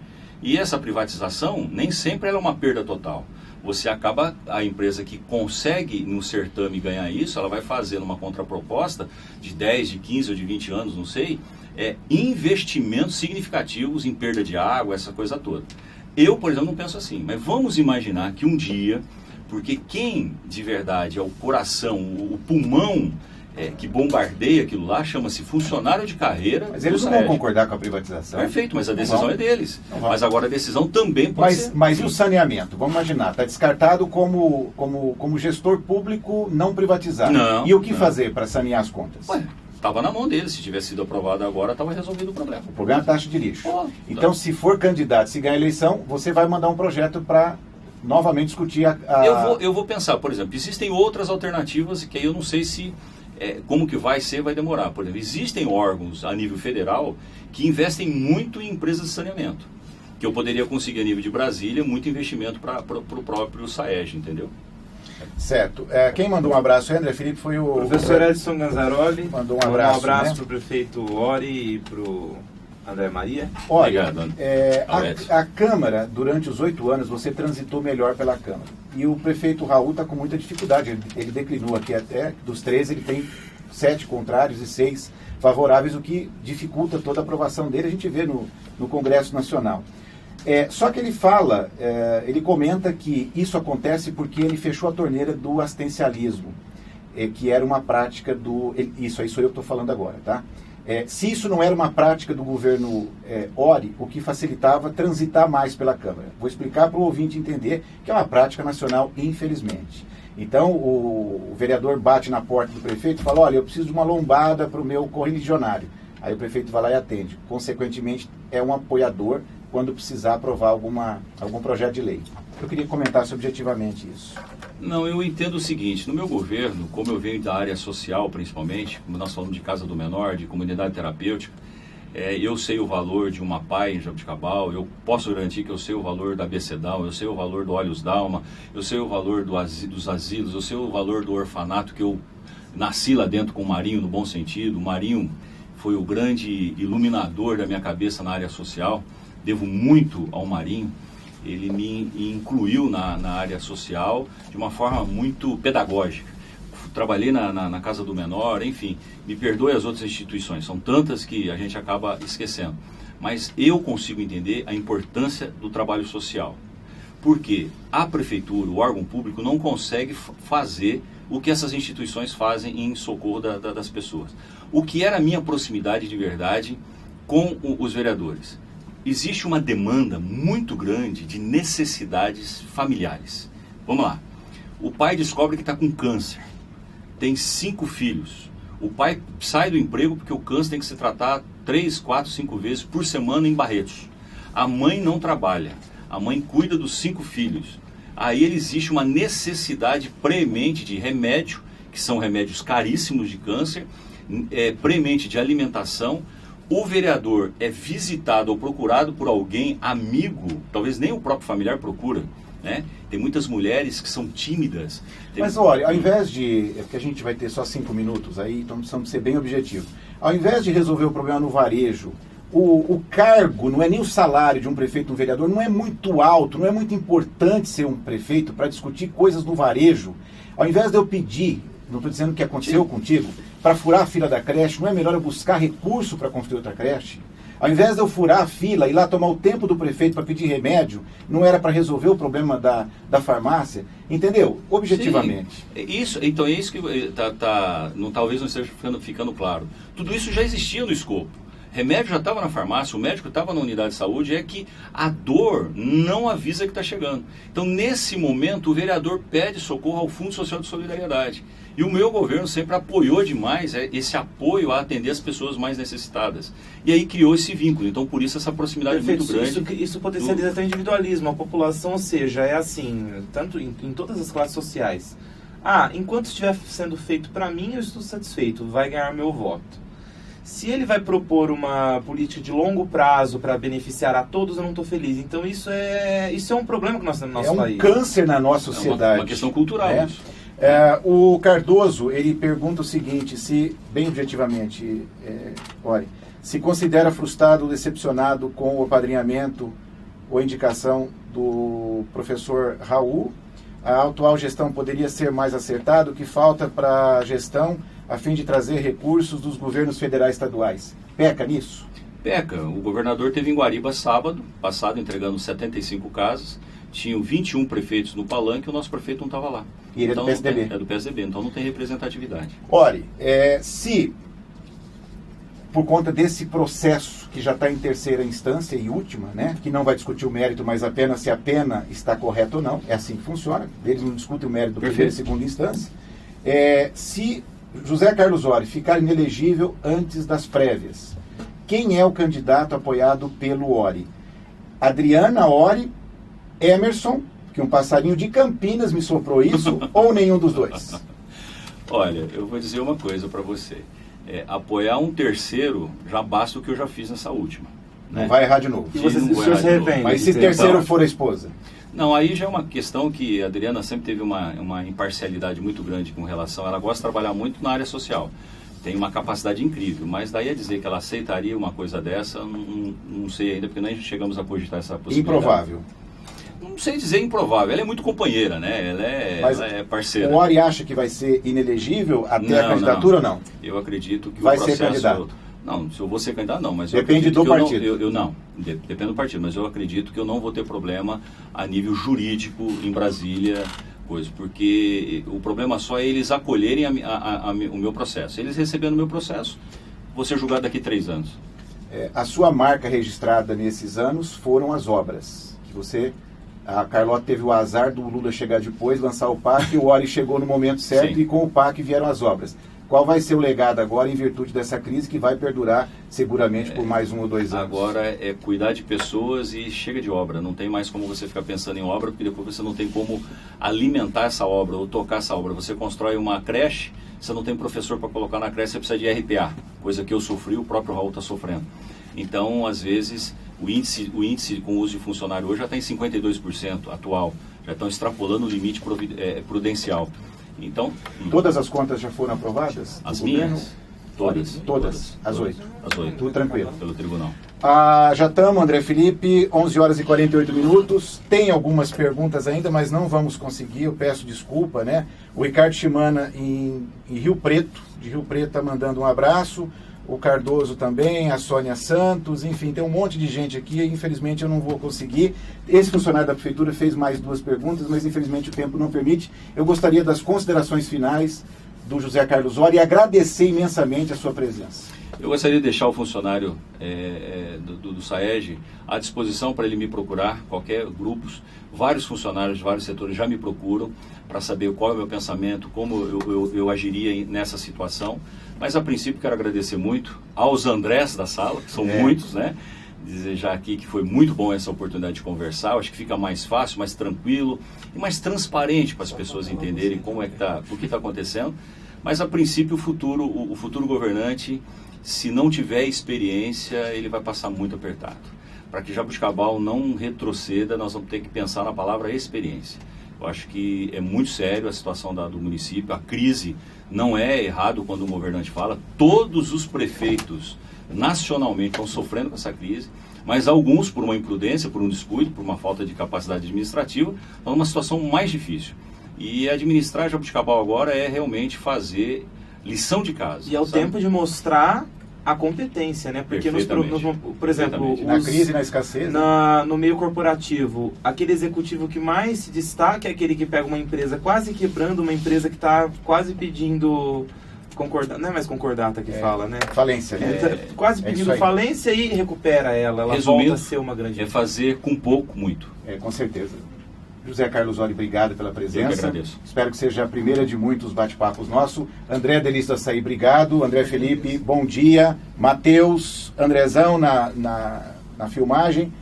E essa privatização, nem sempre ela é uma perda total. Você acaba, a empresa que consegue no certame ganhar isso, ela vai fazer uma contraproposta de 10, de 15 ou de 20 anos, não sei, investimentos significativos em perda de água, essa coisa toda. Eu, por exemplo, não penso assim, mas vamos imaginar que um dia, porque quem de verdade é o coração, o pulmão que bombardeia aquilo lá chama-se funcionário de carreira. Mas eles não vão concordar com a privatização. Perfeito, mas a decisão é deles. Mas agora a decisão também pode ser. Mas e o saneamento? Vamos imaginar, está descartado como gestor público não privatizado. Não, e o que fazer para sanear as contas? Estava na mão deles, se tivesse sido aprovado agora, estava resolvido o problema. O problema é a taxa de lixo. Então, se for candidato, se ganhar a eleição, você vai mandar um projeto para novamente discutir Eu vou pensar, por exemplo, existem outras alternativas que aí eu não sei se como que vai demorar. Por exemplo, existem órgãos a nível federal que investem muito em empresas de saneamento, que eu poderia conseguir a nível de Brasília muito investimento para o próprio SAEG, entendeu? Certo. Quem mandou um abraço, André Felipe, foi o professor Edson Ganzaroli. Mandou um abraço para o prefeito Ori e para o André Maria. Olha, a Câmara, durante os 8 anos, você transitou melhor pela Câmara. E o prefeito Raul está com muita dificuldade. Ele declinou aqui até, dos 13, ele tem 7 contrários e 6 favoráveis, o que dificulta toda a aprovação dele. A gente vê no Congresso Nacional. Só que ele fala, ele comenta que isso acontece porque ele fechou a torneira do assistencialismo, que era uma prática isso aí sou eu que estou falando agora, tá? Se isso não era uma prática do governo Ori, o que facilitava transitar mais pela Câmara. Vou explicar para o ouvinte entender que é uma prática nacional, infelizmente. Então, o vereador bate na porta do prefeito e fala, olha, eu preciso de uma lombada para o meu correligionário. Aí o prefeito vai lá e atende. Consequentemente, é um apoiador quando precisar aprovar algum projeto de lei. Eu queria comentar objetivamente isso. Não, eu entendo o seguinte, no meu governo, como eu venho da área social principalmente, como nós falamos de Casa do Menor, de comunidade terapêutica, eu sei o valor de uma PAI em Jaboticabal, eu posso garantir que eu sei o valor da Becedal, eu sei o valor do Olhos Dalma, eu sei o valor dos asilos, eu sei o valor do orfanato, que eu nasci lá dentro com o Marinho, no bom sentido. O Marinho foi o grande iluminador da minha cabeça na área social, devo muito ao Marinho. Ele me incluiu na área social de uma forma muito pedagógica. Trabalhei na Casa do Menor, enfim, me perdoe as outras instituições, são tantas que a gente acaba esquecendo. Mas eu consigo entender a importância do trabalho social. Porque a prefeitura, o órgão público, não consegue fazer o que essas instituições fazem em socorro das pessoas. O que era a minha proximidade de verdade com os vereadores? Existe uma demanda muito grande de necessidades familiares. Vamos lá. O pai descobre que está com câncer. Tem 5 filhos. O pai sai do emprego porque o câncer tem que se tratar 3, 4, 5 vezes por semana em Barretos. A mãe não trabalha. A mãe cuida dos 5 filhos. Aí existe uma necessidade premente de remédio, que são remédios caríssimos de câncer, premente de alimentação. O vereador é visitado ou procurado por alguém, amigo, talvez nem o próprio familiar procura, né? Tem muitas mulheres que são tímidas. Mas olha, ao invés de... porque a gente vai ter só 5 minutos aí, então precisamos ser bem objetivos. Ao invés de resolver o problema no varejo, o cargo, não é nem o salário de um prefeito, um vereador, não é muito alto, não é muito importante ser um prefeito para discutir coisas no varejo. Ao invés de eu pedir, não estou dizendo o que aconteceu contigo, para furar a fila da creche, não é melhor eu buscar recurso para construir outra creche? Ao invés de eu furar a fila e ir lá tomar o tempo do prefeito para pedir remédio, não era para resolver o problema da farmácia? Entendeu? Objetivamente. Sim. Isso, então é isso que talvez não esteja ficando claro. Tudo isso já existia no escopo. Remédio já estava na farmácia, o médico estava na unidade de saúde, é que a dor não avisa que está chegando. Então, nesse momento, o vereador pede socorro ao Fundo Social de Solidariedade. E o meu governo sempre apoiou demais esse apoio a atender as pessoas mais necessitadas. E aí criou esse vínculo. Então, por isso, essa proximidade muito grande. Isso potencializa até o individualismo. A população, ou seja, é assim, tanto em todas as classes sociais. Enquanto estiver sendo feito para mim, eu estou satisfeito, vai ganhar meu voto. Se ele vai propor uma política de longo prazo para beneficiar a todos, eu não estou feliz. Então isso é um problema que nós temos no nosso país. É um câncer na nossa sociedade. É uma questão cultural. O Cardoso, ele pergunta o seguinte, se, bem objetivamente, se considera frustrado ou decepcionado com o apadrinhamento ou indicação do professor Raul, a atual gestão poderia ser mais acertada, o que falta para a gestão a fim de trazer recursos dos governos federais e estaduais. Peca nisso? Peca. O governador esteve em Guariba sábado passado entregando 75 casas. tinham 21 prefeitos no palanque e o nosso prefeito não estava lá. E ele então, é do PSDB. É do PSDB, então não tem representatividade. Ori, se por conta desse processo que já está em terceira instância e última, né, que não vai discutir o mérito, mas apenas se a pena está correta ou não, é assim que funciona, eles não discutem o mérito do primeira e segunda instância, se José Carlos Ori ficar inelegível antes das prévias, quem é o candidato apoiado pelo Ori? Adriana Ori, Emerson, que um passarinho de Campinas me soprou isso, ou nenhum dos dois? Olha, eu vou dizer uma coisa para você. Apoiar um terceiro já basta o que eu já fiz nessa última. Né? Não vai errar de novo. E você se arrepende. Mas se terceiro for a esposa? Não, aí já é uma questão que a Adriana sempre teve uma imparcialidade muito grande com relação. Ela gosta de trabalhar muito na área social. Tem uma capacidade incrível, mas daí a dizer que ela aceitaria uma coisa dessa, não sei ainda, porque nem chegamos a cogitar essa possibilidade. Improvável. Não sei dizer improvável, ela é muito companheira, né? Ela é parceira. O Ori acha que vai ser inelegível até a candidatura ou não? Eu acredito que vai o processo... ser candidato? Não, se eu vou ser candidato, não. Mas depende do partido. Depende do partido, mas eu acredito que eu não vou ter problema a nível jurídico em Brasília, porque o problema só é eles acolherem o meu processo. Eles recebendo o meu processo, vou ser julgado daqui 3 anos. A sua marca registrada nesses anos foram as obras, que a Carlota teve o azar do Lula chegar depois, lançar o PAC, o Ori chegou no momento certo. Sim. E com o PAC vieram as obras. Qual vai ser o legado agora em virtude dessa crise que vai perdurar seguramente por mais 1 ou 2 anos? Agora é cuidar de pessoas e chega de obra. Não tem mais como você ficar pensando em obra, porque depois você não tem como alimentar essa obra ou tocar essa obra. Você constrói uma creche, você não tem professor para colocar na creche, você precisa de RPA, coisa que eu sofri, o próprio Raul está sofrendo. Então, às vezes, o índice com uso de funcionário hoje já está em 52% atual, já estão extrapolando o limite prudencial. Então, todas as contas já foram aprovadas? As minhas? Todas. As 8? As 8. Tudo tranquilo. Pelo tribunal. Já estamos, André Felipe, 11 horas e 48 minutos. Tem algumas perguntas ainda, mas não vamos conseguir, eu peço desculpa, né? O Ricardo Chimana em Rio Preto, de Rio Preto, está mandando um abraço. O Cardoso também, a Sônia Santos, enfim, tem um monte de gente aqui, infelizmente eu não vou conseguir. Esse funcionário da Prefeitura fez mais 2 perguntas, mas infelizmente o tempo não permite. Eu gostaria das considerações finais do José Carlos Ori e agradecer imensamente a sua presença. Eu gostaria de deixar o funcionário do SAEG à disposição para ele me procurar, qualquer grupo. Vários funcionários de vários setores já me procuram para saber qual é o meu pensamento, como eu agiria nessa situação. Mas, a princípio, quero agradecer muito aos Andrés da sala, que são muitos, né? Dizer já aqui que foi muito bom essa oportunidade de conversar. Acho que fica mais fácil, mais tranquilo e mais transparente para as pessoas entenderem o que está acontecendo. Mas, a princípio, o futuro governante, se não tiver experiência, ele vai passar muito apertado. Para que Jaboticabal não retroceda, nós vamos ter que pensar na palavra experiência. Eu acho que é muito sério a situação do município, a crise não é errado quando o governante fala, todos os prefeitos nacionalmente estão sofrendo com essa crise, mas alguns por uma imprudência, por um descuido, por uma falta de capacidade administrativa, estão numa situação mais difícil. E administrar Jaboticabal agora é realmente fazer lição de casa. E é o tempo de mostrar a competência, né? Porque, por exemplo, na crise, na escassez, no meio corporativo, aquele executivo que mais se destaca é aquele que pega uma empresa quase quebrando, uma empresa que está quase pedindo concordata, não é mais concordata que fala, né? Falência, né? Quase pedindo falência e recupera ela Resumindo, volta a ser uma grande... É fazer com pouco, muito. Com certeza. José Carlos Ori, obrigado pela presença. Eu que agradeço. Espero que seja a primeira de muitos bate-papos nossos. André Delício Açaí, obrigado. André Felipe, bom dia. Matheus, Andrezão na filmagem.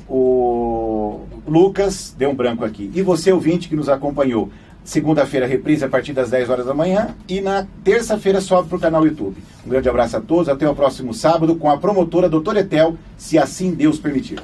O Lucas, deu um branco aqui. E você, ouvinte, que nos acompanhou. Segunda-feira, reprise a partir das 10 horas da manhã. E na terça-feira, sobe para o canal YouTube. Um grande abraço a todos. Até o próximo sábado com a promotora Doutora Etel, se assim Deus permitir.